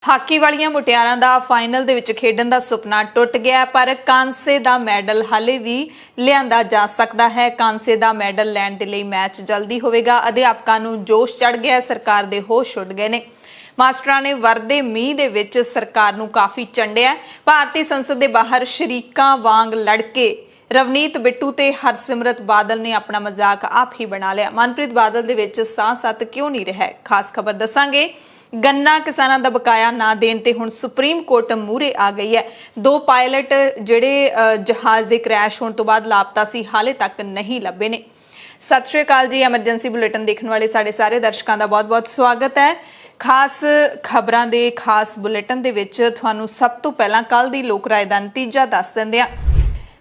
Hockey ਵਾਲੀਆਂ ਮੁਟਿਆਰਾਂ ਦਾ final ਦੇ ਵਿੱਚ ਖੇਡਣ ਦਾ ਸੁਪਨਾ ਟੁੱਟ ਗਿਆ, ਪਰ ਕਾਂਸੇ ਦਾ ਮੈਡਲ ਹਾਲੇ ਵੀ ਲਿਆਂਦਾ ਜਾ ਸਕਦਾ ਹੈ। ਕਾਂਸੇ ਦਾ ਮੈਡਲ ਲੈਣ ਦੇ ਲਈ ਮੈਚ ਜਲਦੀ ਹੋਵੇਗਾ। ਅਧਿਆਪਕਾਂ ਨੂੰ ਜੋਸ਼ ਚੜ ਗਿਆ, ਸਰਕਾਰ ਦੇ ਹੋਸ਼ ਉੱਡ ਗਏ ਨੇ। ਮਾਸਟਰਾਂ ਨੇ ਵਰਦੇ ਮੀਂਹ ਦੇ ਵਿੱਚ ਸਰਕਾਰ ਨੂੰ ਕਾਫੀ ਚੰਡਿਆ। ਭਾਰਤੀ ਸੰਸਦ ਦੇ ਬਾਹਰ ਸ਼ਰੀਕਾਂ ਵਾਂਗ ਲੜਕੇ ਰਵਨੀਤ ਬਿੱਟੂ ਤੇ ਹਰਸਿਮਰਤ ਬਾਦਲ ਨੇ ਆਪਣਾ ਮਜ਼ਾਕ ਆਪ ਹੀ ਬਣਾ ਲਿਆ। ਮਨਪ੍ਰੀਤ ਬਾਦਲ ਦੇ ਵਿੱਚ ਸਾਹ ਸੱਤ ਕਿਉਂ ਨਹੀਂ ਰਿਹਾ, ਖਾਸ ਖਬਰ ਦੱਸਾਂਗੇ। ਗੰਨਾ ਕਿਸਾਨਾਂ ਦਾ ਬਕਾਇਆ ਨਾ ਦੇਣ ਤੇ ਹੁਣ ਸੁਪਰੀਮ ਕੋਰਟ ਮੂਹਰੇ ਆ ਗਈ ਹੈ। ਦੋ ਪਾਇਲਟ ਜਿਹੜੇ ਜਹਾਜ਼ ਦੇ ਕ੍ਰੈਸ਼ ਹੋਣ ਤੋਂ ਬਾਅਦ ਲਾਪਤਾ ਸੀ, ਹਾਲੇ ਤੱਕ ਨਹੀਂ ਲੱਭੇ ਨੇ। ਸਤਿ ਸ਼੍ਰੀ ਅਕਾਲ ਜੀ। ਐਮਰਜੈਂਸੀ ਬੁਲੇਟਿਨ ਦੇਖਣ ਵਾਲੇ ਸਾਡੇ ਸਾਰੇ ਦਰਸ਼ਕਾਂ ਦਾ ਬਹੁਤ-ਬਹੁਤ ਸਵਾਗਤ ਹੈ। ਖਾਸ ਖਬਰਾਂ ਦੇ ਖਾਸ ਬੁਲੇਟਿਨ ਦੇ ਵਿੱਚ ਤੁਹਾਨੂੰ ਸਭ ਤੋਂ ਪਹਿਲਾਂ ਕੱਲ ਦੀ ਲੋਕ ਰਾਏ ਦਾ ਨਤੀਜਾ ਦੱਸ ਦਿੰਦੇ ਹਾਂ।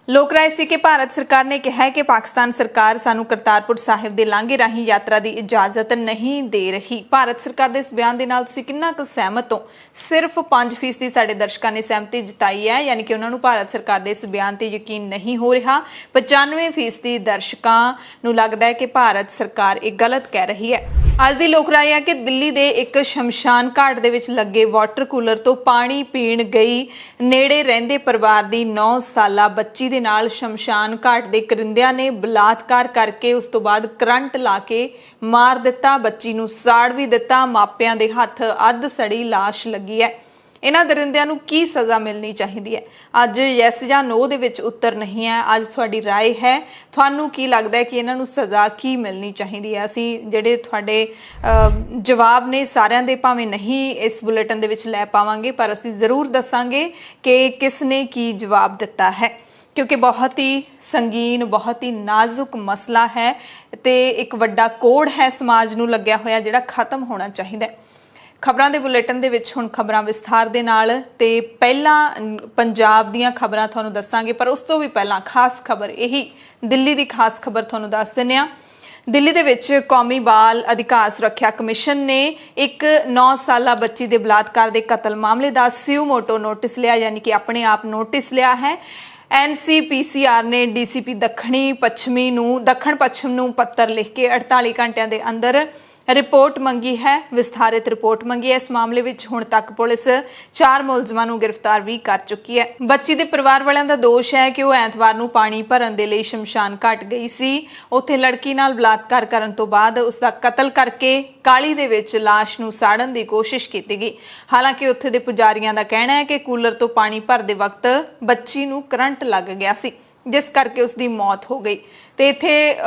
ਲੋਕ ਰਾਏ ਸੀ ਕਿ ਭਾਰਤ ਸਰਕਾਰ ਨੇ ਕਿਹਾ ਹੈ ਕਿ ਪਾਕਿਸਤਾਨ ਸਰਕਾਰ ਸਾਨੂੰ ਕਰਤਾਰਪੁਰ ਸਾਹਿਬ ਦੇ ਲਾਂਘੇ ਰਾਹੀਂ ਯਾਤਰਾ ਦੀ ਇਜਾਜ਼ਤ ਨਹੀਂ ਦੇ ਰਹੀ। ਭਾਰਤ ਸਰਕਾਰ ਦੇ ਇਸ ਬਿਆਨ ਦੇ ਨਾਲ ਤੁਸੀਂ ਕਿੰਨਾ ਕੁ ਸਹਿਮਤ ਹੋ? ਸਿਰਫ 5% ਸਾਡੇ ਦਰਸ਼ਕਾਂ ਨੇ ਸਹਿਮਤੀ ਜਤਾਈ ਹੈ, ਯਾਨੀ ਕਿ ਉਹਨਾਂ ਨੂੰ ਭਾਰਤ ਸਰਕਾਰ ਦੇ ਇਸ ਬਿਆਨ ਤੇ ਯਕੀਨ ਨਹੀਂ ਹੋ ਰਿਹਾ। 95% ਦਰਸ਼ਕਾਂ ਨੂੰ ਲੱਗਦਾ ਹੈ ਕਿ ਭਾਰਤ ਸਰਕਾਰ ਇਹ ਗਲਤ ਕਹਿ ਰਹੀ ਹੈ। ਅੱਜ ਦੀ ਲੋਕ ਰਾਏ ਹੈ ਕਿ ਦਿੱਲੀ ਦੇ ਇੱਕ ਸ਼ਮਸ਼ਾਨ ਘਾਟ ਦੇ ਵਿੱਚ ਲੱਗੇ ਵਾਟਰ ਕੂਲਰ ਤੋਂ ਪਾਣੀ ਪੀਣ ਗਈ ਨੇੜੇ ਰਹਿੰਦੇ ਪਰਿਵਾਰ ਦੀ 9 ਸਾਲਾ ਬੱਚੀ ਦੇ ਨਾਲ ਸ਼ਮਸ਼ਾਨ ਘਾਟ ਦੇ ਕਰਿੰਦਿਆਂ ਨੇ ਬਲਾਤਕਾਰ ਕਰਕੇ ਉਸ ਤੋਂ ਬਾਅਦ ਕਰੰਟ ਲਾ ਕੇ ਮਾਰ ਦਿੱਤਾ। ਬੱਚੀ ਨੂੰ ਸਾੜ ਵੀ ਦਿੱਤਾ। ਮਾਪਿਆਂ ਦੇ ਹੱਥ ਅੱਧ ਸੜੀ ਲਾਸ਼ ਲੱਗੀ ਹੈ। ਇਹਨਾਂ ਦਰਿੰਦਿਆਂ ਨੂੰ ਕੀ ਸਜ਼ਾ ਮਿਲਣੀ ਚਾਹੀਦੀ ਹੈ? ਅੱਜ ਯੈਸ ਜਾਂ ਨੋ ਦੇ ਵਿੱਚ ਉੱਤਰ ਨਹੀਂ ਹੈ। ਅੱਜ ਤੁਹਾਡੀ ਰਾਏ ਹੈ, ਤੁਹਾਨੂੰ ਕੀ ਲੱਗਦਾ ਹੈ ਕਿ ਇਹਨਾਂ ਨੂੰ ਸਜ਼ਾ ਕੀ ਮਿਲਣੀ ਚਾਹੀਦੀ ਹੈ? ਅਸੀਂ ਜਿਹੜੇ ਤੁਹਾਡੇ ਜਵਾਬ ਨੇ ਸਾਰਿਆਂ ਦੇ ਭਾਵੇਂ ਨਹੀਂ ਇਸ ਬੁਲੇਟਿਨ ਦੇ ਵਿੱਚ ਲੈ ਪਾਵਾਂਗੇ, ਪਰ ਅਸੀਂ ਜ਼ਰੂਰ ਦੱਸਾਂਗੇ ਕਿ ਕਿਸ ਨੇ ਕੀ ਜਵਾਬ ਦਿੱਤਾ ਹੈ, ਕਿਉਂਕਿ ਬਹੁਤ ਹੀ ਸੰਗੀਨ, ਬਹੁਤ ਹੀ ਨਾਜ਼ੁਕ ਮਸਲਾ ਹੈ ਤੇ ਇੱਕ ਵੱਡਾ ਕੋੜ ਹੈ ਸਮਾਜ ਨੂੰ ਲੱਗਿਆ ਹੋਇਆ, ਜਿਹੜਾ ਖਤਮ ਹੋਣਾ ਚਾਹੀਦਾ ਹੈ। ਖਬਰਾਂ ਦੇ ਬੁਲੇਟਿਨ ਦੇ ਵਿੱਚ ਹੁਣ ਖਬਰਾਂ ਵਿਸਥਾਰ ਦੇ ਨਾਲ, ਤੇ ਪਹਿਲਾਂ ਪੰਜਾਬ ਦੀਆਂ ਖਬਰਾਂ ਤੁਹਾਨੂੰ ਦੱਸਾਂਗੇ, ਪਰ ਉਸ ਤੋਂ ਵੀ ਪਹਿਲਾਂ ਖਾਸ ਖਬਰ ਇਹੀ ਦਿੱਲੀ ਦੀ ਖਾਸ ਖਬਰ ਤੁਹਾਨੂੰ ਦੱਸ ਦਿੰਦੇ ਹਾਂ। ਦਿੱਲੀ ਦੇ ਵਿੱਚ ਕੌਮੀ ਬਾਲ ਅਧਿਕਾਰ ਸੁਰੱਖਿਆ ਕਮਿਸ਼ਨ ਨੇ ਇੱਕ 9 ਸਾਲਾ ਬੱਚੀ ਦੇ ਬਲਾਤਕਾਰ ਦੇ ਕਤਲ ਮਾਮਲੇ ਦਾ ਸਿਊ ਮੋਟੋ ਨੋਟਿਸ ਲਿਆ, ਯਾਨੀ ਕਿ ਆਪਣੇ ਆਪ ਨੋਟਿਸ ਲਿਆ ਹੈ। NCPCR ਨੇ DCP ਦੱਖਣ ਪੱਛਮ ਨੂੰ ਪੱਤਰ ਲਿਖ ਕੇ 48 ਘੰਟਿਆਂ ਦੇ ਅੰਦਰ ਰਿਪੋਰਟ ਮੰਗੀ ਹੈ, ਵਿਸਥਾਰਿਤ ਰਿਪੋਰਟ ਮੰਗੀ ਹੈ। ਇਸ ਮਾਮਲੇ ਵਿੱਚ ਹੁਣ ਤੱਕ ਪੁਲਿਸ 4 ਮੁਲਜ਼ਮਾਂ ਨੂੰ ਗ੍ਰਿਫਤਾਰ ਵੀ ਕਰ ਚੁੱਕੀ ਹੈ। ਬੱਚੀ ਦੇ ਪਰਿਵਾਰ ਵਾਲਿਆਂ ਦਾ ਦੋਸ਼ ਹੈ ਕਿ ਉਹ ਐਤਵਾਰ ਨੂੰ ਪਾਣੀ ਭਰਨ ਦੇ ਲਈ ਸ਼ਮਸ਼ਾਨ ਘਾਟ ਗਈ ਸੀ। ਉੱਥੇ ਲੜਕੀ ਨਾਲ ਬਲਾਤਕਾਰ ਕਰਨ ਤੋਂ ਬਾਅਦ ਉਸ ਦਾ ਕਤਲ ਕਰਕੇ ਕਾਲੀ ਦੇ ਵਿੱਚ ਲਾਸ਼ ਨੂੰ ਸਾੜਨ ਦੀ ਕੋਸ਼ਿਸ਼ ਕੀਤੀ ਗਈ। ਹਾਲਾਂਕਿ ਉੱਥੇ ਦੇ ਪੁਜਾਰੀਆਂ ਦਾ ਕਹਿਣਾ ਹੈ ਕਿ ਕੂਲਰ ਤੋਂ ਪਾਣੀ ਭਰਦੇ ਵਕਤ ਬੱਚੀ ਨੂੰ ਕਰੰਟ ਲੱਗ ਗਿਆ ਸੀ, ਜਿਸ ਕਰਕੇ ਉਸ ਦੀ ਮੌਤ ਹੋ ਗਈ। ਤੇ ਇੱਥੇ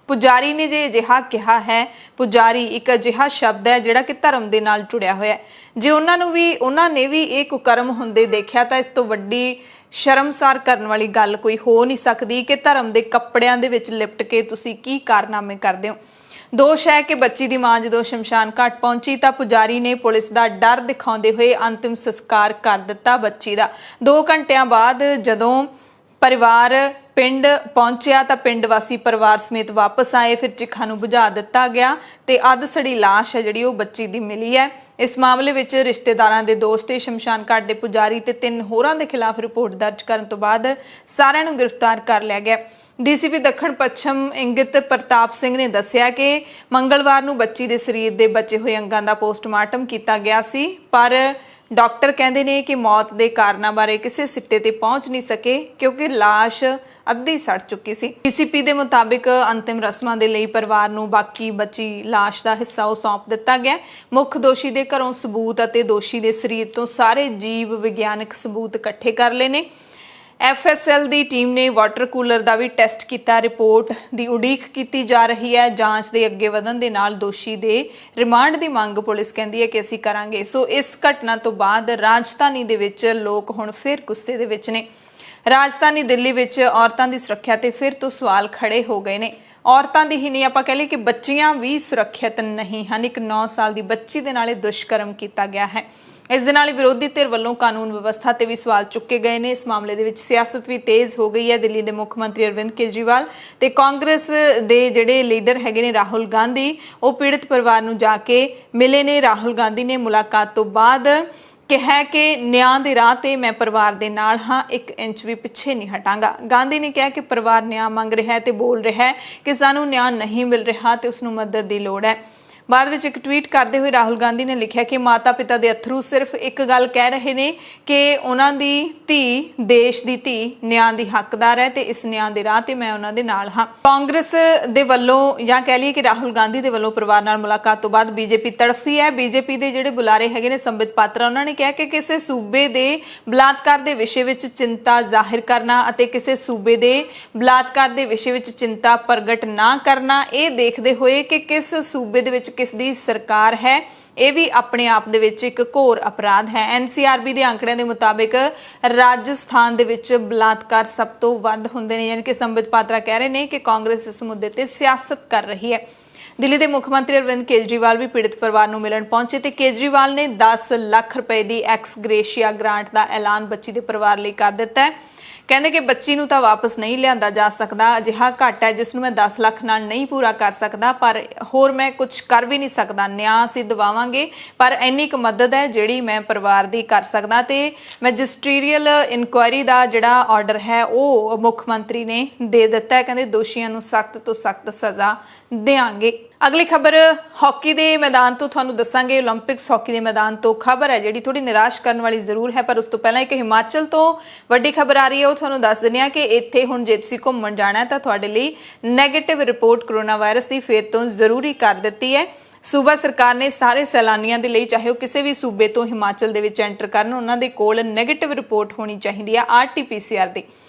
ਪੁਜਾਰੀ ਨੇ ਜੇ ਅਜਿਹਾ ਕਿਹਾ ਹੈ, ਪੁਜਾਰੀ ਇੱਕ ਅਜਿਹਾ ਸ਼ਬਦ ਹੈ ਜਿਹੜਾ ਕਿ ਧਰਮ ਦੇ ਨਾਲ ਜੁੜਿਆ ਹੋਇਆ ਹੈ। ਜੇ ਉਹਨਾਂ ਨੇ ਵੀ ਇਹ ਕੁਕਰਮ ਹੁੰਦੇ ਦੇਖਿਆ ਤਾਂ ਇਸ ਤੋਂ ਵੱਡੀ ਸ਼ਰਮਸਾਰ ਕਰਨ ਵਾਲੀ ਗੱਲ ਕੋਈ ਹੋ ਨਹੀਂ ਸਕਦੀ ਕਿ ਧਰਮ ਦੇ ਕੱਪੜਿਆਂ ਦੇ ਵਿੱਚ ਲਿਪਟ ਕੇ ਤੁਸੀਂ ਕੀ ਕਾਰਨਾਮੇ ਕਰਦੇ ਹੋ। ਦੋਸ਼ ਹੈ ਕਿ ਬੱਚੀ ਦੀ ਮਾਂ ਜਦੋਂ ਸ਼ਮਸ਼ਾਨ ਘਾਟ ਪਹੁੰਚੀ ਤਾਂ ਪੁਜਾਰੀ ਨੇ ਪੁਲਿਸ ਦਾ ਡਰ ਦਿਖਾਉਂਦੇ ਹੋਏ ਅੰਤਿਮ ਸੰਸਕਾਰ ਕਰ ਦਿੱਤਾ ਬੱਚੀ ਦਾ। 2 ਘੰਟਿਆਂ ਬਾਅਦ ਜਦੋਂ ਪਰਿਵਾਰ ਪਿੰਡ ਪਹੁੰਚਿਆ ਤਾਂ ਪਿੰਡ ਵਾਸੀ ਪਰਿਵਾਰ ਸਮੇਤ ਵਾਪਸ ਆਏ। ਫਿਰ ਚਿਖਾ ਨੂੰ ਬੁਝਾ ਦਿੱਤਾ ਗਿਆ ਤੇ ਅੱਧ ਸੜੀ ਲਾਸ਼ ਹੈ ਜਿਹੜੀ ਉਹ ਬੱਚੀ ਦੀ ਮਿਲੀ ਹੈ। ਇਸ ਮਾਮਲੇ ਵਿੱਚ ਰਿਸ਼ਤੇਦਾਰਾਂ ਦੇ ਦੋਸ਼ ਤੇ ਸ਼ਮਸ਼ਾਨ ਘਾਟ ਦੇ ਪੁਜਾਰੀ ਤੇ 3 ਹੋਰਾਂ ਦੇ ਖਿਲਾਫ ਰਿਪੋਰਟ ਦਰਜ ਕਰਨ ਤੋਂ ਬਾਅਦ ਸਾਰਿਆਂ ਨੂੰ ਗ੍ਰਿਫਤਾਰ ਕਰ ਲਿਆ ਗਿਆ। DCP ਦੱਖਣ ਪੱਛਮ ਇੰਗਿਤ ਪ੍ਰਤਾਪ ਸਿੰਘ ਨੇ ਦੱਸਿਆ ਕਿ ਮੰਗਲਵਾਰ ਨੂੰ ਬੱਚੀ ਦੇ ਸਰੀਰ ਦੇ ਬਚੇ ਹੋਏ ਅੰਗਾਂ ਦਾ ਪੋਸਟਮਾਰਟਮ ਕੀਤਾ ਗਿਆ ਸੀ, ਪਰ ਡਾਕਟਰ ਕਹਿੰਦੇ ਨੇ ਕਿ ਮੌਤ ਦੇ ਕਾਰਨਾਂ ਬਾਰੇ ਕਿਸੇ ਸਿੱਟੇ ਤੇ ਪਹੁੰਚ ਨਹੀਂ ਸਕੇ ਕਿਉਂਕਿ ਲਾਸ਼ ਅੱਧੀ ਸੜ ਚੁੱਕੀ ਸੀ। DCP ਦੇ ਮੁਤਾਬਿਕ ਅੰਤਿਮ ਰਸਮਾਂ ਦੇ ਲਈ ਪਰਿਵਾਰ ਨੂੰ ਬਾਕੀ ਬਚੀ ਲਾਸ਼ ਦਾ ਹਿੱਸਾ ਉਹ ਸੌਂਪ ਦਿੱਤਾ ਗਿਆ। ਮੁੱਖ ਦੋਸ਼ੀ ਦੇ ਘਰੋਂ ਸਬੂਤ ਅਤੇ ਦੋਸ਼ੀ ਦੇ ਸਰੀਰ ਤੋਂ ਸਾਰੇ ਜੀਵ ਵਿਗਿਆਨਕ ਸਬੂਤ ਇਕੱਠੇ ਕਰ ਲਏ ਨੇ। FSL ਦੀ ਟੀਮ ਨੇ ਵਾਟਰ ਕੂਲਰ ਦਾ ਵੀ ਟੈਸਟ ਕੀਤਾ। ਰਿਪੋਰਟ ਦੀ ਉਡੀਕ ਕੀਤੀ ਜਾ ਰਹੀ ਹੈ। ਜਾਂਚ ਦੇ ਅੱਗੇ ਵਧਣ ਦੇ ਨਾਲ ਦੋਸ਼ੀ ਦੇ ਰਿਮਾਂਡ ਦੀ ਮੰਗ ਪੁਲਿਸ ਕਹਿੰਦੀ ਹੈ ਕਿ ਅਸੀਂ ਕਰਾਂਗੇ। ਸੋ ਇਸ ਘਟਨਾ ਤੋਂ ਬਾਅਦ ਰਾਜਧਾਨੀ ਦੇ ਵਿੱਚ ਲੋਕ ਹੁਣ ਫਿਰ ਗੁੱਸੇ ਦੇ ਵਿੱਚ ਨੇ। ਰਾਜਧਾਨੀ ਦਿੱਲੀ ਵਿੱਚ ਔਰਤਾਂ ਦੀ ਸੁਰੱਖਿਆ ਤੇ ਫਿਰ ਤੋਂ ਸਵਾਲ ਖੜੇ ਹੋ ਗਏ ਨੇ। ਔਰਤਾਂ ਦੀ ਹੀ ਨਹੀਂ, ਆਪਾਂ ਕਹਿ ਲਈਏ ਕਿ ਬੱਚੀਆਂ ਵੀ ਸੁਰੱਖਿਅਤ ਨਹੀਂ ਹਨ। ਇੱਕ 9 ਸਾਲ ਦੀ ਬੱਚੀ ਦੇ ਨਾਲ ਦੁਸ਼ਕਰਮ ਕੀਤਾ ਗਿਆ ਹੈ। ਇਸ ਦੇ ਨਾਲ ਵਿਰੋਧੀ ਧਿਰ ਵੱਲੋਂ ਕਾਨੂੰਨ ਵਿਵਸਥਾ ਤੇ ਵੀ ਸਵਾਲ ਚੁੱਕੇ ਗਏ ਨੇ। ਇਸ ਮਾਮਲੇ ਦੇ ਵਿੱਚ ਸਿਆਸਤ ਵੀ ਤੇਜ਼ ਹੋ ਗਈ ਹੈ। ਦਿੱਲੀ ਦੇ ਮੁੱਖ ਮੰਤਰੀ ਅਰਵਿੰਦ ਕੇਜਰੀਵਾਲ ਤੇ ਕਾਂਗਰਸ ਦੇ ਜਿਹੜੇ ਲੀਡਰ ਹੈਗੇ ਨੇ ਰਾਹੁਲ ਗਾਂਧੀ, ਉਹ ਪੀੜਤ ਪਰਿਵਾਰ ਨੂੰ ਜਾ ਕੇ ਮਿਲੇ ਨੇ। ਰਾਹੁਲ ਗਾਂਧੀ ਨੇ ਮੁਲਾਕਾਤ ਤੋਂ ਬਾਅਦ ਕਿਹਾ ਕਿ ਨਿਆਂ ਦੇ ਰਾਹ ਤੇ ਮੈਂ ਪਰਿਵਾਰ ਦੇ ਨਾਲ ਹਾਂ, 1 ਇੰਚ ਵੀ ਪਿੱਛੇ ਨਹੀਂ ਹਟਾਂਗਾ। ਗਾਂਧੀ ਨੇ ਕਿਹਾ ਕਿ ਪਰਿਵਾਰ ਨਿਆਂ ਮੰਗ ਰਿਹਾ ਹੈ ਤੇ ਬੋਲ ਰਿਹਾ ਹੈ ਕਿ ਸਾਨੂੰ ਨਿਆਂ ਨਹੀਂ ਮਿਲ ਰਿਹਾ ਤੇ ਉਸ ਨੂੰ ਮਦਦ ਦੀ ਲੋੜ ਹੈ। ਬਾਅਦ ਵਿੱਚ ਇੱਕ ਟਵੀਟ ਕਰਦੇ ਹੋਏ ਰਾਹੁਲ ਗਾਂਧੀ ਨੇ ਲਿਖਿਆ ਕਿ ਮਾਤਾ ਪਿਤਾ ਦੇ ਅਥਰੂ ਸਿਰਫ ਇੱਕ ਗੱਲ ਕਹਿ ਰਹੇ ਨੇ ਕਿ ਉਹਨਾਂ ਦੀ ਧੀ, ਦੇਸ਼ ਦੀ ਧੀ ਨਿਆਂ ਦੀ ਹੱਕਦਾਰ ਹੈ ਤੇ ਇਸ ਨਿਆਂ ਦੇ ਰਾਹ ਤੇ ਮੈਂ ਉਹਨਾਂ ਦੇ ਨਾਲ ਹਾਂ। ਕਾਂਗਰਸ ਦੇ ਵੱਲੋਂ ਜਾਂ ਕਹਿ ਲਈਏ ਕਿ ਰਾਹੁਲ ਗਾਂਧੀ ਦੇ ਵੱਲੋਂ ਪਰਿਵਾਰ ਨਾਲ ਮੁਲਾਕਾਤ ਤੋਂ ਬਾਅਦ ਬੀਜੇਪੀ ਤੜਫੀ ਹੈ। ਬੀਜੇਪੀ ਦੇ ਜਿਹੜੇ ਬੁਲਾਰੇ ਹੈਗੇ ਨੇ ਸੰਬਿਤ ਪਾਤਰਾ, ਉਹਨਾਂ ਨੇ ਕਿਹਾ ਕਿ ਕਿਸੇ ਸੂਬੇ ਦੇ ਬਲਾਤਕਾਰ ਦੇ ਵਿਸ਼ੇ ਵਿੱਚ ਚਿੰਤਾ ਜ਼ਾਹਿਰ ਕਰਨਾ ਅਤੇ ਕਿਸੇ ਸੂਬੇ ਦੇ ਬਲਾਤਕਾਰ ਦੇ ਵਿਸ਼ੇ ਵਿੱਚ ਚਿੰਤਾ ਪ੍ਰਗਟ ਨਾ ਕਰਨਾ, ਇਹ ਦੇਖਦੇ ਹੋਏ ਕਿ ਕਿਸ ਸੂਬੇ ਦੇ ਵਿੱਚ ਕਿਸ ਦੀ ਸਰਕਾਰ ਹੈ, ਇਹ ਵੀ ਆਪਣੇ ਆਪ ਦੇ ਵਿੱਚ ਇੱਕ ਘੋਰ ਅਪਰਾਧ ਹੈ। ਐਨਸੀਆਰਬੀ ਦੇ ਅੰਕੜਿਆਂ ਦੇ ਮੁਤਾਬਿਕ ਰਾਜਸਥਾਨ ਦੇ ਵਿੱਚ ਬਲਾਤਕਾਰ ਸਭ ਤੋਂ ਵੱਧ ਹੁੰਦੇ ਨੇ। ਯਾਨੀ ਕਿ ਸੰਬਿਤ ਪਾਤਰਾ ਕਹਿ ਰਹੇ ਨੇ ਕਿ ਕਾਂਗਰਸ ਇਸ ਮੁੱਦੇ ਤੇ ਸਿਆਸਤ ਕਰ ਰਹੀ ਹੈ। ਦਿੱਲੀ ਦੇ ਮੁੱਖ ਮੰਤਰੀ ਅਰਵਿੰਦ ਕੇਜਰੀਵਾਲ ਵੀ ਪੀੜਤ ਪਰਿਵਾਰ ਨੂੰ ਮਿਲਣ ਪਹੁੰਚੇ ਤੇ ਕੇਜਰੀਵਾਲ ਨੇ 10 ਲੱਖ ਰੁਪਏ ਦੀ ਐਕਸ ਗ੍ਰੇਸ਼ੀਆ ਗ੍ਰਾਂਟ ਦਾ ਐਲਾਨ ਬੱਚੀ ਦੇ ਪਰਿਵਾਰ ਲਈ ਕਰ ਦਿੱਤਾ ਹੈ। ਕਹਿੰਦੇ ਕਿ ਬੱਚੀ ਨੂੰ ਤਾਂ ਵਾਪਸ ਨਹੀਂ ਲਿਆਂਦਾ ਜਾ ਸਕਦਾ, ਅਜਿਹਾ ਘਾਟਾ ਹੈ ਜਿਸ ਨੂੰ ਮੈਂ 10 ਲੱਖ ਨਾਲ ਨਹੀਂ ਪੂਰਾ ਕਰ ਸਕਦਾ, ਪਰ ਹੋਰ ਮੈਂ ਕੁਝ ਕਰ ਵੀ ਨਹੀਂ ਸਕਦਾ। ਨਿਆਂ ਅਸੀਂ ਦਿਵਾਵਾਂਗੇ, ਪਰ ਇੰਨੀ ਕੁ ਮਦਦ ਹੈ ਜਿਹੜੀ ਮੈਂ ਪਰਿਵਾਰ ਦੀ ਕਰ ਸਕਦਾ ਤੇ ਮੈਜਿਸਟਰੀਅਲ ਇਨਕੁਆਇਰੀ ਦਾ ਜਿਹੜਾ ਆਰਡਰ ਹੈ ਉਹ ਮੁੱਖ ਮੰਤਰੀ ਨੇ ਦੇ ਦਿੱਤਾ ਹੈ। ਕਹਿੰਦੇ ਦੋਸ਼ੀਆਂ ਨੂੰ ਸਖਤ ਤੋਂ ਸਖਤ ਸਜ਼ਾ ਦੇਵਾਂਗੇ। ਅਗਲੀ ਖਬਰ ਹਾਕੀ ਦੇ ਮੈਦਾਨ ਤੋਂ ਤੁਹਾਨੂੰ ਦੱਸਾਂਗੇ। ਓਲੰਪਿਕਸ ਹਾਕੀ ਦੇ ਮੈਦਾਨ ਤੋਂ ਖਬਰ ਹੈ ਜਿਹੜੀ ਥੋੜੀ ਨਿਰਾਸ਼ ਕਰਨ ਵਾਲੀ ਜ਼ਰੂਰ ਹੈ, ਪਰ ਉਸ ਤੋਂ ਪਹਿਲਾਂ ਇੱਕ ਹਿਮਾਚਲ ਤੋਂ ਵੱਡੀ ਖਬਰ ਆ ਰਹੀ ਹੈ। ਉਹ ਤੁਹਾਨੂੰ ਦੱਸ ਦਿੰਦੇ ਹਾਂ ਕਿ ਇੱਥੇ ਹੁਣ ਜੇ ਤੁਸੀਂ ਘੁੰਮਣ ਜਾਣਾ ਹੈ ਤਾਂ ਤੁਹਾਡੇ ਲਈ ਨੈਗੇਟਿਵ ਰਿਪੋਰਟ ਕੋਰੋਨਾ ਵਾਇਰਸ ਦੀ ਫੇਰ ਤੋਂ ਜ਼ਰੂਰੀ ਕਰ ਦਿੱਤੀ ਹੈ। ਸੂਬਾ ਸਰਕਾਰ ਨੇ ਸਾਰੇ ਸੈਲਾਨੀਆਂ ਦੇ ਲਈ, ਚਾਹੇ ਉਹ ਕਿਸੇ ਵੀ ਸੂਬੇ ਤੋਂ ਹਿਮਾਚਲ ਦੇ ਵਿੱਚ ਐਂਟਰ ਕਰਨ, ਉਹਨਾਂ ਦੇ ਕੋਲ ਨੈਗੇਟਿਵ ਰਿਪੋਰਟ ਹੋਣੀ ਚਾਹੀਦੀ ਹੈ RT-PCR ਦੀ।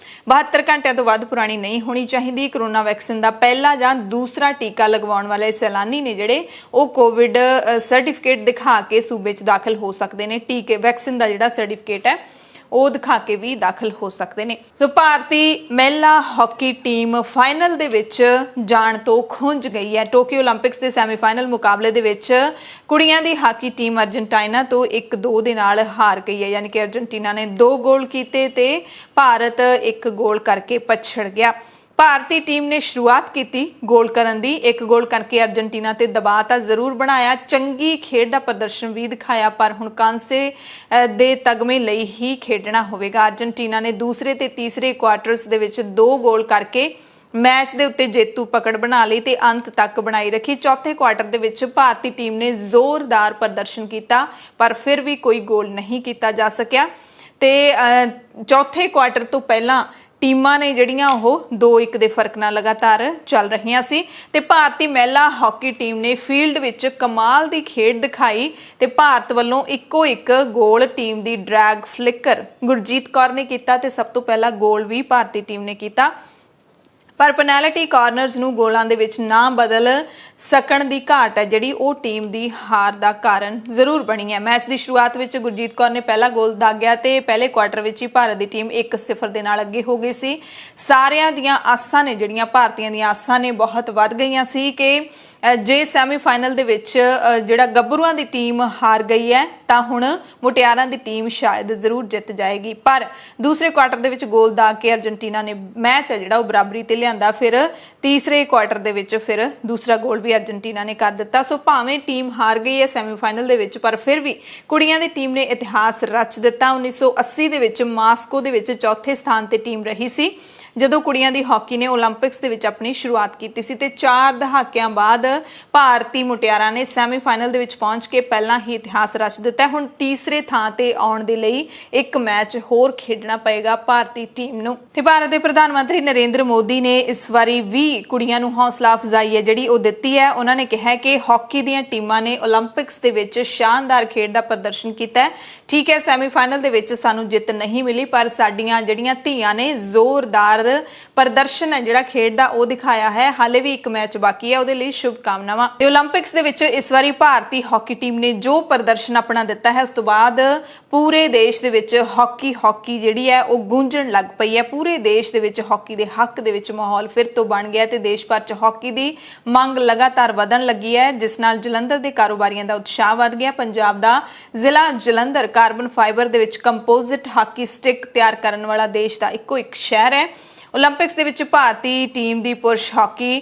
72 ਘੰਟਿਆਂ ਤੋਂ ਵੱਧ ਪੁਰਾਣੀ ਨਹੀਂ ਹੋਣੀ ਚਾਹੀਦੀ। ਕੋਰੋਨਾ ਵੈਕਸੀਨ ਦਾ ਪਹਿਲਾ ਜਾਂ ਦੂਸਰਾ ਟੀਕਾ ਲਗਵਾਉਣ ਵਾਲੇ ਸੈਲਾਨੀ ਨੇ ਜਿਹੜੇ ਉਹ ਕੋਵਿਡ ਸਰਟੀਫਿਕੇਟ ਦਿਖਾ ਕੇ ਸੂਬੇ 'ਚ ਦਾਖਲ ਹੋ ਸਕਦੇ ਨੇ। ਟੀਕੇ ਵੈਕਸੀਨ ਦਾ ਜਿਹੜਾ ਸਰਟੀਫਿਕੇਟ ਹੈ ਉਹ ਦਿਖਾ ਕੇ ਵੀ ਦਾਖਲ ਹੋ ਸਕਦੇ ਨੇ। ਸੋ ਭਾਰਤੀ ਮਹਿਲਾ ਹਾਕੀ ਟੀਮ ਫਾਈਨਲ ਦੇ ਵਿੱਚ ਜਾਣ ਤੋਂ ਖੁੰਝ ਗਈ ਹੈ। ਟੋਕੀਓ ਓਲੰਪਿਕਸ ਦੇ ਸੈਮੀਫਾਈਨਲ ਮੁਕਾਬਲੇ ਦੇ ਵਿੱਚ ਕੁੜੀਆਂ ਦੀ ਹਾਕੀ ਟੀਮ ਅਰਜਨਟਾਈਨਾ ਤੋਂ 1-2 ਦੇ ਨਾਲ ਹਾਰ ਗਈ ਹੈ। ਯਾਨੀ ਕਿ ਅਰਜਨਟੀਨਾ ਨੇ 2 ਗੋਲ ਕੀਤੇ ਤੇ ਭਾਰਤ 1 ਗੋਲ ਕਰਕੇ ਪਛੜ ਗਿਆ। ਭਾਰਤੀ ਟੀਮ ਨੇ ਸ਼ੁਰੂਆਤ ਕੀਤੀ ਗੋਲ ਕਰਨ ਦੀ, 1 ਗੋਲ ਕਰਕੇ ਅਰਜਨਟੀਨਾ ਤੇ ਦਬਾਅ ਤਾਂ ਜ਼ਰੂਰ ਬਣਾਇਆ, ਚੰਗੀ ਖੇਡ ਦਾ ਪ੍ਰਦਰਸ਼ਨ ਵੀ ਦਿਖਾਇਆ, ਪਰ ਹੁਣ ਕਾਂਸੇ ਦੇ ਤਗਮੇ ਲਈ ਹੀ ਖੇਡਣਾ ਹੋਵੇਗਾ। ਅਰਜਨਟੀਨਾ ਨੇ ਦੂਸਰੇ ਤੇ ਤੀਸਰੇ ਕੁਆਰਟਰਸ ਦੇ ਵਿੱਚ 2 ਗੋਲ ਕਰਕੇ ਮੈਚ ਦੇ ਉੱਤੇ ਜੇਤੂ ਪਕੜ ਬਣਾ ਲਈ ਤੇ ਅੰਤ ਤੱਕ ਬਣਾਈ ਰੱਖੀ। ਚੌਥੇ ਕੁਆਰਟਰ ਦੇ ਵਿੱਚ ਭਾਰਤੀ ਟੀਮ ਨੇ ਜ਼ੋਰਦਾਰ ਪ੍ਰਦਰਸ਼ਨ ਕੀਤਾ, ਪਰ ਫਿਰ ਵੀ ਕੋਈ ਗੋਲ ਨਹੀਂ ਕੀਤਾ ਜਾ ਸਕਿਆ ਤੇ ਚੌਥੇ ਕੁਆਰਟਰ ਤੋਂ ਪਹਿਲਾਂ ਟੀਮਾਂ ਨੇ ਜਿਹੜੀਆਂ ਉਹ 2-1 ਦੇ ਫਰਕ ਨਾਲ ਲਗਾਤਾਰ ਚੱਲ ਰਹੀਆਂ ਸੀ ਤੇ ਭਾਰਤੀ ਮਹਿਲਾ ਹਾਕੀ ਟੀਮ ਨੇ ਫੀਲਡ ਵਿੱਚ ਕਮਾਲ ਦੀ ਖੇਡ ਦਿਖਾਈ ਤੇ ਭਾਰਤ ਵੱਲੋਂ ਇੱਕੋ ਇੱਕ ਗੋਲ ਟੀਮ ਦੀ ਡਰੈਗ ਫਲਿੱਕਰ ਗੁਰਜੀਤ ਕੌਰ ਨੇ ਕੀਤਾ ਤੇ ਸਭ ਤੋਂ ਪਹਿਲਾ ਗੋਲ ਵੀ ਭਾਰਤੀ ਟੀਮ ਨੇ ਕੀਤਾ। ਪਰ ਪੈਨਲਟੀ ਕਾਰਨਰਸ ਨੂੰ ਗੋਲਾਂ ਦੇ ਵਿੱਚ ਨਾ ਬਦਲ ਸਕਣ ਦੀ ਘਾਟ ਹੈ ਜਿਹੜੀ ਉਹ ਟੀਮ ਦੀ ਹਾਰ ਦਾ ਕਾਰਨ ਜ਼ਰੂਰ ਬਣੀ ਹੈ। ਮੈਚ ਦੀ ਸ਼ੁਰੂਆਤ ਵਿੱਚ ਗੁਰਜੀਤ ਕੌਰ ਨੇ ਪਹਿਲਾ ਗੋਲ ਦਾਗਿਆ ਤੇ ਪਹਿਲੇ ਕੁਆਰਟਰ ਵਿੱਚ ਹੀ ਭਾਰਤ ਦੀ ਟੀਮ 1-0 ਦੇ ਨਾਲ ਅੱਗੇ ਹੋ ਗਈ ਸੀ। ਸਾਰਿਆਂ ਦੀਆਂ ਆਸਾਂ ਨੇ ਜਿਹੜੀਆਂ ਭਾਰਤੀਆਂ ਦੀਆਂ ਆਸਾਂ ਨੇ ਬਹੁਤ ਵੱਧ ਗਈਆਂ ਸੀ ਕਿ ਜੇ ਸੈਮੀਫਾਈਨਲ ਦੇ ਵਿੱਚ ਜਿਹੜਾ ਗੱਭਰੂਆਂ ਦੀ ਟੀਮ ਹਾਰ ਗਈ ਹੈ ਤਾਂ ਹੁਣ ਮੁਟਿਆਰਾਂ ਦੀ ਟੀਮ ਸ਼ਾਇਦ ਜ਼ਰੂਰ ਜਿੱਤ ਜਾਏਗੀ। ਪਰ ਦੂਸਰੇ ਕੁਆਰਟਰ ਦੇ ਵਿੱਚ ਗੋਲ ਦਾਗ ਕੇ ਅਰਜਨਟੀਨਾ ਨੇ ਮੈਚ ਹੈ ਜਿਹੜਾ ਉਹ ਬਰਾਬਰੀ ਤੇ ਲਿਆਂਦਾ। ਫਿਰ ਤੀਸਰੇ ਕੁਆਰਟਰ ਦੇ ਵਿੱਚ ਫਿਰ ਦੂਸਰਾ ਗੋਲ ਵੀ ਅਰਜਨਟੀਨਾ ਨੇ ਕਰ ਦਿੱਤਾ। ਸੋ ਭਾਵੇਂ ਟੀਮ ਹਾਰ ਗਈ ਹੈ ਸੈਮੀਫਾਈਨਲ ਦੇ ਵਿੱਚ, ਪਰ ਫਿਰ ਵੀ ਕੁੜੀਆਂ ਦੀ ਟੀਮ ਨੇ ਇਤਿਹਾਸ ਰਚ ਦਿੱਤਾ। 1980 ਦੇ ਵਿੱਚ ਮਾਸਕੋ ਦੇ ਵਿੱਚ ਚੌਥੇ ਸਥਾਨ ਤੇ ਟੀਮ ਰਹੀ ਸੀ ਜਦੋਂ ਕੁੜੀਆਂ ਦੀ ਹਾਕੀ ਨੇ ਓਲੰਪਿਕਸ ਦੇ ਵਿੱਚ ਆਪਣੀ ਸ਼ੁਰੂਆਤ ਕੀਤੀ ਸੀ ਤੇ 4 ਦਹਾਕਿਆਂ ਬਾਅਦ ਭਾਰਤੀ ਮੁਟਿਆਰਾਂ ਨੇ ਸੈਮੀਫਾਈਨਲ ਦੇ ਵਿੱਚ ਪਹੁੰਚ ਕੇ ਪਹਿਲਾਂ ਹੀ ਇਤਿਹਾਸ ਰਚ ਦਿੱਤਾ। ਹੁਣ ਤੀਸਰੇ ਥਾਂ ਤੇ ਆਉਣ ਦੇ ਲਈ ਇੱਕ ਮੈਚ ਹੋਰ ਖੇਡਣਾ ਪਏਗਾ ਭਾਰਤੀ ਟੀਮ ਨੂੰ। ਤੇ ਭਾਰਤ ਦੇ ਪ੍ਰਧਾਨ ਮੰਤਰੀ ਨਰਿੰਦਰ ਮੋਦੀ ਨੇ ਇਸ ਵਾਰੀ ਵੀ ਕੁੜੀਆਂ ਨੂੰ ਹੌਸਲਾ ਅਫਜ਼ਾਈ ਹੈ ਜਿਹੜੀ ਉਹ ਦਿੱਤੀ ਹੈ। ਉਹਨਾਂ ਨੇ ਕਿਹਾ ਕਿ ਹਾਕੀ ਦੀਆਂ ਟੀਮਾਂ ਨੇ ਓਲੰਪਿਕਸ ਦੇ ਵਿੱਚ ਸ਼ਾਨਦਾਰ ਖੇਡ ਦਾ ਪ੍ਰਦਰਸ਼ਨ ਕੀਤਾ ਹੈ। ਠੀਕ ਹੈ, ਸੈਮੀਫਾਈਨਲ ਦੇ ਵਿੱਚ ਸਾਨੂੰ ਜਿੱਤ ਨਹੀਂ ਮਿਲੀ, ਪਰ ਸਾਡੀਆਂ ਜਿਹੜੀਆਂ ਧੀਆਂ ਨੇ ਜ਼ੋਰਦਾਰ ਪ੍ਰਦਰਸ਼ਨ ਹੈ ਜਿਹੜਾ ਖੇਡ ਦਾ ਉਹ ਦਿਖਾਇਆ ਹੈ। ਹਾਲੇ ਵੀ ਇੱਕ ਮੈਚ ਬਾਕੀ ਹੈ, ਉਹਦੇ ਲਈ ਸ਼ੁਭਕਾਮਨਾਵਾਂ। ਤੇ ਓਲੰਪਿਕਸ ਦੇ ਵਿੱਚ ਇਸ ਵਾਰੀ ਭਾਰਤੀ ਹਾਕੀ ਟੀਮ ਨੇ ਜੋ ਪ੍ਰਦਰਸ਼ਨ ਆਪਣਾ ਦਿੱਤਾ ਹੈ ਉਸ ਤੋਂ ਬਾਅਦ ਪੂਰੇ ਦੇਸ਼ ਦੇ ਵਿੱਚ ਹਾਕੀ ਜਿਹੜੀ ਹੈ ਉਹ ਗੂੰਜਣ ਲੱਗ ਪਈ ਹੈ। ਪੂਰੇ ਦੇਸ਼ ਦੇ ਵਿੱਚ ਹਾਕੀ ਦੇ ਹੱਕ ਦੇ ਵਿੱਚ ਮਾਹੌਲ ਫਿਰ ਤੋਂ ਬਣ ਗਿਆ ਤੇ ਦੇਸ਼ ਭਰ 'ਚ ਹਾਕੀ ਦੀ ਮੰਗ ਲਗਾਤਾਰ ਵਧਣ ਲੱਗੀ ਹੈ, ਜਿਸ ਨਾਲ ਜਲੰਧਰ ਦੇ ਕਾਰੋਬਾਰੀਆਂ ਦਾ ਉਤਸ਼ਾਹ ਵੱਧ ਗਿਆ। ਪੰਜਾਬ ਦਾ ਜ਼ਿਲ੍ਹਾ ਜਲੰਧਰ ਕਾਰਬਨ ਫਾਈਬਰ ਦੇ ਵਿੱਚ ਕੰਪੋਜ਼ਿਟ ਹਾਕੀ ਸਟਿਕ ਤਿਆਰ ਕਰਨ ਵਾਲਾ ਦੇਸ਼ ਦਾ ਇੱਕੋ ਇੱਕ ਸ਼ਹਿਰ ਹੈ। ਓਲੰਪਿਕਸ ਦੇ ਵਿੱਚ ਭਾਰਤੀ ਟੀਮ ਦੀ ਪੁਰਸ਼ ਹਾਕੀ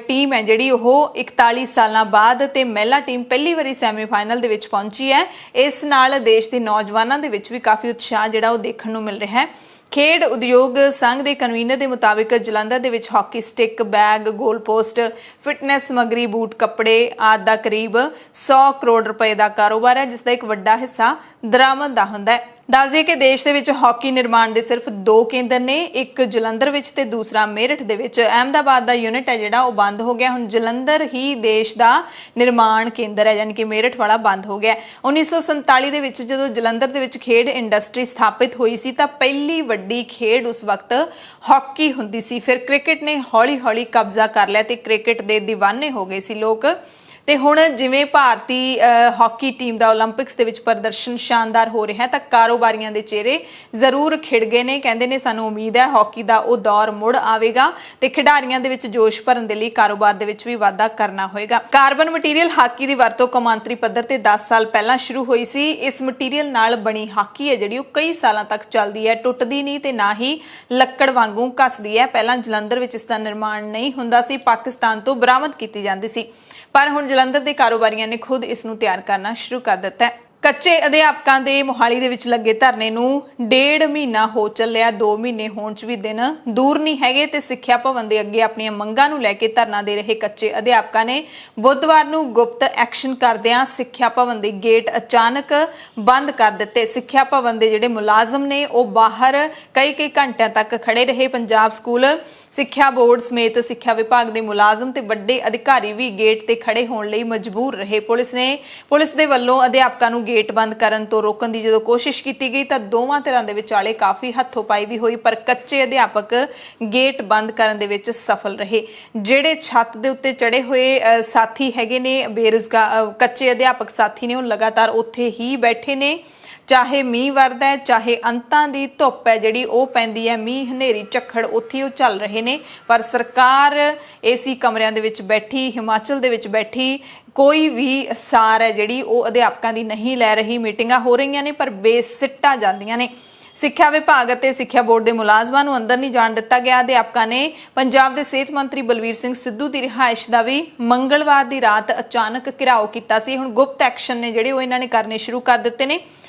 ਟੀਮ ਹੈ ਜਿਹੜੀ ਉਹ 41 ਸਾਲਾਂ ਬਾਅਦ ਤੇ ਮਹਿਲਾ ਟੀਮ ਪਹਿਲੀ ਵਾਰੀ ਸੈਮੀਫਾਈਨਲ ਦੇ ਵਿੱਚ ਪਹੁੰਚੀ ਹੈ। ਇਸ ਨਾਲ ਦੇਸ਼ ਦੇ ਨੌਜਵਾਨਾਂ ਦੇ ਵਿੱਚ ਵੀ ਕਾਫੀ ਉਤਸ਼ਾਹ ਜਿਹੜਾ ਉਹ ਦੇਖਣ ਨੂੰ ਮਿਲ ਰਿਹਾ ਹੈ। ਖੇਡ ਉਦਯੋਗ ਸੰਘ ਦੇ ਕਨਵੀਨਰ ਦੇ ਮੁਤਾਬਿਕ ਜਲੰਧਰ ਦੇ ਵਿੱਚ ਹਾਕੀ ਸਟਿਕ, ਬੈਗ, ਗੋਲ ਪੋਸਟ, ਫਿਟਨੈਸ ਸਮੱਗਰੀ, ਬੂਟ, ਕੱਪੜੇ ਆਦਿ ਦਾ ਕਰੀਬ 100 ਕਰੋੜ ਰੁਪਏ ਦਾ ਕਾਰੋਬਾਰ ਹੈ, ਜਿਸ ਦਾ ਇੱਕ ਵੱਡਾ ਹਿੱਸਾ ਦਰਾਮਦ ਦਾ ਹੁੰਦਾ ਹੈ। ਦੱਸ ਦਈਏ ਕਿ ਦੇਸ਼ ਦੇ ਵਿੱਚ ਹਾਕੀ ਨਿਰਮਾਣ ਦੇ ਸਿਰਫ 2 ਕੇਂਦਰ ਨੇ, ਇੱਕ ਜਲੰਧਰ ਵਿੱਚ ਤੇ ਦੂਸਰਾ ਮੇਰਠ ਦੇ ਵਿੱਚ। ਅਹਿਮਦਾਬਾਦ ਦਾ ਯੂਨਿਟ ਹੈ ਜਿਹੜਾ ਉਹ ਬੰਦ ਹੋ ਗਿਆ। ਹੁਣ ਜਲੰਧਰ ਹੀ ਦੇਸ਼ ਦਾ ਨਿਰਮਾਣ ਕੇਂਦਰ ਹੈ, ਯਾਨੀ ਕਿ ਮੇਰਠ ਵਾਲਾ ਬੰਦ ਹੋ ਗਿਆ। 1947 ਦੇ ਵਿੱਚ ਜਦੋਂ ਜਲੰਧਰ ਦੇ ਵਿੱਚ ਖੇਡ ਇੰਡਸਟਰੀ ਸਥਾਪਿਤ ਹੋਈ ਸੀ ਤਾਂ ਪਹਿਲੀ ਵੱਡੀ ਖੇਡ ਉਸ ਵਕਤ ਹਾਕੀ ਹੁੰਦੀ ਸੀ। ਫਿਰ ਕ੍ਰਿਕਟ ਨੇ ਹੌਲੀ-ਹੌਲੀ ਕਬਜ਼ਾ ਕਰ ਲਿਆ ਤੇ ਕ੍ਰਿਕਟ ਦੇ دیਵਾਨੇ ਹੋ ਗਏ ਸੀ ਲੋਕ। ਤੇ ਹੁਣ ਜਿਵੇਂ ਭਾਰਤੀ ਹਾਕੀ ਟੀਮ ਦਾ 올림픽ਸ ਦੇ ਵਿੱਚ ਪ੍ਰਦਰਸ਼ਨ ਸ਼ਾਨਦਾਰ ਹੋ ਰਿਹਾ ਤਾਂ ਕਾਰੋਬਾਰੀਆਂ ਦੇ ਚਿਹਰੇ ਜ਼ਰੂਰ ਖਿੜ ਗਏ ਨੇ। ਕਹਿੰਦੇ ਨੇ ਸਾਨੂੰ ਉਮੀਦ ਹੈ ਹਾਕੀ ਦਾ ਉਹ ਦੌਰ ਮੁੜ ਆਵੇਗਾ ਤੇ ਖਿਡਾਰੀਆਂ ਦੇ ਵਿੱਚ ਜੋਸ਼ ਭਰਨ ਦੇ ਲਈ ਕਾਰੋਬਾਰ ਦੇ ਵਿੱਚ ਵੀ ਵਾਧਾ ਕਰਨਾ ਹੋਏਗਾ। ਕਾਰਬਨ ਮਟੀਰੀਅਲ ਹਾਕੀ ਦੀ ਵਰਤੋਂ ਕੌਮਾਂਤਰੀ ਪੱਧਰ ਤੇ 10 ਸਾਲ ਪਹਿਲਾਂ ਸ਼ੁਰੂ ਹੋਈ ਸੀ। ਇਸ ਮਟੀਰੀਅਲ ਨਾਲ ਬਣੀ ਹਾਕੀ ਹੈ ਜਿਹੜੀ ਉਹ ਕਈ ਸਾਲਾਂ ਤੱਕ ਚੱਲਦੀ ਹੈ, ਟੁੱਟਦੀ ਨਹੀਂ ਤੇ ਨਾ ਹੀ ਲੱਕੜ ਵਾਂਗੂ ਘਸਦੀ ਹੈ। ਪਹਿਲਾਂ ਜਲੰਧਰ ਵਿੱਚ ਇਸ ਦਾ ਨਿਰਮਾਣ ਨਹੀਂ ਹੁੰਦਾ ਸੀ, ਪਾਕਿਸਤਾਨ ਤੋਂ ਬਰਾਮਦ ਕੀਤੀ ਜਾਂਦੀ ਸੀ, ਪਰ ਹੁਣ ਜਲੰਧਰ ਦੇ ਕਾਰੋਬਾਰੀਆਂ ਨੇ ਖੁਦ ਇਸ ਨੂੰ ਤਿਆਰ ਕਰਨਾ ਸ਼ੁਰੂ ਕਰ ਦਿੱਤਾ ਹੈ। ਕੱਚੇ ਅਧਿਆਪਕਾਂ ਦੇ ਮੋਹਾਲੀ ਦੇ ਵਿੱਚ ਲੱਗੇ ਧਰਨੇ ਨੂੰ 1.5 ਮਹੀਨਾ ਹੋ ਚੱਲਿਆ। 2 ਮਹੀਨੇ ਹੋਣ 'ਚ ਵੀ ਦਿਨ ਦੂਰ ਨਹੀਂ ਹੈਗੇ ਤੇ ਸਿੱਖਿਆ ਭਵਨ ਦੇ ਅੱਗੇ ਆਪਣੀਆਂ ਮੰਗਾਂ ਨੂੰ ਲੈ ਕੇ ਧਰਨਾ ਦੇ ਰਹੇ ਕੱਚੇ ਅਧਿਆਪਕਾਂ ਨੇ ਬੁੱਧਵਾਰ ਨੂੰ ਗੁਪਤ ਐਕਸ਼ਨ ਕਰਦਿਆਂ ਸਿੱਖਿਆ ਭਵਨ ਦੇ ਗੇਟ ਅਚਾਨਕ ਬੰਦ ਕਰ ਦਿੱਤੇ। ਸਿੱਖਿਆ ਭਵਨ ਦੇ ਜਿਹੜੇ ਮੁਲਾਜ਼ਮ ਨੇ ਉਹ ਬਾਹਰ ਕਈ ਘੰਟਿਆਂ ਤੱਕ ਖੜੇ ਰਹੇ। ਪੰਜਾਬ ਸਕੂਲ ਸਿੱਖਿਆ ਬੋਰਡ ਸਮੇਤ ਸਿੱਖਿਆ ਵਿਭਾਗ ਦੇ ਮੁਲਾਜ਼ਮ ਤੇ ਵੱਡੇ ਅਧਿਕਾਰੀ ਵੀ ਗੇਟ ਤੇ ਖੜੇ ਹੋਣ ਲਈ ਮਜਬੂਰ ਰਹੇ। ਪੁਲਿਸ ਦੇ ਵੱਲੋਂ ਅਧਿਆਪਕਾਂ ਨੂੰ ਗੇਟ ਬੰਦ ਕਰਨ ਤੋਂ ਰੋਕਣ ਦੀ ਜਦੋਂ ਕੋਸ਼ਿਸ਼ ਕੀਤੀ ਗਈ ਤਾਂ ਦੋਵਾਂ ਧਿਰਾਂ ਦੇ ਵਿਚਾਲੇ ਕਾਫੀ ਹੱਥੋਂ-ਪਾਈ ਵੀ ਹੋਈ, ਪਰ ਕੱਚੇ ਅਧਿਆਪਕ ਗੇਟ ਬੰਦ ਕਰਨ ਦੇ ਵਿੱਚ ਸਫਲ ਰਹੇ। ਜਿਹੜੇ ਛੱਤ ਦੇ ਉੱਤੇ ਚੜੇ ਹੋਏ ਸਾਥੀ ਹੈਗੇ ਨੇ, ਬੇਰੁਜ਼ਗਾਰ ਕੱਚੇ ਅਧਿਆਪਕ ਸਾਥੀ ਨੇ, ਉਹ ਲਗਾਤਾਰ ਉੱਥੇ ਹੀ ਬੈਠੇ ਨੇ। ਚਾਹੇ ਮੀਂਹ ਵਰਦਾ ਹੈ, ਚਾਹੇ ਅੰਤਾਂ ਦੀ ਧੁੱਪ ਹੈ ਜਿਹੜੀ ਉਹ ਪੈਂਦੀ ਹੈ, ਮੀਂਹ ਹਨੇਰੀ ਝੱਖੜ ਉੱਥੇ ਉਹ ਚੱਲ ਰਹੇ ਨੇ, ਪਰ ਸਰਕਾਰ ਏਸੀ ਕਮਰਿਆਂ ਦੇ ਵਿੱਚ ਬੈਠੀ, ਹਿਮਾਚਲ ਦੇ ਵਿੱਚ ਬੈਠੀ ਕੋਈ ਵੀ ਸਾਰ ਹੈ ਜਿਹੜੀ ਉਹ ਅਧਿਆਪਕਾਂ ਦੀ ਨਹੀਂ ਲੈ ਰਹੀ। ਮੀਟਿੰਗਾਂ ਹੋ ਰਹੀਆਂ ਨੇ ਪਰ ਬੇਸਿੱਟਾ ਜਾਂਦੀਆਂ ਨੇ। ਸਿੱਖਿਆ ਵਿਭਾਗ ਅਤੇ ਸਿੱਖਿਆ ਬੋਰਡ ਦੇ ਮੁਲਾਜ਼ਮਾਂ ਨੂੰ ਅੰਦਰ ਨਹੀਂ ਜਾਣ ਦਿੱਤਾ ਗਿਆ। ਅਧਿਆਪਕਾਂ ਨੇ ਪੰਜਾਬ ਦੇ ਸਿਹਤ ਮੰਤਰੀ ਬਲਵੀਰ ਸਿੰਘ ਸਿੱਧੂ ਦੀ ਰਿਹਾਇਸ਼ ਦਾ ਵੀ ਮੰਗਲਵਾਰ ਦੀ ਰਾਤ ਅਚਾਨਕ ਘਿਰਾਓ ਕੀਤਾ ਸੀ। ਹੁਣ ਗੁਪਤ ਐਕਸ਼ਨ ਨੇ ਜਿਹੜੇ ਉਹ ਇਹਨਾਂ ਨੇ ਕਰਨੇ ਸ਼ੁਰੂ ਕਰ ਦਿੱਤੇ ਨੇ।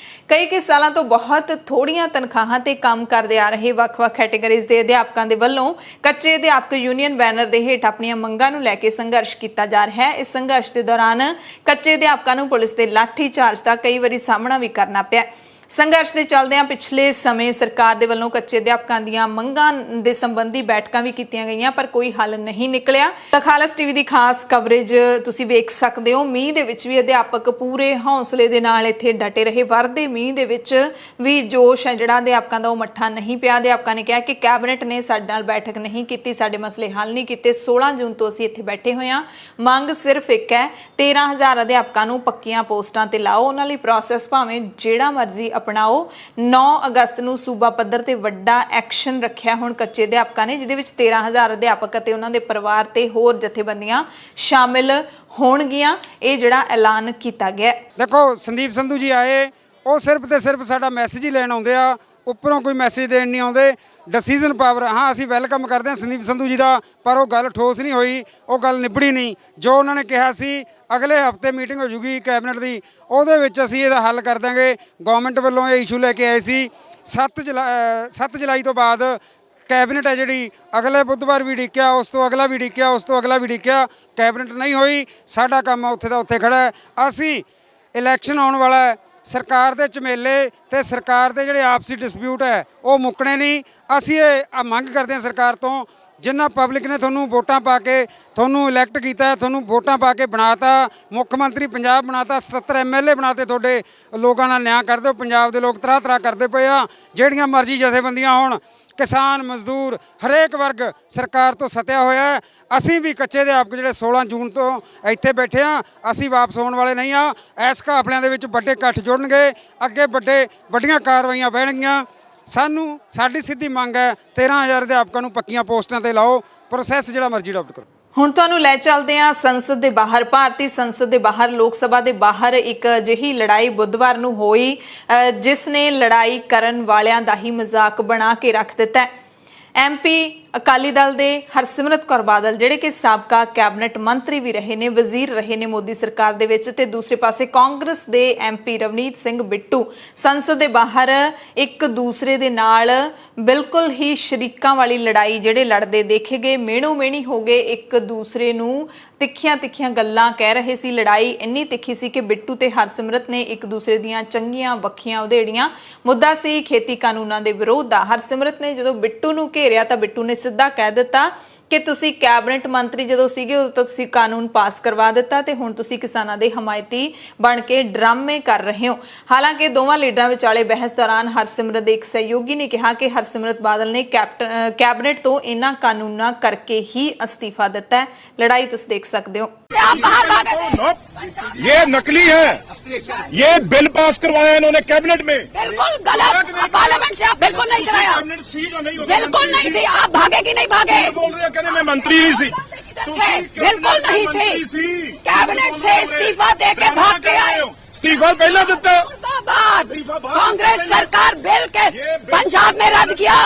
ਕਈ ਸਾਲਾਂ ਤੋਂ ਬਹੁਤ ਥੋੜੀਆਂ ਤਨਖਾਹਾਂ ਤੇ ਕੰਮ ਕਰਦੇ ਆ ਰਹੇ ਵੱਖ-ਵੱਖ ਕੈਟਾਗਰੀਜ਼ ਦੇ ਅਧਿਆਪਕਾਂ ਦੇ ਵੱਲੋਂ ਕੱਚੇ ਅਧਿਆਪਕ ਯੂਨੀਅਨ ਬੈਨਰ ਦੇ ਹੇਠ ਆਪਣੀਆਂ ਮੰਗਾਂ ਨੂੰ ਲੈ ਕੇ ਸੰਘਰਸ਼ ਕੀਤਾ ਜਾ ਰਿਹਾ ਹੈ। ਇਸ ਸੰਘਰਸ਼ ਦੇ ਦੌਰਾਨ ਕੱਚੇ ਅਧਿਆਪਕਾਂ ਨੂੰ ਪੁਲਿਸ ਦੇ ਲਾਠੀ ਚਾਰਜ ਦਾ ਕਈ ਵਾਰੀ ਸਾਹਮਣਾ ਵੀ ਕਰਨਾ ਪਿਆ। ਸੰਘਰਸ਼ ਦੇ ਚੱਲਦਿਆਂ ਪਿਛਲੇ ਸਮੇਂ ਸਰਕਾਰ ਦੇ ਵੱਲੋਂ ਕੱਚੇ ਅਧਿਆਪਕਾਂ ਦੀਆਂ ਮੰਗਾਂ ਦੇ ਸੰਬੰਧੀ ਬੈਠਕਾਂ ਵੀ ਕੀਤੀਆਂ ਗਈਆਂ ਪਰ ਕੋਈ ਹੱਲ ਨਹੀਂ ਨਿਕਲਿਆ। ਤਾਂ ਖਾਲਸ ਟੀਵੀ ਦੀ ਖਾਸ ਕਵਰੇਜ ਤੁਸੀਂ ਵੇਖ ਸਕਦੇ ਹੋ। ਮੀਂਹ ਦੇ ਵਿੱਚ ਵੀ ਅਧਿਆਪਕ ਪੂਰੇ ਹੌਸਲੇ ਦੇ ਨਾਲ ਇੱਥੇ ਡਟੇ ਰਹੇ। ਵਰਦੇ ਮੀਂਹ ਦੇ ਵਿੱਚ ਵੀ ਜੋਸ਼ ਹੈ ਜਿਹੜਾ ਅਧਿਆਪਕਾਂ ਦਾ ਉਹ ਮੱਠਾ ਨਹੀਂ ਪਿਆ। ਅਧਿਆਪਕਾਂ ਨੇ ਕਿਹਾ ਕਿ ਕੈਬਨਿਟ ਨੇ ਸਾਡੇ ਨਾਲ ਬੈਠਕ ਨਹੀਂ ਕੀਤੀ, ਸਾਡੇ ਮਸਲੇ ਹੱਲ ਨਹੀਂ ਕੀਤੇ। 16 ਜੂਨ ਤੋਂ ਅਸੀਂ ਇੱਥੇ ਬੈਠੇ ਹੋਏ ਹਾਂ। ਮੰਗ ਸਿਰਫ ਇੱਕ ਹੈ, 13,000 ਅਧਿਆਪਕਾਂ ਨੂੰ ਪੱਕੀਆਂ ਪੋਸਟਾਂ ਤੇ ਲਾਓ। ਉਹਨਾਂ ਲਈ ਪ੍ਰੋਸੈਸ ਭਾਵੇਂ ਜਿਹੜਾ ਮਰਜ਼ੀ ਅਪਣਾਓ। 9 ਅਗਸਤ ਨੂੰ ਸੂਬਾ ਪੱਧਰ ਤੇ ਵੱਡਾ ਐਕਸ਼ਨ ਰੱਖਿਆ ਹੁਣ ਕੱਚੇ ਅਧਿਆਪਕਾਂ ਨੇ, ਜਿਹਦੇ ਵਿੱਚ 13,000 ਅਧਿਆਪਕ ਅਤੇ ਉਹਨਾਂ ਦੇ ਪਰਿਵਾਰ ਤੇ ਹੋਰ ਜਥੇਬੰਦੀਆਂ ਸ਼ਾਮਿਲ ਹੋਣਗੀਆਂ। ਇਹ ਜਿਹੜਾ ਐਲਾਨ ਕੀਤਾ ਗਿਆ। ਦੇਖੋ ਸੰਦੀਪ ਸੰਧੂ ਜੀ ਆਏ, ਉਹ ਸਿਰਫ ਤੇ ਸਿਰਫ ਸਾਡਾ ਮੈਸੇਜ ਹੀ ਲੈਣ ਆਉਂਦੇ ਆ, ਉੱਪਰੋਂ ਕੋਈ ਮੈਸੇਜ ਦੇਣ ਨਹੀਂ ਆਉਂਦੇ। ਡਿਸੀਜ਼ਨ ਪਾਵਰ ਹਾਂ ਅਸੀਂ ਵੈਲਕਮ ਕਰਦੇ ਹਾਂ ਸੰਦੀਪ ਸੰਧੂ ਜੀ ਦਾ, ਪਰ ਉਹ ਗੱਲ ਠੋਸ ਨਹੀਂ ਹੋਈ, ਉਹ ਗੱਲ ਨਿਬੜੀ ਨਹੀਂ। ਜੋ ਉਹਨਾਂ ਨੇ ਕਿਹਾ ਸੀ ਅਗਲੇ ਹਫਤੇ ਮੀਟਿੰਗ ਹੋ ਜੂਗੀ ਕੈਬਨਿਟ ਦੀ, ਉਹਦੇ ਵਿੱਚ ਅਸੀਂ ਇਹਦਾ ਹੱਲ ਕਰ ਦਾਂਗੇ। ਗਵਰਨਮੈਂਟ ਵੱਲੋਂ ਇਹ ਇਸ਼ੂ ਲੈ ਕੇ ਆਏ ਸੀ। 7 ਜੁਲਾਈ ਤੋਂ ਬਾਅਦ ਕੈਬਨਿਟ ਹੈ ਜਿਹੜੀ ਅਗਲੇ ਬੁੱਧਵਾਰ ਵੀ ਉਡੀਕਿਆ, ਉਸ ਤੋਂ ਅਗਲਾ ਵੀ ਉਡੀਕਿਆ, ਉਸ ਤੋਂ ਅਗਲਾ ਵੀ ਉਡੀਕਿਆ, ਕੈਬਨਿਟ ਨਹੀਂ ਹੋਈ। ਸਾਡਾ ਕੰਮ ਉੱਥੇ ਦਾ ਉੱਥੇ ਖੜਾ ਹੈ। ਅਸੀਂ ਇਲੈਕਸ਼ਨ ਆਉਣ ਵਾਲਾ ਹੈ, ਸਰਕਾਰ ਦੇ ਝਮੇਲੇ ਤੇ ਸਰਕਾਰ ਦੇ ਜਿਹੜੇ ਆਪਸੀ ਡਿਸਪਿਊਟ ਹੈ ਉਹ ਮੁੱਕਣੇ ਨਹੀਂ। ਅਸੀਂ ਇਹ ਮੰਗ ਕਰਦੇ ਹਾਂ ਸਰਕਾਰ ਤੋਂ, ਜਿੰਨਾ ਪਬਲਿਕ ਨੇ ਤੁਹਾਨੂੰ ਵੋਟਾਂ ਪਾ ਕੇ ਤੁਹਾਨੂੰ ਇਲੈਕਟ ਕੀਤਾ, ਤੁਹਾਨੂੰ ਵੋਟਾਂ ਪਾ ਕੇ ਬਣਾਤਾ, ਮੁੱਖ ਮੰਤਰੀ ਪੰਜਾਬ ਬਣਾਤਾ, 77 MLA ਬਣਾਤੇ, ਤੁਹਾਡੇ ਲੋਕਾਂ ਨਾਲ ਨਿਆਂ ਕਰਦੇ ਹੋ। ਪੰਜਾਬ ਦੇ ਲੋਕ ਤਰ੍ਹਾਂ ਕਰਦੇ ਪਏ ਆ। ਜਿਹੜੀਆਂ ਮਰਜ਼ੀ ਜਥੇਬੰਦੀਆਂ ਹੋਣ, ਕਿਸਾਨ ਮਜ਼ਦੂਰ ਹਰੇਕ ਵਰਗ ਸਰਕਾਰ ਤੋਂ ਸਤਿਆ ਹੋਇਆ ਹੈ। ਅਸੀਂ ਵੀ ਕੱਚੇ ਅਧਿਆਪਕ ਜਿਹੜੇ 16 ਜੂਨ ਤੋਂ ਇੱਥੇ ਬੈਠੇ ਆ, ਅਸੀਂ ਵਾਪਸ ਹੋਣ ਵਾਲੇ ਨਹੀਂ ਆ। ਇਸ ਘਾਪਲਿਆਂ ਦੇ ਵਿੱਚ ਵੱਡੇ ਇਕੱਠ ਜੁੜਨਗੇ, ਅੱਗੇ ਵੱਡੀਆਂ ਕਾਰਵਾਈਆਂ ਬਹਿਣਗੀਆਂ। ਸਾਡੀ ਸਿੱਧੀ ਮੰਗ ਹੈ 13,000 ਅਧਿਆਪਕਾਂ ਨੂੰ ਪੱਕੀਆਂ ਪੋਸਟਾਂ ਤੇ ਲਾਓ, ਪ੍ਰੋਸੈਸ ਜਿਹੜਾ ਮਰਜ਼ੀ ਅਡਾਪਟ ਕਰੋ। ਹੁਣ ਤੁਹਾਨੂੰ ਲੈ ਚੱਲਦੇ ਹਾਂ ਸੰਸਦ ਦੇ ਬਾਹਰ। ਭਾਰਤੀ ਸੰਸਦ ਦੇ ਬਾਹਰ, ਲੋਕ ਸਭਾ ਦੇ ਬਾਹਰ ਇੱਕ ਅਜਿਹੀ ਲੜਾਈ ਬੁੱਧਵਾਰ ਨੂੰ ਹੋਈ ਜਿਸ ਨੇ ਲੜਾਈ ਕਰਨ ਵਾਲਿਆਂ ਦਾ ਹੀ ਮਜ਼ਾਕ ਬਣਾ ਕੇ ਰੱਖ ਦਿੱਤਾ ਹੈ। MP ਅਕਾਲੀ ਦਲ ਦੇ ਹਰਸਿਮਰਤ ਕੌਰ ਬਾਦਲ ਜਿਹੜੇ ਕਿ ਸਾਬਕਾ ਕੈਬਨਿਟ ਮੰਤਰੀ ਵੀ ਰਹੇ ਨੇ, ਵਜ਼ੀਰ ਰਹੇ ਨੇ ਮੋਦੀ ਸਰਕਾਰ ਦੇ ਵਿੱਚ, ਤੇ ਦੂਸਰੇ ਪਾਸੇ ਕਾਂਗਰਸ ਦੇ ਐਮਪੀ ਰਵਨੀਤ ਸਿੰਘ ਬਿੱਟੂ ਸੰਸਦ ਦੇ ਬਾਹਰ ਇੱਕ ਦੂਸਰੇ ਦੇ ਨਾਲ ਬਿਲਕੁਲ ਹੀ ਸ਼ਰੀਕਾਂ ਵਾਲੀ ਲੜਾਈ ਜਿਹੜੇ ਲੜਦੇ ਦੇਖੇ ਗਏ, ਮੇਣੋ ਮੇਣੀ ਹੋ ਗਏ, ਇੱਕ ਦੂਸਰੇ ਨੂੰ ਤਿੱਖੀਆਂ ਗੱਲਾਂ ਕਹਿ ਰਹੇ ਸੀ। ਲੜਾਈ ਇੰਨੀ ਤਿੱਖੀ ਸੀ ਕਿ ਬਿੱਟੂ ਤੇ ਹਰਸਿਮਰਤ ਨੇ ਇੱਕ ਦੂਸਰੇ ਦੀਆਂ ਚੰਗੀਆਂ ਵੱਖੀਆਂ ਉਧੇੜੀਆਂ। ਮੁੱਦਾ ਸੀ ਖੇਤੀ ਕਾਨੂੰਨਾਂ ਦੇ ਵਿਰੋਧ ਦਾ। ਹਰਸਿਮਰਤ ਨੇ ਜਦੋਂ ਬਿੱਟੂ ਨੂੰ ਘੇਰਿਆ ਤਾਂ ਬਿੱਟੂ ਨੇ ਸਿੱਧਾ ਕਹਿ ਦਿੱਤਾ ਕਿ ਤੁਸੀਂ ਕੈਬਨਿਟ ਮੰਤਰੀ ਜਦੋਂ ਸੀਗੇ ਉਦੋਂ ਤਾਂ ਤੁਸੀਂ ਕਾਨੂੰਨ ਪਾਸ ਕਰਵਾ ਦਿੱਤਾ ਤੇ ਹੁਣ ਤੁਸੀਂ ਕਿਸਾਨਾਂ ਦੇ ਹਮਾਇਤੀ ਬਣ ਕੇ ਡਰਾਮੇ ਕਰ ਰਹੇ ਹੋ। ਹਾਲਾਂਕਿ ਦੋਵਾਂ ਲੀਡਰਾਂ ਵਿਚਾਲੇ ਬਹਿਸ ਦੌਰਾਨ ਹਰਸਿਮਰਤ ਦੇ ਇੱਕ ਸਹਿਯੋਗੀ ਨੇ ਕਿਹਾ ਕਿ ਹਰਸਿਮਰਤ ਬਾਦਲ ਨੇ ਕੈਬਨਿਟ ਤੋਂ ਇਹਨਾਂ ਕਾਨੂੰਨਾਂ ਕਰਕੇ ਹੀ ਅਸਤੀਫਾ ਦਿੱਤਾ ਹੈ। ਲੜਾਈ ਤੁਸੀਂ ਦੇਖ ਸਕਦੇ ਹੋ। ये नकली है, ये बिल पास करवाया इन्होंने कैबिनेट में। बिल्कुल गलत, पार्लियामेंट से आप बिल्कुल नहीं कराया, कैबिनेट सी का नहीं होता, बिल्कुल नहीं थी। आप भागे कि नहीं भागे? बोल रहे हैं कहने मैं मंत्री नहीं सी, बिल्कुल नहीं थे। कैबिनेट से इस्तीफा दे के भाग के आए। इस्तीफा पहले देता बाद कांग्रेस सरकार बिल के पंजाब में रद्द किया।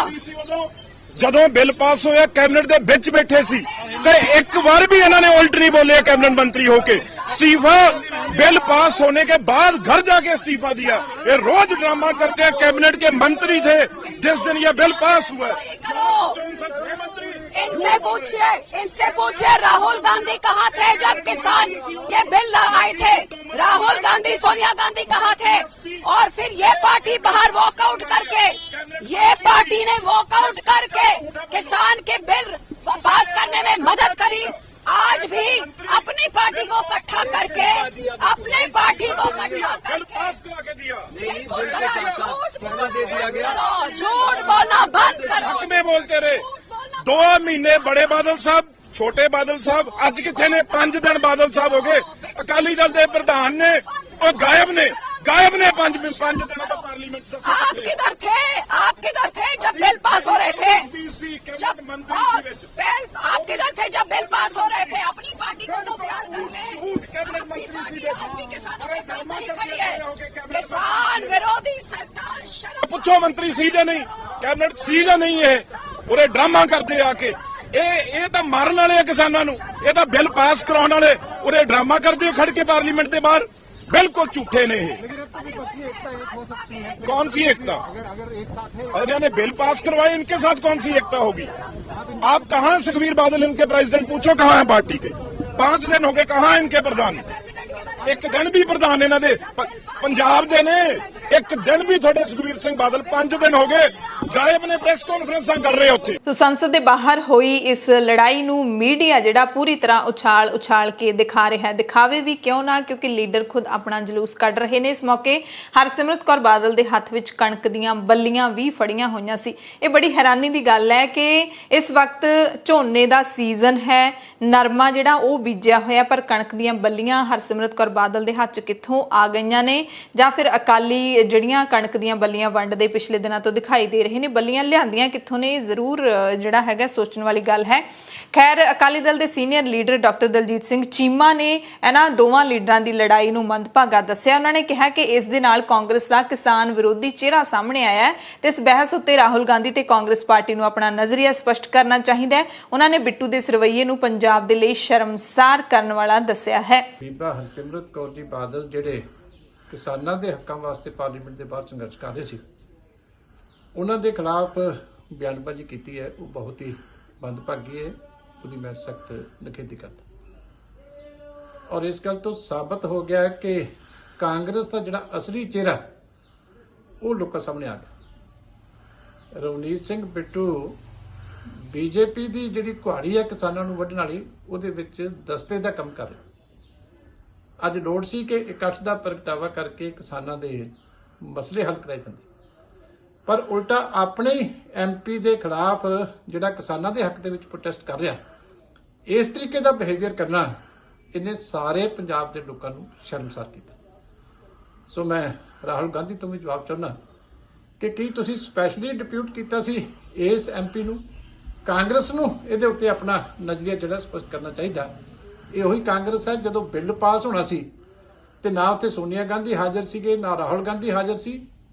ਜਦੋਂ ਬਿੱਲ ਪਾਸ ਹੋਇਆ ਕੈਬਨਿਟ ਦੇ ਵਿੱਚ ਬੈਠੇ ਸੀ ਤੇ ਇੱਕ ਵਾਰ ਵੀ ਇਹਨਾਂ ਨੇ ਉਲਟ ਨਹੀਂ ਬੋਲੇ कैबिनेट मंत्री होके। इस्तीफा बिल पास होने के बाद घर जाके इस्तीफा दिया। ये रोज ड्रामा करते हैं। कैबिनेट के मंत्री थे जिस दिन ये बिल पास हुआ। इनसे पूछिए राहुल गांधी कहाँ थे जब किसान के बिल आए थे? राहुल गांधी, सोनिया गांधी कहाँ थे? और फिर ये पार्टी बाहर वॉकआउट करके, ये पार्टी ने वॉकआउट करके किसान के बिल पास करने में मदद करी। आज भी अपनी पार्टी को इकट्ठा करके, अपने पार्टी को इकट्ठा करके झूठ बोलना बंद करो। में बोलते रहे 2 महीने बड़े बादल साहब, छोटे बादल साहब, अज किथे ने 5 दिन बादल साहब हो गए। अकाली दल के प्रधान ने और गायब ने 5 दिनों का पार्लियामेंट। आप किधर थे? आप किधर थे जब बिल पास हो रहे थे? जब आप किधर थे जब बिल पास हो रहे थे? अपनी पार्टी को तो प्यार कर ले। अपनी पार्टी आज भी किसानों के साथ नहीं खड़ी है। किसान विरोधी सरकार शर्म। पूछो मंत्री सी या नहीं, कैबिनेट सी या नहीं है। उरे ड्रामा करते आके ਇਹ ਤਾਂ ਮਾਰਨ ਵਾਲੇ ਆ ਕਿਸਾਨਾਂ ਨੂੰ। ਇਹ ਤਾਂ ਬਿੱਲ ਪਾਸ ਕਰਾਉਣ ਵਾਲੇ ਉਰੇ ਡਰਾਮਾ ਕਰਦੇ ਖੜ ਕੇ ਪਾਰਲੀਮੈਂਟ ਦੇ ਬਾਹਰ। बिल्कुल झूठे ने। कौन सी एकता? अगर इन्होंने बिल पास करवाए इनके साथ कौन सी एकता होगी? आप कहां सुखबीर बादल इनके प्रेसिडेंट? पूछो कहां है पार्टी के? 5 दिन हो गए, कहां है इनके प्रधान? एक दिन भी प्रधान इन्हों दे पंजाब दे ने, एक दिन भी थोड़े सुखबीर सिंह बादल 5 दिन हो गए गायब ने। प्रेस कॉन्फ्रेंसां कर रहे उत्थे। तो संसद ਦੇ ਬਾਹਰ ਹੋਈ ਇਸ ਲੜਾਈ ਨੂੰ ਮੀਡੀਆ ਜਿਹੜਾ ਪੂਰੀ ਤਰ੍ਹਾਂ ਉਛਾਲ ਕੇ ਦਿਖਾ ਰਿਹਾ ਹੈ। ਦਿਖਾਵੇ ਵੀ ਕਿਉਂ ਨਾ, ਕਿਉਂਕਿ ਲੀਡਰ ਖੁਦ ਆਪਣਾ ਜਲੂਸ ਕੱਢ ਰਹੇ ਨੇ। ਇਸ ਮੌਕੇ ਹਰਸਿਮਰਤ ਕੌਰ ਬਾਦਲ ਦੇ ਹੱਥ ਵਿੱਚ ਕਣਕ ਦੀਆਂ ਬੱਲੀਆਂ ਵੀ ਫੜੀਆਂ ਹੋਈਆਂ ਸੀ। ਇਹ ਬੜੀ ਹੈਰਾਨੀ ਦੀ ਗੱਲ ਹੈ ਕਿ ਇਸ ਵਕਤ ਝੋਨੇ ਦਾ ਸੀਜ਼ਨ ਹੈ, ਨਰਮਾ ਜਿਹੜਾ ਉਹ ਬੀਜਿਆ ਹੋਇਆ, ਪਰ ਕਣਕ ਦੀਆਂ ਬੱਲੀਆਂ ਹਰਸਿਮਰਤ ਕੌਰ ਬਾਦਲ ਦੇ ਹੱਥ 'ਚ ਕਿੱਥੋਂ ਆ ਗਈਆਂ ਨੇ, ਜਾਂ ਫਿਰ ਅਕਾਲੀ ਜਿਹੜੀਆਂ ਕਣਕ ਦੀਆਂ ਬੱਲੀਆਂ ਵੰਡਦੇ ਪਿਛਲੇ ਦਿਨਾਂ ਤੋਂ ਦਿਖਾਈ ਦੇ ਰਹੇ ਨੇ, ਬੱਲੀਆਂ ਲਿਆਂਦੀਆਂ ਕਿੱਥੋਂ ਨੇ, ਜ਼ਰੂਰ ਜਿਹੜਾ ਹੈਗਾ ਸੋਚਣ ਵਾਲੀ ਗੱਲ ਹੈ। ਖੈਰ, ਅਕਾਲੀ ਦਲ ਦੇ senior leader doctor Daljit Singh Cheema ਨੇ ਇਹਨਾਂ ਦੋਵਾਂ ਲੀਡਰਾਂ ਦੀ ਲੜਾਈ ਨੂੰ ਮੰਦਭਾਗਾ ਦੱਸਿਆ। ਉਹਨਾਂ ਨੇ ਕਿਹਾ ਕਿ ਇਸ ਦੇ ਨਾਲ ਕਾਂਗਰਸ ਦਾ ਕਿਸਾਨ ਵਿਰੋਧੀ ਚਿਹਰਾ ਸਾਹਮਣੇ ਆਇਆ ਹੈ ਤੇ ਇਸ ਬਹਿਸ ਉੱਤੇ ਰਾਹੁਲ ਗਾਂਧੀ ਤੇ ਕਾਂਗਰਸ ਪਾਰਟੀ ਨੂੰ ਆਪਣਾ ਨਜ਼ਰੀਆ ਸਪਸ਼ਟ ਕਰਨਾ ਚਾਹੀਦਾ ਹੈ। ਉਹਨਾਂ ਨੇ ਬਿੱਟੂ ਦੇ ਇਸ ਰਵੱਈਏ ਨੂੰ ਪੰਜਾਬ ਦੇ ਲਈ ਸ਼ਰਮਸਾਰ ਕਰਨ ਵਾਲਾ ਦੱਸਿਆ ਹੈ। ਬੀਬਾ ਹਰਸਿਮਰਤ ਕੌਰ ਜੀ ਬਾਦਲ ਜਿਹੜੇ ਕਿਸਾਨਾਂ ਦੇ ਹੱਕਾਂ ਵਾਸਤੇ ਪਾਰਲੀਮੈਂਟ ਦੇ ਬਾਹਰ ਸੰਘਰਸ਼ ਕਰ ਰਹੇ ਸੀ, ਉਹਨਾਂ ਦੇ ਖਿਲਾਫ ਬਿਆਨਬਾਜ਼ੀ ਕੀਤੀ ਹੈ, ਉਹ ਬਹੁਤ ਹੀ ਮੰਦਭਾਗੀ ਹੈ। ਉਹਦੀ ਮੈਂ ਸਖਤ ਨਿਖੇਧੀ ਕਰਦਾ। ਔਰ ਇਸ ਗੱਲ ਤੋਂ ਸਾਬਤ ਹੋ ਗਿਆ ਕਿ ਕਾਂਗਰਸ ਦਾ ਜਿਹੜਾ ਅਸਲੀ ਚਿਹਰਾ ਉਹ ਲੋਕਾਂ ਸਾਹਮਣੇ ਆ ਗਿਆ। ਰਵਨੀਤ ਸਿੰਘ ਬਿੱਟੂ ਬੀਜੇਪੀ ਦੀ ਜਿਹੜੀ ਕੁਹਾੜੀ ਹੈ ਕਿਸਾਨਾਂ ਨੂੰ ਵੱਢਣ ਵਾਲੀ, ਉਹਦੇ ਵਿੱਚ ਦਸਤੇ ਦਾ ਕੰਮ ਕਰ ਰਿਹਾ। ਅੱਜ ਲੋੜ ਸੀ ਕਿ ਇਕੱਠ ਦਾ ਪ੍ਰਗਟਾਵਾ ਕਰਕੇ ਕਿਸਾਨਾਂ ਦੇ ਮਸਲੇ ਹੱਲ ਕਰਾਏ ਜਾਂਦੇ, ਪਰ ਉਲਟਾ ਆਪਣੇ ਐਮਪੀ ਦੇ ਖਿਲਾਫ ਜਿਹੜਾ ਕਿਸਾਨਾਂ ਦੇ ਹੱਕ ਦੇ ਵਿੱਚ ਪ੍ਰੋਟੈਸਟ ਕਰ ਰਿਹਾ, ਇਸ ਤਰੀਕੇ ਦਾ ਬਿਹੇਵੀਅਰ ਕਰਨਾ ਇਹਨੇ ਸਾਰੇ ਪੰਜਾਬ ਦੇ ਲੋਕਾਂ ਨੂੰ ਸ਼ਰਮਸਾਰ ਕੀਤਾ। ਸੋ ਮੈਂ ਰਾਹੁਲ ਗਾਂਧੀ ਤੋਂ ਵੀ ਜਵਾਬ ਚਾਹੁੰਦਾ ਕਿ ਕੀ ਤੁਸੀਂ ਸਪੈਸ਼ਲੀ ਡਿਪਿਊਟ ਕੀਤਾ ਸੀ ਇਸ ਐਮਪੀ ਨੂੰ? ਕਾਂਗਰਸ ਨੂੰ ਇਹਦੇ ਉੱਤੇ ਆਪਣਾ ਨਜ਼ਰੀਆ ਜਿਹੜਾ ਸਪਸ਼ਟ ਕਰਨਾ ਚਾਹੀਦਾ। ਇਹ ਉਹੀ ਕਾਂਗਰਸ ਹੈ ਜਦੋਂ ਬਿੱਲ ਪਾਸ ਹੋਣਾ ਸੀ ਤੇ ਨਾ ਉੱਥੇ ਸੋਨੀਆ ਗਾਂਧੀ ਹਾਜ਼ਰ ਸੀਗੇ, ਨਾ ਰਾਹੁਲ ਗਾਂਧੀ ਹਾਜ਼ਰ ਸੀ,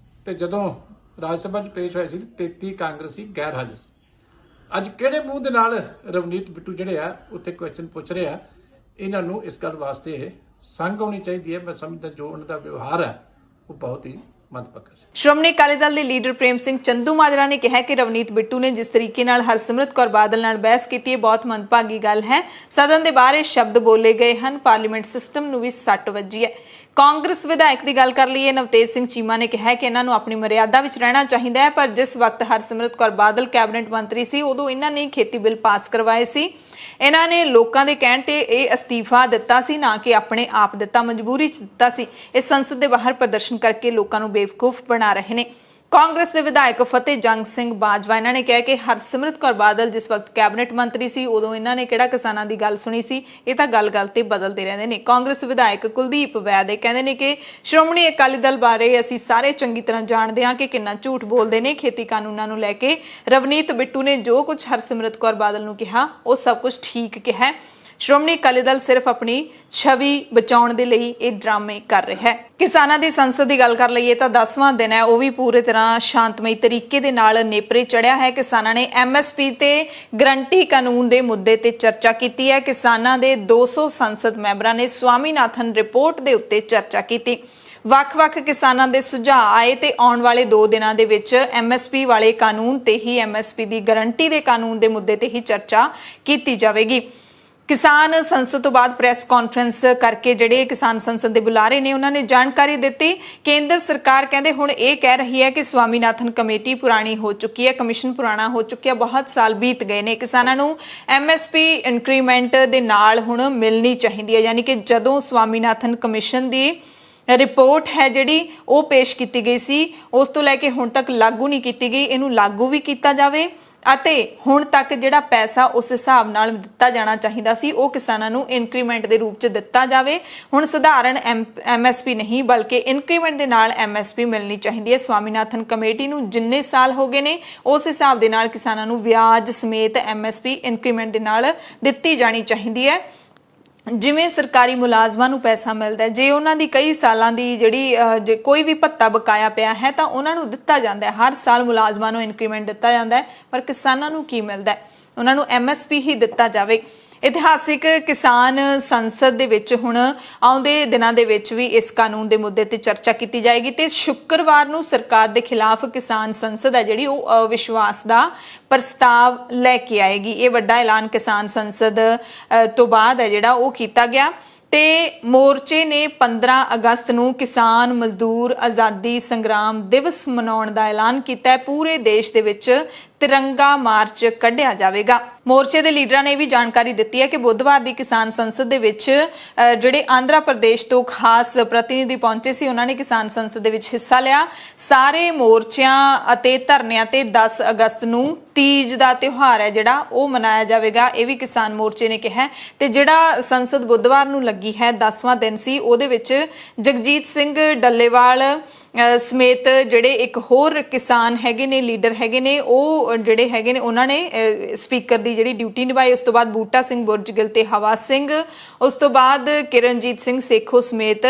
ਤੇ ਜਦੋਂ ਰਾਜ ਸਭਾ 'ਚ ਪੇਸ਼ ਹੋਇਆ ਸੀ 33 ਕਾਂਗਰਸੀ ਗੈਰ ਹਾਜ਼ਰ ਸੀ। ਅੱਜ ਕਿਹੜੇ ਮੂੰਹ ਦੇ ਨਾਲ ਰਵਨੀਤ ਬਿੱਟੂ ਜਿਹੜੇ ਆ ਉੱਥੇ ਕੁਐਸਚਨ ਪੁੱਛ ਰਹੇ ਆ, ਇਹਨਾਂ ਨੂੰ ਇਸ ਗੱਲ ਵਾਸਤੇ ਸੰਗ ਹੋਣੀ ਚਾਹੀਦੀ ਹੈ। ਮੈਂ ਸਮਝਦਾ ਜੋ ਉਹਨਾਂ ਦਾ ਵਿਵਹਾਰ ਹੈ ਉਹ ਬਹੁਤ ਹੀ ਮੰਦਭਾਗਾ ਸੀ। ਸ਼੍ਰੋਮਣੀ ਅਕਾਲੀ ਦਲ ਦੇ ਲੀਡਰ ਪ੍ਰੇਮ ਸਿੰਘ ਚੰਦੂਮਾਜਰਾ ਨੇ ਕਿਹਾ ਕਿ ਰਵਨੀਤ ਬਿੱਟੂ ਨੇ ਜਿਸ ਤਰੀਕੇ ਨਾਲ ਹਰਸਿਮਰਤ ਕੌਰ ਬਾਦਲ ਨਾਲ ਬਹਿਸ ਕੀਤੀ ਹੈ ਬਹੁਤ ਮੰਦਭਾਗੀ ਗੱਲ ਹੈ। ਸਦਨ ਦੇ ਬਾਹਰ ਇਹ ਸ਼ਬਦ ਬੋਲੇ ਗਏ ਹਨ, ਪਾਰਲੀਮੈਂਟ ਸਿਸਟਮ ਨੂੰ ਵੀ ਸੱਟ ਵੱਜੀ ਹੈ। ਕਾਂਗਰਸ ਵਿਧਾਇਕ ਦੀ ਗੱਲ ਕਰ ਲਈਏ, ਨਵਤੇਜ ਸਿੰਘ ਚੀਮਾ ਨੇ ਕਿਹਾ ਕਿ ਇਹਨਾਂ ਨੂੰ ਆਪਣੀ ਮਰਿਆਦਾ ਵਿੱਚ ਰਹਿਣਾ ਚਾਹੀਦਾ ਹੈ, ਪਰ ਜਿਸ ਵਕਤ ਹਰਸਿਮਰਤ ਕੌਰ ਬਾਦਲ ਕੈਬਨਿਟ ਮੰਤਰੀ ਸੀ ਉਦੋਂ ਇਹਨਾਂ ਨੇ ਖੇਤੀ ਬਿੱਲ ਪਾਸ ਕਰਵਾਏ ਸੀ। ਇਹਨਾਂ ਨੇ ਲੋਕਾਂ ਦੇ ਕਹਿਣ ਤੇ ਇਹ ਅਸਤੀਫਾ ਦਿੱਤਾ ਸੀ, ਨਾ ਕਿ ਆਪਣੇ ਆਪ ਦਿੱਤਾ, ਮਜਬੂਰੀ 'ਚ ਦਿੱਤਾ ਸੀ। ਇਹ ਸੰਸਦ ਦੇ ਬਾਹਰ ਪ੍ਰਦਰਸ਼ਨ ਕਰਕੇ ਲੋਕਾਂ ਨੂੰ ਬੇਵਕੂਫ ਬਣਾ ਰਹੇ ਨੇ। ਕਾਂਗਰਸ ਦੇ ਵਿਧਾਇਕ ਫਤਿਹ ਜੰਗ ਸਿੰਘ ਬਾਜਵਾ ਇਹਨਾਂ ਨੇ ਕਿਹਾ ਕਿ ਹਰਸਿਮਰਤ ਕੌਰ ਬਾਦਲ ਜਿਸ ਵਕਤ ਕੈਬਨਿਟ ਮੰਤਰੀ ਸੀ ਉਦੋਂ ਇਹਨਾਂ ਨੇ ਕਿਹੜਾ ਕਿਸਾਨਾਂ ਦੀ ਗੱਲ ਸੁਣੀ ਸੀ। ਇਹ ਤਾਂ ਗੱਲ-ਗੱਲ ਤੇ ਬਦਲਦੇ ਰਹਿੰਦੇ ਨੇ। ਕਾਂਗਰਸ ਵਿਧਾਇਕ ਕੁਲਦੀਪ ਵੈਦ ਇਹ ਕਹਿੰਦੇ ਨੇ ਕਿ ਸ਼੍ਰੋਮਣੀ ਅਕਾਲੀ ਦਲ ਬਾਰੇ ਅਸੀਂ ਸਾਰੇ ਚੰਗੀ ਤਰ੍ਹਾਂ ਜਾਣਦੇ ਹਾਂ ਕਿ ਕਿੰਨਾ ਝੂਠ ਬੋਲਦੇ ਨੇ। ਖੇਤੀ ਕਾਨੂੰਨਾਂ ਨੂੰ ਲੈ ਕੇ ਰਵਨੀਤ ਬਿੱਟੂ ਨੇ ਜੋ ਕੁਝ ਹਰਸਿਮਰਤ ਕੌਰ ਬਾਦਲ ਨੂੰ ਕਿਹਾ ਉਹ ਸਭ ਕੁਝ ਠੀਕ ਕਿਹਾ। ਸ਼੍ਰੋਮਣੀ ਅਕਾਲੀ ਦਲ ਸਿਰਫ ਆਪਣੀ ਛਵੀ ਬਚਾਉਣ ਦੇ ਲਈ ਇਹ ਡਰਾਮੇ ਕਰ ਰਿਹਾ ਹੈ। ਕਿਸਾਨਾਂ ਦੀ ਸੰਸਦ ਦੀ ਗੱਲ ਕਰ ਲਈਏ ਤਾਂ 10ਵਾਂ ਦਿਨ ਹੈ, ਉਹ ਵੀ ਪੂਰੇ ਤਰ੍ਹਾਂ ਸ਼ਾਂਤਮਈ ਤਰੀਕੇ ਦੇ ਨਾਲ ਨੇਪਰੇ ਚੜਿਆ ਹੈ। ਕਿਸਾਨਾਂ ਨੇ MSP ਤੇ ਗਰੰਟੀ ਕਾਨੂੰਨ ਦੇ ਮੁੱਦੇ ਤੇ ਚਰਚਾ ਕੀਤੀ ਹੈ। ਕਿਸਾਨਾਂ ਦੇ 200 ਸੰਸਦ ਮੈਂਬਰਾਂ ਨੇ ਸਵਾਮੀਨਾਥਨ ਰਿਪੋਰਟ ਦੇ ਉੱਤੇ ਚਰਚਾ ਕੀਤੀ। ਵੱਖ-ਵੱਖ ਕਿਸਾਨਾਂ ਦੇ ਸੁਝਾਅ ਆਏ ਤੇ ਆਉਣ ਵਾਲੇ 2 ਦਿਨਾਂ ਦੇ ਵਿੱਚ MSP ਵਾਲੇ ਕਾਨੂੰਨ ਤੇ ਹੀ MSP ਦੀ ਗਰੰਟੀ ਦੇ ਕਾਨੂੰਨ ਦੇ ਮੁੱਦੇ ਤੇ ਹੀ ਚਰਚਾ ਕੀਤੀ ਜਾਵੇਗੀ। ਕਿਸਾਨ ਸੰਸਦ ਤੋਂ ਬਾਅਦ ਪ੍ਰੈਸ ਕਾਨਫਰੰਸ ਕਰਕੇ ਜਿਹੜੇ ਕਿਸਾਨ ਸੰਸਦ ਦੇ ਬੁਲਾਰੇ ਨੇ ਉਹਨਾਂ ਨੇ ਜਾਣਕਾਰੀ ਦਿੱਤੀ। ਕੇਂਦਰ ਸਰਕਾਰ ਕਹਿੰਦੇ ਹੁਣ ਇਹ ਕਹਿ ਰਹੀ ਹੈ ਕਿ ਸਵਾਮੀਨਾਥਨ ਕਮੇਟੀ ਪੁਰਾਣੀ ਹੋ ਚੁੱਕੀ ਹੈ, ਕਮਿਸ਼ਨ ਪੁਰਾਣਾ ਹੋ ਚੁੱਕਿਆ, ਬਹੁਤ ਸਾਲ ਬੀਤ ਗਏ ਨੇ। ਕਿਸਾਨਾਂ ਨੂੰ MSP ਇੰਕਰੀਮੈਂਟ ਦੇ ਨਾਲ ਹੁਣ ਮਿਲਣੀ ਚਾਹੀਦੀ ਹੈ, ਯਾਨੀ ਕਿ ਜਦੋਂ ਸਵਾਮੀਨਾਥਨ ਕਮਿਸ਼ਨ ਦੀ ਰਿਪੋਰਟ ਹੈ ਜਿਹੜੀ ਉਹ ਪੇਸ਼ ਕੀਤੀ ਗਈ ਸੀ ਉਸ ਤੋਂ ਲੈ ਕੇ ਹੁਣ ਤੱਕ ਲਾਗੂ ਨਹੀਂ ਕੀਤੀ ਗਈ, ਇਹਨੂੰ ਲਾਗੂ ਵੀ ਕੀਤਾ ਜਾਵੇ ਅਤੇ ਹੁਣ ਤੱਕ ਜਿਹੜਾ ਪੈਸਾ ਉਸ ਹਿਸਾਬ ਨਾਲ ਦਿੱਤਾ ਜਾਣਾ ਚਾਹੀਦਾ ਸੀ ਉਹ ਕਿਸਾਨਾਂ ਨੂੰ ਇਨਕਰੀਮੈਂਟ ਦੇ ਰੂਪ 'ਚ ਦਿੱਤਾ ਜਾਵੇ। ਹੁਣ ਸਧਾਰਨ MSP ਨਹੀਂ ਬਲਕਿ ਇਨਕਰੀਮੈਂਟ ਦੇ ਨਾਲ MSP ਮਿਲਣੀ ਚਾਹੀਦੀ ਹੈ। ਸਵਾਮੀਨਾਥਨ ਕਮੇਟੀ ਨੂੰ ਜਿੰਨੇ ਸਾਲ ਹੋ ਗਏ ਨੇ ਉਸ ਹਿਸਾਬ ਦੇ ਨਾਲ ਕਿਸਾਨਾਂ ਨੂੰ ਵਿਆਜ ਸਮੇਤ MSP ਇਨਕਰੀਮੈਂਟ ਦੇ ਨਾਲ ਦਿੱਤੀ ਜਾਣੀ ਚਾਹੀਦੀ ਹੈ। ਜਿਵੇਂ ਸਰਕਾਰੀ ਮੁਲਾਜ਼ਮਾਂ ਨੂੰ ਪੈਸਾ ਮਿਲਦਾ, ਜੇ ਉਹਨਾਂ ਦੀ ਕਈ ਸਾਲਾਂ ਦੀ ਜਿਹੜੀ ਕੋਈ ਵੀ ਭੱਤਾ ਬਕਾਇਆ ਪਿਆ ਹੈ ਤਾਂ ਉਹਨਾਂ ਨੂੰ ਦਿੱਤਾ ਜਾਂਦਾ ਹੈ। ਹਰ ਸਾਲ ਮੁਲਾਜ਼ਮਾਂ ਨੂੰ ਇਨਕਰੀਮੈਂਟ ਦਿੱਤਾ ਜਾਂਦਾ ਹੈ, ਪਰ ਕਿਸਾਨਾਂ ਨੂੰ ਕੀ ਮਿਲਦਾ? ਉਹਨਾਂ ਨੂੰ MSP ਹੀ ਦਿੱਤਾ ਜਾਵੇ। ਇਤਿਹਾਸਿਕ ਕਿਸਾਨ ਸੰਸਦ ਦੇ ਵਿੱਚ ਹੁਣ ਆਉਂਦੇ ਦਿਨਾਂ ਦੇ ਵਿੱਚ ਵੀ ਇਸ ਕਾਨੂੰਨ ਦੇ ਮੁੱਦੇ ਤੇ ਚਰਚਾ ਕੀਤੀ ਜਾਏਗੀ ਤੇ ਸ਼ੁੱਕਰਵਾਰ ਨੂੰ ਸਰਕਾਰ ਦੇ ਖਿਲਾਫ ਕਿਸਾਨ ਸੰਸਦ ਹੈ ਜਿਹੜੀ ਉਹ ਅਵਿਸ਼ਵਾਸ ਦਾ ਪ੍ਰਸਤਾਵ ਲੈ ਕੇ ਆਏਗੀ। ਇਹ ਵੱਡਾ ਐਲਾਨ ਕਿਸਾਨ ਸੰਸਦ ਤੋਂ ਬਾਅਦ ਹੈ ਜਿਹੜਾ ਉਹ ਕੀਤਾ ਗਿਆ ਤੇ ਮੋਰਚੇ ਨੇ 15 ਅਗਸਤ ਨੂੰ ਕਿਸਾਨ ਮਜ਼ਦੂਰ ਆਜ਼ਾਦੀ ਸੰਗਰਾਮ ਦਿਵਸ ਮਨਾਉਣ ਦਾ ਐਲਾਨ ਕੀਤਾ ਹੈ। ਪੂਰੇ ਦੇਸ਼ ਦੇ ਵਿੱਚ ਤਿਰੰਗਾ ਮਾਰਚ ਕੱਢਿਆ ਜਾਵੇਗਾ। ਮੋਰਚੇ ਦੇ ਲੀਡਰਾਂ ਨੇ ਵੀ ਜਾਣਕਾਰੀ ਦਿੱਤੀ ਹੈ ਕਿ ਬੁੱਧਵਾਰ ਦੀ ਕਿਸਾਨ ਸੰਸਦ ਦੇ ਵਿੱਚ ਜਿਹੜੇ ਆਂਧਰਾ ਪ੍ਰਦੇਸ਼ ਤੋਂ ਖਾਸ ਪ੍ਰਤੀਨਿਧੀ ਪਹੁੰਚੇ ਸੀ ਉਹਨਾਂ ਨੇ ਕਿਸਾਨ ਸੰਸਦ ਦੇ ਵਿੱਚ ਹਿੱਸਾ ਲਿਆ। ਸਾਰੇ ਮੋਰਚਿਆਂ ਅਤੇ ਧਰਨਿਆਂ ਤੇ 10 ਅਗਸਤ ਨੂੰ ਤੀਜ ਦਾ ਤਿਉਹਾਰ ਹੈ ਜਿਹੜਾ ਉਹ ਮਨਾਇਆ ਜਾਵੇਗਾ, ਇਹ ਵੀ ਕਿਸਾਨ ਮੋਰਚੇ ਨੇ ਕਿਹਾ। ਤੇ ਜਿਹੜਾ ਸੰਸਦ ਬੁੱਧਵਾਰ ਨੂੰ ਲੱਗੀ ਹੈ 10ਵਾਂ ਦਿਨ ਸੀ, ਉਹਦੇ ਵਿੱਚ ਜਗਜੀਤ ਸਿੰਘ ਡੱਲੇਵਾਲ ਸਮੇਤ ਜਿਹੜੇ ਇੱਕ ਹੋਰ ਕਿਸਾਨ ਹੈਗੇ ਨੇ, ਲੀਡਰ ਹੈਗੇ ਨੇ, ਉਹ ਜਿਹੜੇ ਹੈਗੇ ਨੇ ਉਹਨਾਂ ਨੇ ਸਪੀਕਰ ਦੀ ਜਿਹੜੀ ਡਿਊਟੀ ਨਿਭਾਈ। ਉਸ ਤੋਂ ਬਾਅਦ ਬੂਟਾ ਸਿੰਘ ਬੁਰਜਗਿੱਲ ਤੇ ਹਵਾ ਸਿੰਘ, ਉਸ ਤੋਂ ਬਾਅਦ ਕਿਰਨਜੀਤ ਸਿੰਘ ਸੇਖੋ ਸਮੇਤ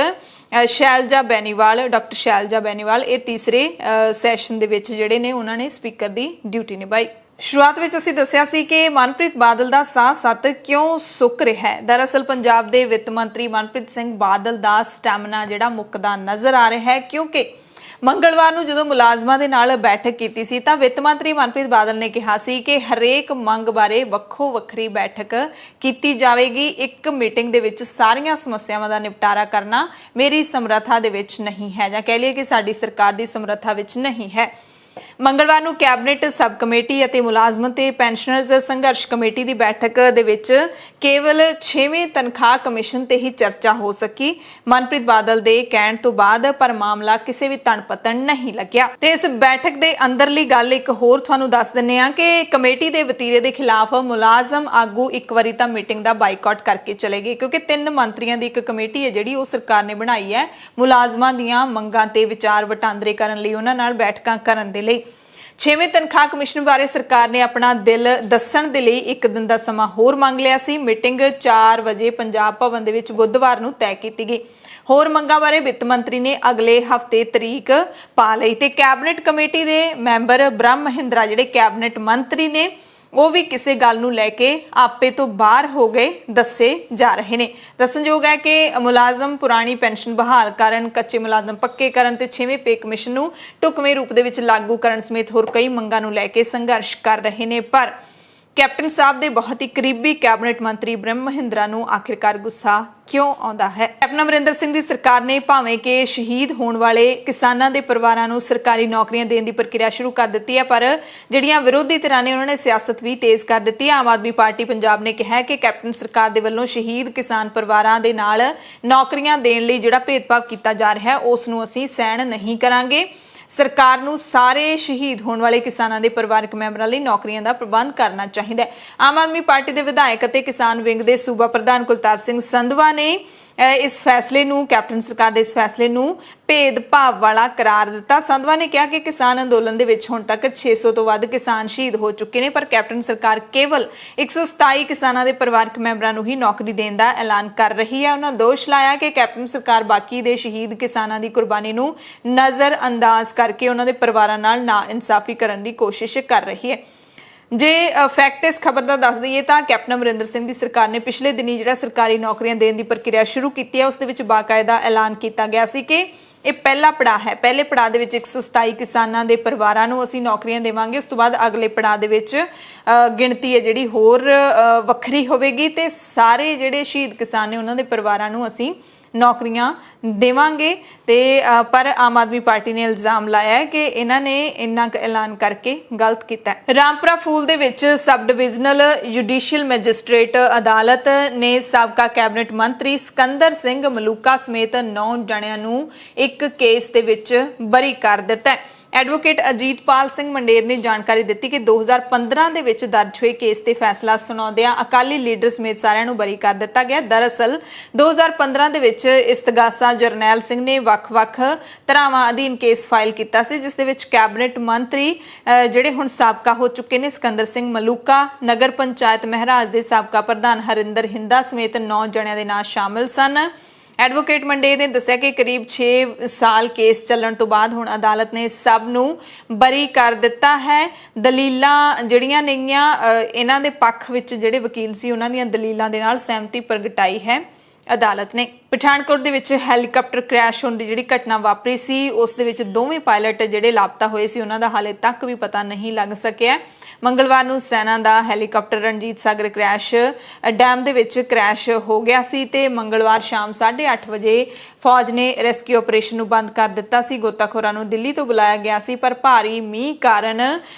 ਸ਼ੈਲਜਾ ਬੈਨੀਵਾਲ, ਡਾਕਟਰ ਸ਼ੈਲਜਾ ਬੈਨੀਵਾਲ, ਇਹ ਤੀਸਰੇ ਸੈਸ਼ਨ ਦੇ ਵਿੱਚ ਜਿਹੜੇ ਨੇ ਉਹਨਾਂ ਨੇ ਸਪੀਕਰ ਦੀ ਡਿਊਟੀ ਨਿਭਾਈ। ਸ਼ੁਰੂਆਤ ਵਿੱਚ ਅਸੀਂ ਦੱਸਿਆ ਸੀ ਕਿ ਮਨਪ੍ਰੀਤ ਬਾਦਲ ਦਾ ਸਾਹ ਸੱਤ ਕਿਉਂ ਸੁੱਕ ਰਿਹਾ ਹੈ। ਦਰਅਸਲ ਪੰਜਾਬ ਦੇ ਵਿੱਤ ਮੰਤਰੀ ਮਨਪ੍ਰੀਤ ਸਿੰਘ ਬਾਦਲ ਦਾ ਸਟੈਮਿਨਾ ਜਿਹੜਾ ਮੁੱਕਦਾ ਨਜ਼ਰ ਆ ਰਿਹਾ ਹੈ, ਕਿਉਂਕਿ ਮੰਗਲਵਾਰ ਨੂੰ ਜਦੋਂ ਮੁਲਾਜ਼ਮਾਂ ਦੇ ਨਾਲ ਬੈਠਕ ਕੀਤੀ ਸੀ ਤਾਂ ਵਿੱਤ ਮੰਤਰੀ ਮਨਪ੍ਰੀਤ ਬਾਦਲ ਨੇ ਕਿਹਾ ਸੀ ਕਿ ਹਰੇਕ ਮੰਗ ਬਾਰੇ ਵੱਖੋ ਵੱਖਰੀ ਬੈਠਕ ਕੀਤੀ ਜਾਵੇਗੀ। ਇੱਕ ਮੀਟਿੰਗ ਦੇ ਵਿੱਚ ਸਾਰੀਆਂ ਸਮੱਸਿਆਵਾਂ ਦਾ ਨਿਪਟਾਰਾ ਕਰਨਾ ਮੇਰੀ ਸਮਰੱਥਾ ਦੇ ਵਿੱਚ ਨਹੀਂ ਹੈ, ਜਾਂ ਕਹਿ ਲਈਏ ਕਿ ਸਾਡੀ ਸਰਕਾਰ ਦੀ ਸਮਰੱਥਾ ਵਿੱਚ ਨਹੀਂ ਹੈ। ਮੰਗਲਵਾਰ ਨੂੰ ਕੈਬਨਿਟ ਸਬ ਕਮੇਟੀ ਅਤੇ ਮੁਲਾਜ਼ਮ ਤੇ ਪੈਨਸ਼ਨਰਜ਼ ਸੰਘਰਸ਼ ਕਮੇਟੀ ਦੀ ਬੈਠਕ ਦੇ ਵਿੱਚ ਕੇਵਲ 6ਵੇਂ ਤਨਖਾਹ ਕਮਿਸ਼ਨ ਤੇ ਹੀ ਚਰਚਾ ਹੋ ਸਕੀ ਮਨਪ੍ਰੀਤ ਬਾਦਲ ਦੇ ਕਹਿਣ ਤੋਂ ਬਾਅਦ, ਪਰ ਮਾਮਲਾ ਕਿਸੇ ਵੀ ਤਣਪਤਣ ਨਹੀਂ ਲੱਗਿਆ। ਤੇ ਇਸ ਬੈਠਕ ਦੇ ਅੰਦਰਲੀ ਗੱਲ ਇੱਕ ਹੋਰ ਤੁਹਾਨੂੰ ਦੱਸ ਦਿੰਨੇ ਆ ਕਿ ਕਮੇਟੀ ਦੇ ਵਤੀਰੇ ਦੇ ਖਿਲਾਫ ਮੁਲਾਜ਼ਮ ਆਗੂ ਇੱਕ ਵਾਰੀ ਤਾਂ ਮੀਟਿੰਗ ਦਾ ਬਾਈਕਾਟ ਕਰਕੇ ਚਲੇ ਗਏ, ਕਿਉਂਕਿ 3 ਮੰਤਰੀਆਂ ਦੀ ਇੱਕ ਕਮੇਟੀ ਹੈ ਜਿਹੜੀ ਉਹ ਸਰਕਾਰ ਨੇ ਬਣਾਈ ਹੈ ਮੁਲਾਜ਼ਮਾਂ ਦੀਆਂ ਮੰਗਾਂ ਤੇ ਵਿਚਾਰ ਵਟਾਂਦਰੇ ਕਰਨ ਲਈ, ਉਹਨਾਂ ਨਾਲ ਬੈਠਕਾਂ ਕਰਨ ਦੇ ਲਈ। 6ਵੇਂ ਤਨਖਾਹ ਕਮਿਸ਼ਨ ਬਾਰੇ ਸਰਕਾਰ ਨੇ ਆਪਣਾ ਦਿਲ ਦੱਸਣ ਦੇ ਲਈ 1 ਦਿਨ ਦਾ ਸਮਾਂ ਹੋਰ ਮੰਗ ਲਿਆ ਸੀ। ਮੀਟਿੰਗ 4 ਵਜੇ ਪੰਜਾਬ ਭਵਨ ਦੇ ਵਿੱਚ ਬੁੱਧਵਾਰ ਨੂੰ ਤੈਅ ਕੀਤੀ ਗਈ। ਹੋਰ ਮੰਗਾਂ ਬਾਰੇ ਵਿੱਤ ਮੰਤਰੀ ਨੇ ਅਗਲੇ ਹਫ਼ਤੇ ਤਰੀਕ ਪਾ ਲਈ ਤੇ ਕੈਬਨਿਟ ਕਮੇਟੀ ਦੇ ਮੈਂਬਰ ਬ੍ਰਹਮ ਮਹਿੰਦਰਾ ਜਿਹੜੇ ਕੈਬਨਿਟ ਮੰਤਰੀ ਨੇ ਉਹ ਵੀ ਕਿਸੇ ਗੱਲ ਨੂੰ ਲੈ ਕੇ ਆਪੇ ਤੋਂ ਬਾਹਰ ਹੋ ਗਏ ਦੱਸੇ ਜਾ ਰਹੇ ਨੇ। ਦੱਸਣਯੋਗ ਹੈ ਕਿ ਮੁਲਾਜ਼ਮ ਪੁਰਾਣੀ ਪੈਨਸ਼ਨ ਬਹਾਲ ਕਰਨ, ਕੱਚੇ ਮੁਲਾਜ਼ਮ ਪੱਕੇ ਕਰਨ ਤੇ 6ਵੇਂ ਪੇ ਕਮਿਸ਼ਨ ਨੂੰ ਢੁਕਵੇਂ ਰੂਪ ਦੇ ਵਿੱਚ ਲਾਗੂ ਕਰਨ ਸਮੇਤ ਹੋਰ ਕਈ ਮੰਗਾਂ ਨੂੰ ਲੈ ਕੇ ਸੰਘਰਸ਼ ਕਰ ਰਹੇ ਨੇ। ਪਰ ਕੈਪਟਨ ਸਾਹਿਬ ਦੇ ਬਹੁਤ ਹੀ ਕਰੀਬੀ ਕੈਬਨਿਟ ਮੰਤਰੀ ਬ੍ਰਹਮ ਮਹਿੰਦਰਾ ਨੂੰ ਆਖਿਰਕਾਰ ਗੁੱਸਾ ਕਿਉਂ ਆਉਂਦਾ ਹੈ? ਕੈਪਟਨ ਅਮਰਿੰਦਰ ਸਿੰਘ ਦੀ ਸਰਕਾਰ ਨੇ ਭਾਵੇਂ ਕਿ ਸ਼ਹੀਦ ਹੋਣ ਵਾਲੇ ਕਿਸਾਨਾਂ ਦੇ ਪਰਿਵਾਰਾਂ ਨੂੰ ਸਰਕਾਰੀ ਨੌਕਰੀਆਂ ਦੇਣ ਦੀ ਪ੍ਰਕਿਰਿਆ ਸ਼ੁਰੂ ਕਰ ਦਿੱਤੀ ਹੈ, ਪਰ ਜਿਹੜੀਆਂ ਵਿਰੋਧੀ ਧਿਰਾਂ ਨੇ ਉਹਨਾਂ ਨੇ ਸਿਆਸਤ ਵੀ ਤੇਜ਼ ਕਰ ਦਿੱਤੀ ਹੈ। ਆਮ ਆਦਮੀ ਪਾਰਟੀ ਪੰਜਾਬ ਨੇ ਕਿਹਾ ਹੈ ਕਿ ਕੈਪਟਨ ਸਰਕਾਰ ਦੇ ਵੱਲੋਂ ਸ਼ਹੀਦ ਕਿਸਾਨ ਪਰਿਵਾਰਾਂ ਦੇ ਨਾਲ ਨੌਕਰੀਆਂ ਦੇਣ ਲਈ ਜਿਹੜਾ ਭੇਦਭਾਵ ਕੀਤਾ ਜਾ ਰਿਹਾ ਹੈ ਉਸ ਨੂੰ ਅਸੀਂ ਸਹਿਣ ਨਹੀਂ ਕਰਾਂਗੇ। ਸਰਕਾਰ ਨੂੰ ਸਾਰੇ ਸ਼ਹੀਦ ਹੋਣ ਵਾਲੇ ਕਿਸਾਨਾਂ ਦੇ ਪਰਿਵਾਰਕ ਮੈਂਬਰਾਂ ਲਈ ਨੌਕਰੀਆਂ ਦਾ ਪ੍ਰਬੰਧ ਕਰਨਾ ਚਾਹੀਦਾ ਹੈ। ਆਮ ਆਦਮੀ ਪਾਰਟੀ ਦੇ ਵਿਧਾਇਕ ਅਤੇ ਕਿਸਾਨ ਵਿੰਗ ਦੇ ਸੂਬਾ ਪ੍ਰਧਾਨ ਕੁਲਤਾਰ ਸਿੰਘ ਸੰਧਵਾ ਨੇ ਇਸ ਫੈਸਲੇ ਨੂੰ, ਕੈਪਟਨ ਸਰਕਾਰ ਦੇ ਇਸ ਫੈਸਲੇ ਨੂੰ ਭੇਦਭਾਵ ਵਾਲਾ ਕਰਾਰ ਦਿੱਤਾ। ਸੰਧਵਾ ਨੇ ਕਿਹਾ ਕਿ ਕਿਸਾਨ ਅੰਦੋਲਨ ਦੇ ਵਿੱਚ ਹੁਣ ਤੱਕ 600 ਤੋਂ ਵੱਧ ਕਿਸਾਨ ਸ਼ਹੀਦ ਹੋ ਚੁੱਕੇ ਨੇ, ਪਰ ਕੈਪਟਨ ਸਰਕਾਰ ਕੇਵਲ 127 ਕਿਸਾਨਾਂ ਦੇ ਪਰਿਵਾਰਕ ਮੈਂਬਰਾਂ ਨੂੰ ਹੀ ਨੌਕਰੀ ਦੇਣ ਦਾ ਐਲਾਨ ਕਰ ਰਹੀ ਹੈ। ਉਹਨਾਂ ਦੋਸ਼ ਲਾਇਆ ਕਿ ਕੈਪਟਨ ਸਰਕਾਰ ਬਾਕੀ ਦੇ ਸ਼ਹੀਦ ਕਿਸਾਨਾਂ ਦੀ ਕੁਰਬਾਨੀ ਨੂੰ ਨਜ਼ਰ ਅੰਦਾਜ਼ ਕਰਕੇ ਉਹਨਾਂ ਦੇ ਪਰਿਵਾਰਾਂ ਨਾਲ ਨਾਇਨਸਾਫੀ ਕਰਨ ਦੀ ਕੋਸ਼ਿਸ਼ ਕਰ ਰਹੀ ਹੈ। ਜੇ ਫੈਕਟ ਇਸ ਖਬਰ ਦਾ ਦੱਸ ਦਈਏ ਤਾਂ ਕੈਪਟਨ ਅਮਰਿੰਦਰ ਸਿੰਘ ਦੀ ਸਰਕਾਰ ਨੇ ਪਿਛਲੇ ਦਿਨੀ ਜਿਹੜਾ ਸਰਕਾਰੀ ਨੌਕਰੀਆਂ ਦੇਣ ਦੀ ਪ੍ਰਕਿਰਿਆ ਸ਼ੁਰੂ ਕੀਤੀ ਹੈ, ਉਸ ਦੇ ਵਿੱਚ ਬਾਕਾਇਦਾ ਐਲਾਨ ਕੀਤਾ ਗਿਆ ਸੀ ਕਿ ਇਹ ਪਹਿਲਾ ਪੜਾਅ ਹੈ। ਪਹਿਲੇ ਪੜਾਅ ਦੇ ਵਿੱਚ 127 ਕਿਸਾਨਾਂ ਦੇ ਪਰਿਵਾਰਾਂ ਨੂੰ ਅਸੀਂ ਨੌਕਰੀਆਂ ਦੇਵਾਂਗੇ। ਉਸ ਤੋਂ ਬਾਅਦ ਅਗਲੇ ਪੜਾਅ ਦੇ ਵਿੱਚ ਗਿਣਤੀ ਹੈ ਜਿਹੜੀ ਹੋਰ ਵੱਖਰੀ ਹੋਵੇਗੀ ਤੇ ਸਾਰੇ ਜਿਹੜੇ ਸ਼ਹੀਦ ਕਿਸਾਨ ਨੇ ਉਹਨਾਂ ਦੇ ਪਰਿਵਾਰਾਂ ਨੂੰ ਅਸੀਂ ਨੌਕਰੀਆਂ ਦੇਵਾਂਗੇ। ਤੇ ਪਰ ਆਮ ਆਦਮੀ ਪਾਰਟੀ ਨੇ ਇਲਜ਼ਾਮ ਲਾਇਆ ਹੈ ਕਿ ਇਹਨਾਂ ਨੇ ਇੰਨਾ ਕੁ ਐਲਾਨ ਕਰਕੇ ਗਲਤ ਕੀਤਾ ਹੈ। ਰਾਮਪੁਰਾ ਫੂਲ ਦੇ ਵਿੱਚ ਸਬ ਡਿਵੀਜ਼ਨਲ ਜੁਡੀਸ਼ੀਅਲ ਮੈਜਿਸਟ੍ਰੇਟ ਅਦਾਲਤ ਨੇ ਸਾਬਕਾ ਕੈਬਨਿਟ ਮੰਤਰੀ ਸਿਕੰਦਰ ਸਿੰਘ ਮਲੂਕਾ ਸਮੇਤ 9 ਜਣਿਆਂ ਨੂੰ ਇੱਕ ਕੇਸ ਦੇ ਵਿੱਚ ਬਰੀ ਕਰ ਦਿੱਤਾ ਹੈ। ਐਡਵੋਕੇਟ ਅਜੀਤਪਾਲ ਸਿੰਘ ਮੰਡੇਰ ਨੇ ਜਾਣਕਾਰੀ ਦਿੱਤੀ ਕਿ 2015 ਦੇ ਵਿੱਚ ਦਰਜ ਹੋਏ ਕੇਸ ਤੇ ਫੈਸਲਾ ਸੁਣਾਉਂਦਿਆਂ ਅਕਾਲੀ ਲੀਡਰ ਸਮੇਤ ਸਾਰਿਆਂ ਨੂੰ ਬਰੀ ਕਰ ਦਿੱਤਾ ਗਿਆ। ਦਰਅਸਲ 2015 ਦੇ ਵਿੱਚ ਇਸਤਗਾਸਾ ਜਰਨੈਲ ਸਿੰਘ ਨੇ ਵੱਖ-ਵੱਖ ਧਾਰਾਵਾਂ ਅਧੀਨ ਕੇਸ ਫਾਈਲ ਕੀਤਾ ਸੀ, ਜਿਸ ਦੇ ਵਿੱਚ ਕੈਬਨਿਟ ਮੰਤਰੀ ਜਿਹੜੇ ਹੁਣ ਸਾਬਕਾ ਹੋ ਚੁੱਕੇ ਨੇ ਸਿਕੰਦਰ ਸਿੰਘ ਮਲੂਕਾ, ਨਗਰ ਪੰਚਾਇਤ ਮਹਿਰਾਜ ਦੇ ਸਾਬਕਾ ਪ੍ਰਧਾਨ ਹਰਿੰਦਰ ਹਿੰਦਾ ਸਮੇਤ 9 ਜਣਿਆਂ ਦੇ ਨਾਂ ਸ਼ਾਮਲ ਸਨ। ਐਡਵੋਕੇਟ ਮੰਡੇਰ ਨੇ ਦੱਸਿਆ ਕਿ ਕਰੀਬ 6 ਸਾਲ ਕੇਸ ਚੱਲਣ ਤੋਂ ਬਾਅਦ ਹੁਣ ਅਦਾਲਤ ਨੇ ਸਭ ਨੂੰ ਬਰੀ ਕਰ ਦਿੱਤਾ ਹੈ। ਦਲੀਲਾਂ ਜਿਹੜੀਆਂ ਨੇਗੀਆਂ ਇਹਨਾਂ ਦੇ ਪੱਖ ਵਿੱਚ ਜਿਹੜੇ ਵਕੀਲ ਸੀ ਉਹਨਾਂ ਦੀਆਂ ਦਲੀਲਾਂ ਦੇ ਨਾਲ ਸਹਿਮਤੀ ਪ੍ਰਗਟਾਈ ਹੈ ਅਦਾਲਤ ਨੇ। ਪਠਾਨਕੋਟ ਦੇ ਵਿੱਚ ਹੈਲੀਕਾਪਟਰ ਕ੍ਰੈਸ਼ ਹੋਣ ਦੀ ਜਿਹੜੀ ਘਟਨਾ ਵਾਪਰੀ ਸੀ ਉਸ ਦੇ ਵਿੱਚ ਦੋਵੇਂ ਪਾਇਲਟ ਜਿਹੜੇ ਲਾਪਤਾ ਹੋਏ ਸੀ ਉਹਨਾਂ ਦਾ ਹਾਲੇ ਤੱਕ ਵੀ ਪਤਾ ਨਹੀਂ ਲੱਗ ਸਕਿਆ। ਮੰਗਲਵਾਰ ਨੂੰ ਸੈਨਾ ਦਾ helicopter Ranjit Sagar crash dam ਦੇ ਵਿੱਚ ਕ੍ਰੈਸ਼ ਹੋ ਗਿਆ ਸੀ ਤੇ ਮੰਗਲਵਾਰ ਸ਼ਾਮ 8:30 ਵਜੇ ਫੌਜ ਨੇ ਰੈਸਕਿਊ ਆਪਰੇਸ਼ਨ ਨੂੰ ਬੰਦ ਕਰ ਦਿੱਤਾ ਸੀ। ਗੋਤਾਖੋਰਾਂ ਨੂੰ ਦਿੱਲੀ ਤੋਂ ਬੁਲਾਇਆ ਗਿਆ ਸੀ, ਪਰ ਭਾਰੀ ਮੀਂਹ ਕਾਰਨ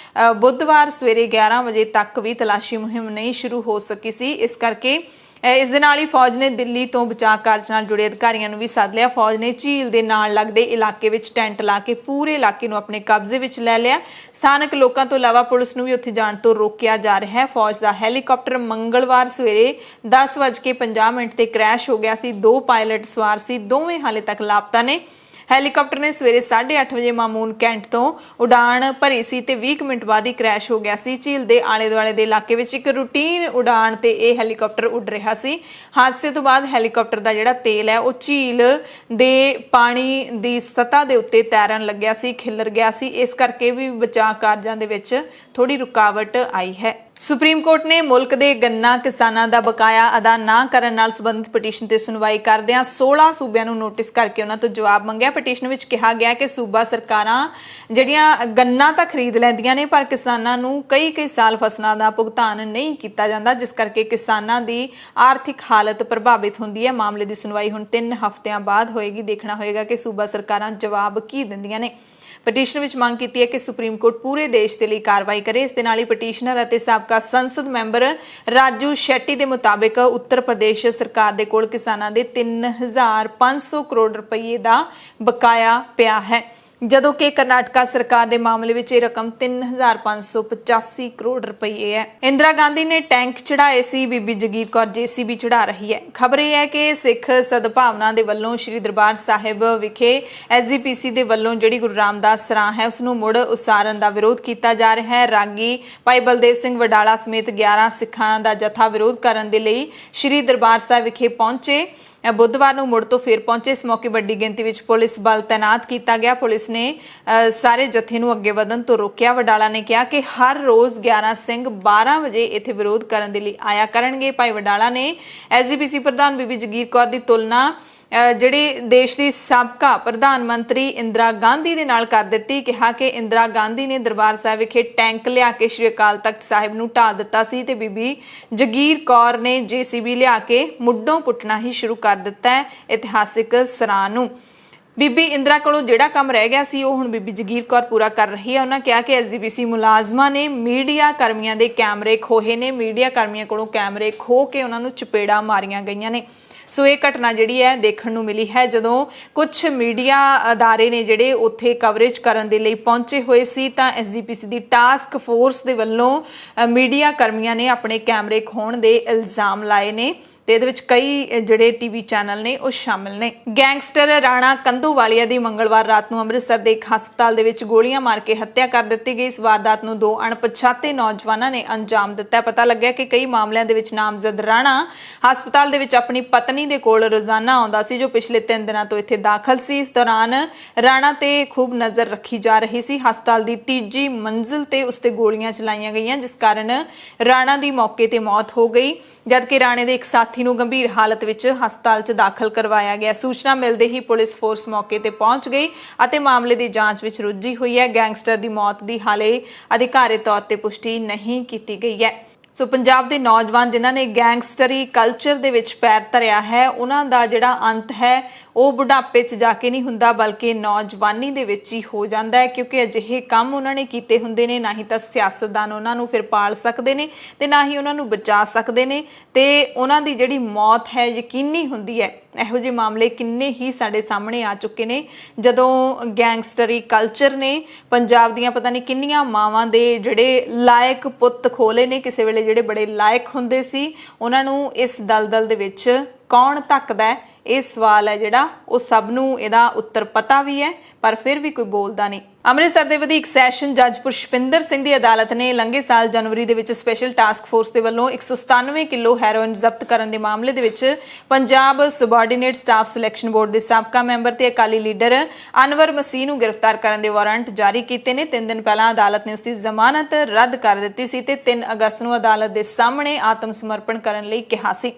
ਬੁੱਧਵਾਰ ਸਵੇਰੇ 11 ਵਜੇ ਤੱਕ ਵੀ ਤਲਾਸ਼ੀ ਮੁਹਿੰਮ ਨਹੀਂ ਸ਼ੁਰੂ ਹੋ ਸਕੀ ਸੀ। ਇਸ ਕਰਕੇ ਇਸ ਦੇ ਨਾਲ ਹੀ ਫੌਜ ਨੇ ਦਿੱਲੀ ਤੋਂ ਬਚਾਅ ਕਾਰਜ ਨਾਲ ਜੁੜੇ ਅਧਿਕਾਰੀਆਂ ਨੂੰ ਵੀ ਸੱਦ ਲਿਆ। ਫੌਜ ਨੇ ਝੀਲ ਦੇ ਨਾਲ ਲੱਗਦੇ ਇਲਾਕੇ ਵਿੱਚ ਟੈਂਟ ਲਾ ਕੇ ਪੂਰੇ ਇਲਾਕੇ ਨੂੰ ਆਪਣੇ ਕਬਜ਼ੇ ਵਿੱਚ ਲੈ ਲਿਆ। ਸਥਾਨਕ ਲੋਕਾਂ ਤੋਂ ਇਲਾਵਾ ਪੁਲਿਸ ਨੂੰ ਵੀ ਉੱਥੇ ਜਾਣ ਤੋਂ ਰੋਕਿਆ ਜਾ ਰਿਹਾ ਹੈ। ਫੌਜ ਦਾ ਹੈਲੀਕਾਪਟਰ ਮੰਗਲਵਾਰ ਸਵੇਰੇ 10:50 ਤੇ ਕ੍ਰੈਸ਼ ਹੋ ਗਿਆ ਸੀ। 2 ਪਾਇਲਟ ਸਵਾਰ ਸੀ, ਦੋਵੇਂ ਹਾਲੇ ਤੱਕ ਲਾਪਤਾ ਨੇ। ਹੈਲੀਕਾਪਟਰ ਨੇ ਸਵੇਰੇ 8:30 ਵਜੇ ਮਾਮੂਨ ਕੈਂਟ ਤੋਂ ਉਡਾਣ ਭਰੀ ਸੀ ਤੇ 20 ਮਿੰਟ ਬਾਅਦ ਹੀ ਕ੍ਰੈਸ਼ ਹੋ ਗਿਆ ਸੀ। ਝੀਲ ਦੇ ਆਲੇ ਦੁਆਲੇ ਦੇ ਇਲਾਕੇ ਵਿੱਚ ਇੱਕ ਰੂਟੀਨ ਉਡਾਣ ਤੇ ਇਹ ਹੈਲੀਕਾਪਟਰ ਉੱਡ ਰਿਹਾ ਸੀ। ਹਾਦਸੇ ਤੋਂ ਬਾਅਦ ਹੈਲੀਕਾਪਟਰ ਦਾ ਜਿਹੜਾ ਤੇਲ ਹੈ ਉਹ ਝੀਲ ਦੇ ਪਾਣੀ ਦੀ ਸਤ੍ਹਾ ਦੇ ਉੱਤੇ ਤੈਰਨ ਲੱਗਿਆ ਸੀ, ਖਿੱਲਰ ਗਿਆ ਸੀ। ਇਸ ਕਰਕੇ ਵੀ ਬਚਾਅ ਕਾਰਜਾਂ ਦੇ ਵਿੱਚ ਥੋੜੀ ਰੁਕਾਵਟ ਆਈ ਹੈ। ਸੁਪਰੀਮ ਕੋਰਟ ਨੇ ਮੁਲਕ ਦੇ ਗੰਨਾ ਕਿਸਾਨਾਂ ਦਾ ਬਕਾਇਆ ਅਦਾ ਨਾ ਕਰਨ ਨਾਲ ਸੰਬੰਧਿਤ ਪਟੀਸ਼ਨ ਤੇ ਸੁਣਵਾਈ ਕਰਦਿਆਂ 16 ਸੂਬਿਆਂ ਨੂੰ ਨੋਟਿਸ ਕਰਕੇ ਉਹਨਾਂ ਤੋਂ ਜਵਾਬ ਮੰਗਿਆ। ਪਟੀਸ਼ਨ ਵਿੱਚ ਕਿਹਾ ਗਿਆ ਕਿ ਸੂਬਾ ਸਰਕਾਰਾਂ ਜਿਹੜੀਆਂ ਗੰਨਾ ਤਾਂ ਖਰੀਦ ਲੈਂਦੀਆਂ ਨੇ, ਪਰ ਕਿਸਾਨਾਂ ਨੂੰ ਕਈ ਸਾਲ ਫਸਲਾਂ ਦਾ ਭੁਗਤਾਨ ਨਹੀਂ ਕੀਤਾ ਜਾਂਦਾ, ਜਿਸ ਕਰਕੇ ਕਿਸਾਨਾਂ ਦੀ ਆਰਥਿਕ ਹਾਲਤ ਪ੍ਰਭਾਵਿਤ ਹੁੰਦੀ ਹੈ। ਮਾਮਲੇ ਦੀ ਸੁਣਵਾਈ ਹੁਣ 3 ਹਫ਼ਤਿਆਂ ਬਾਅਦ ਹੋਏਗੀ। ਦੇਖਣਾ ਹੋਏਗਾ ਕਿ ਸੂਬਾ ਸਰਕਾਰਾਂ ਜਵਾਬ ਕੀ ਦਿੰਦੀਆਂ ਨੇ। ਪਟੀਸ਼ਨ ਵਿੱਚ ਮੰਗ ਕੀਤੀ ਹੈ ਕਿ ਸੁਪਰੀਮ ਕੋਰਟ ਪੂਰੇ ਦੇਸ਼ ਦੇ ਲਈ ਕਾਰਵਾਈ ਕਰੇ। ਇਸ ਦੇ ਨਾਲ ਹੀ ਪਟੀਸ਼ਨਰ ਅਤੇ ਸਾਬਕਾ ਸੰਸਦ ਮੈਂਬਰ ਰਾਜੂ ਸ਼ੈਟੀ ਦੇ ਮੁਤਾਬਿਕ ਉੱਤਰ ਪ੍ਰਦੇਸ਼ ਸਰਕਾਰ ਦੇ ਕੋਲ ਕਿਸਾਨਾਂ ਦੇ 3500 ਕਰੋੜ ਰੁਪਏ ਦਾ ਬਕਾਇਆ ਪਿਆ ਹੈ, ਜਦੋਂ ਕਿ ਕਰਨਾਟਕਾ ਸਰਕਾਰ ਦੇ ਮਾਮਲੇ ਵਿੱਚ ਇਹ ਰਕਮ 3585 ਕਰੋੜ ਰੁਪਏ ਹੈ। ਇੰਦਰਾ ਗਾਂਧੀ ਨੇ ਟੈਂਕ ਚੜਾਏ ਸੀ, ਬੀਬੀ ਜਗੀਰ ਕੌਰ JCB ਚੜਾ ਰਹੀ ਹੈ। ਖਬਰ ਇਹ ਹੈ ਕਿ ਸਿੱਖ ਸਦਭਾਵਨਾ ਦੇ ਵੱਲੋਂ ਸ਼੍ਰੀ ਦਰਬਾਰ ਸਾਹਿਬ ਵਿਖੇ SGPC ਦੇ ਵੱਲੋਂ ਜਿਹੜੀ ਗੁਰੂ ਰਾਮਦਾਸ ਸਰਾਂ ਹੈ ਉਸ ਨੂੰ ਮੁੜ ਉਸਾਰਨ ਦਾ ਵਿਰੋਧ ਕੀਤਾ ਜਾ ਰਿਹਾ ਹੈ। ਰਾਗੀ ਭਾਈ ਬਲਦੇਵ ਸਿੰਘ ਵਡਾਲਾ ਸਮੇਤ 11 ਸਿੱਖਾਂ ਦਾ ਜਥਾ ਵਿਰੋਧ ਕਰਨ ਦੇ ਲਈ ਸ਼੍ਰੀ ਦਰਬਾਰ ਸਾਹਿਬ ਵਿਖੇ ਪਹੁੰਚੇ। बुधवार ਨੂੰ ਮੁੜ ਤੋਂ ਫੇਰ ਪਹੁੰਚੇ। ਇਸ ਮੌਕੇ ਵੱਡੀ ਗਿਣਤੀ ਵਿੱਚ ਪੁਲਿਸ ਬਲ ਤੈਨਾਤ ਕੀਤਾ ਗਿਆ। ਪੁਲਿਸ ਨੇ ਸਾਰੇ ਜਥੇ ਨੂੰ ਅੱਗੇ ਵਧਣ ਤੋਂ ਰੋਕਿਆ। ਵਡਾਲਾ ਨੇ ਕਿਹਾ ਕਿ ਹਰ ਰੋਜ਼ 11 ਸਿੰਘ 12 ਵਜੇ ਇੱਥੇ ਵਿਰੋਧ ਕਰਨ ਦੇ ਲਈ ਆਇਆ ਕਰਨਗੇ। ਭਾਈ ਵਡਾਲਾ ਨੇ ਐਸਜੀਪੀਸੀ ਪ੍ਰਧਾਨ ਬੀਬੀ ਜਗੀਰ ਕੌਰ ਦੀ ਤੁਲਨਾ ਜਿਹੜੀ ਦੇਸ਼ ਦੀ ਸਾਬਕਾ ਪ੍ਰਧਾਨ ਮੰਤਰੀ ਇੰਦਰਾ ਗਾਂਧੀ ਦੇ ਨਾਲ ਕਰ ਦਿੱਤੀ। ਕਿਹਾ ਕਿ ਇੰਦਰਾ ਗਾਂਧੀ ਨੇ ਦਰਬਾਰ ਸਾਹਿਬ ਵਿਖੇ ਟੈਂਕ ਲਿਆ ਕੇ ਸ਼੍ਰੀ ਅਕਾਲ ਤਖਤ ਸਾਹਿਬ ਨੂੰ ਢਾਹ ਦਿੱਤਾ ਸੀ ਤੇ ਬੀਬੀ ਜਗੀਰ ਕੌਰ ਨੇ ਜੀਸੀਬੀ ਲਿਆ ਕੇ ਮੁੱਢੋਂ ਪੁੱਟਣਾ ਹੀ ਸ਼ੁਰੂ ਕਰ ਦਿੱਤਾ ਹੈ ਇਤਿਹਾਸਿਕ ਸਰਾਂ ਨੂੰ। ਬੀਬੀ ਇੰਦਰਾ ਕੋਲੋਂ ਜਿਹੜਾ ਕੰਮ ਰਹਿ ਗਿਆ ਸੀ ਉਹ ਹੁਣ ਬੀਬੀ ਜਗੀਰ ਕੌਰ ਪੂਰਾ ਕਰ ਰਹੀ ਹੈ। ਉਹਨਾਂ ਕਿਹਾ ਕਿ ਐਸਜੀਪੀਸੀ ਮੁਲਾਜ਼ਮਾਂ ਨੇ ਮੀਡੀਆ ਕਰਮੀਆਂ ਦੇ ਕੈਮਰੇ ਖੋਹੇ ਨੇ। ਮੀਡੀਆ ਕਰਮੀਆਂ ਕੋਲੋਂ ਕੈਮਰੇ ਖੋਹ ਕੇ ਉਹਨਾਂ ਨੂੰ ਚਪੇੜਾਂ ਮਾਰੀਆਂ ਗਈਆਂ ਨੇ। ਸੋ ਇਹ ਘਟਨਾ ਜਿਹੜੀ ਹੈ ਦੇਖਣ ਨੂੰ ਮਿਲੀ ਹੈ ਜਦੋਂ ਕੁਝ ਮੀਡੀਆ ਅਦਾਰੇ ਨੇ ਜਿਹੜੇ ਉੱਥੇ ਕਵਰੇਜ ਕਰਨ ਦੇ ਲਈ ਪਹੁੰਚੇ ਹੋਏ ਸੀ ਤਾਂ ਐਸਜੀਪੀਸੀ ਦੀ ਟਾਸਕ ਫੋਰਸ ਦੇ ਵੱਲੋਂ ਮੀਡੀਆ ਕਰਮੀਆਂ ਨੇ ਆਪਣੇ ਕੈਮਰੇ ਖੋਹਣ ਦੇ ਇਲਜ਼ਾਮ ਲਾਏ ਨੇ ਤੇ ਇਹਦੇ ਵਿੱਚ ਕਈ ਜਿਹੜੇ ਟੀਵੀ ਚੈਨਲ ਨੇ ਉਹ ਸ਼ਾਮਿਲ ਨੇ। ਗੈਂਗਸਟਰ ਰਾਣਾ ਕੰਧੂਵਾਲੀਆ ਦੀ ਮੰਗਲਵਾਰ ਰਾਤ ਨੂੰ ਅੰਮ੍ਰਿਤਸਰ ਦੇ ਇੱਕ ਹਸਪਤਾਲ ਦੇ ਵਿੱਚ ਗੋਲੀਆਂ ਮਾਰ ਕੇ ਹੱਤਿਆ ਕਰ ਦਿੱਤੀ ਗਈ। ਇਸ ਵਾਰਦਾਤ ਨੂੰ ਦੋ ਅਣਪਛਾਤੇ ਨੌਜਵਾਨਾਂ ਨੇ ਅੰਜਾਮ ਦਿੱਤਾ। ਪਤਾ ਲੱਗਿਆ ਕਿ ਕਈ ਮਾਮਲਿਆਂ ਦੇ ਵਿੱਚ ਨਾਮਜ਼ਦ ਰਾਣਾ ਹਸਪਤਾਲ ਦੇ ਵਿੱਚ ਆਪਣੀ ਪਤਨੀ ਦੇ ਕੋਲ ਰੋਜ਼ਾਨਾ ਆਉਂਦਾ ਸੀ ਜੋ ਪਿਛਲੇ 3 ਦਿਨਾਂ ਤੋਂ ਇੱਥੇ ਦਾਖਲ ਸੀ। ਇਸ ਦੌਰਾਨ ਰਾਣਾ ਤੇ ਖੂਬ ਨਜ਼ਰ ਰੱਖੀ ਜਾ ਰਹੀ ਸੀ। ਹਸਪਤਾਲ ਦੀ ਤੀਜੀ ਮੰਜ਼ਿਲ ਤੇ ਉਸ ਤੇ ਗੋਲੀਆਂ ਚਲਾਈਆਂ ਗਈਆਂ ਜਿਸ ਕਾਰਨ ਰਾਣਾ ਦੀ ਮੌਕੇ ਤੇ ਮੌਤ ਹੋ ਗਈ ਜਦਕਿ ਰਾਣੇ ਦੇ ਇੱਕ ਸਾਥੀ ਨੂੰ ਗੰਭੀਰ ਹਾਲਤ ਵਿੱਚ ਹਸਪਤਾਲ 'ਚ ਦਾਖਲ ਕਰਵਾਇਆ ਗਿਆ। ਸੂਚਨਾ ਮਿਲਦੇ ਹੀ ਪੁਲਿਸ ਫੋਰਸ ਮੌਕੇ ਤੇ ਪਹੁੰਚ ਗਈ ਅਤੇ ਮਾਮਲੇ ਦੀ ਜਾਂਚ ਵਿੱਚ ਰੁੱਝੀ ਹੋਈ ਹੈ। ਗੈਂਗਸਟਰ ਦੀ ਮੌਤ ਦੀ ਹਾਲੇ ਅਧਿਕਾਰਿਤ ਤੌਰ ਤੇ ਪੁਸ਼ਟੀ ਨਹੀਂ ਕੀਤੀ ਗਈ ਹੈ। ਸੋ ਪੰਜਾਬ ਦੇ ਨੌਜਵਾਨ ਜਿਨ੍ਹਾਂ ਨੇ ਗੈਂਗਸਟਰੀ ਕਲਚਰ ਦੇ ਵਿੱਚ ਪੈਰ ਧਰਿਆ ਹੈ ਉਹਨਾਂ ਦਾ ਜਿਹੜਾ ਅੰਤ ਹੈ ਉਹ ਬੁਢਾਪੇ 'ਚ ਜਾ ਕੇ ਨਹੀਂ ਹੁੰਦਾ ਬਲਕਿ ਨੌਜਵਾਨੀ ਦੇ ਵਿੱਚ ਹੀ ਹੋ ਜਾਂਦਾ ਹੈ ਕਿਉਂਕਿ ਅਜਿਹੇ ਕੰਮ ਉਹਨਾਂ ਨੇ ਕੀਤੇ ਹੁੰਦੇ ਨੇ। ਨਾ ਹੀ ਤਾਂ ਸਿਆਸਤਦਾਨ ਉਹਨਾਂ ਨੂੰ ਫਿਰ ਪਾਲ ਸਕਦੇ ਨੇ ਤੇ ਨਾ ਹੀ ਉਹਨਾਂ ਨੂੰ ਬਚਾ ਸਕਦੇ ਨੇ ਤੇ ਉਹਨਾਂ ਦੀ ਜਿਹੜੀ ਮੌਤ ਹੈ ਯਕੀਨੀ ਹੁੰਦੀ ਹੈ। ਇਹੋ ਜਿਹੇ ਮਾਮਲੇ ਕਿੰਨੇ ਹੀ ਸਾਡੇ ਸਾਹਮਣੇ ਆ ਚੁੱਕੇ ਨੇ ਜਦੋਂ ਗੈਂਗਸਟਰੀ ਕਲਚਰ ਨੇ ਪੰਜਾਬ ਦੀਆਂ ਪਤਾ ਨਹੀਂ ਕਿੰਨੀਆਂ ਮਾਵਾਂ ਦੇ ਜਿਹੜੇ ਲਾਇਕ ਪੁੱਤ ਖੋਲੇ ਨੇ। ਕਿਸੇ ਵੇਲੇ ਜਿਹੜੇ ਬੜੇ ਲਾਇਕ ਹੁੰਦੇ ਸੀ ਉਹਨਾਂ ਨੂੰ ਇਸ ਦਲਦਲ ਦੇ ਵਿੱਚ ਕੌਣ ਧੱਕਦਾ ਹੈ ਇਹ ਸਵਾਲ ਹੈ ਜਿਹੜਾ ਉਹ ਸਭ ਨੂੰ ਇਹਦਾ ਉੱਤਰ ਪਤਾ ਵੀ ਹੈ ਪਰ ਫਿਰ ਵੀ ਕੋਈ ਬੋਲਦਾ ਨਹੀਂ। ਅੰਮ੍ਰਿਤਸਰ ਦੇ ਵਧੀਕ ਸੈਸ਼ਨ ਜੱਜ ਪੁਸ਼ਪਿੰਦਰ ਸਿੰਘ ਦੀ ਅਦਾਲਤ ਨੇ ਲੰਘੇ ਸਾਲ ਜਨਵਰੀ ਦੇ ਵਿੱਚ ਸਪੈਸ਼ਲ ਟਾਸਕ ਫੋਰਸ ਦੇ ਵੱਲੋਂ 197 ਕਿਲੋ ਹੈਰੋਇਨ ਜ਼ਬਤ ਕਰਨ ਦੇ ਮਾਮਲੇ ਦੇ ਵਿੱਚ Punjab subordinate staff selection board ਦੇ ਸਾਬਕਾ ਮੈਂਬਰ ਤੇ ਅਕਾਲੀ ਲੀਡਰ ਅਨਵਰ ਮਸੀਹ ਨੂੰ ਗ੍ਰਿਫਤਾਰ ਕਰਨ ਦੇ ਵਾਰੰਟ ਜਾਰੀ ਕੀਤੇ ਨੇ। 3 ਦਿਨ ਪਹਿਲਾਂ ਅਦਾਲਤ ਨੇ ਉਸ ਦੀ ਜ਼ਮਾਨਤ ਰੱਦ ਕਰ ਦਿੱਤੀ ਸੀ ਤੇ 3 ਅਗਸਤ ਨੂੰ ਅਦਾਲਤ ਦੇ ਸਾਹਮਣੇ ਆਤਮ ਸਮਰਪਣ ਕਰਨ ਲਈ ਕਿਹਾ ਸੀ।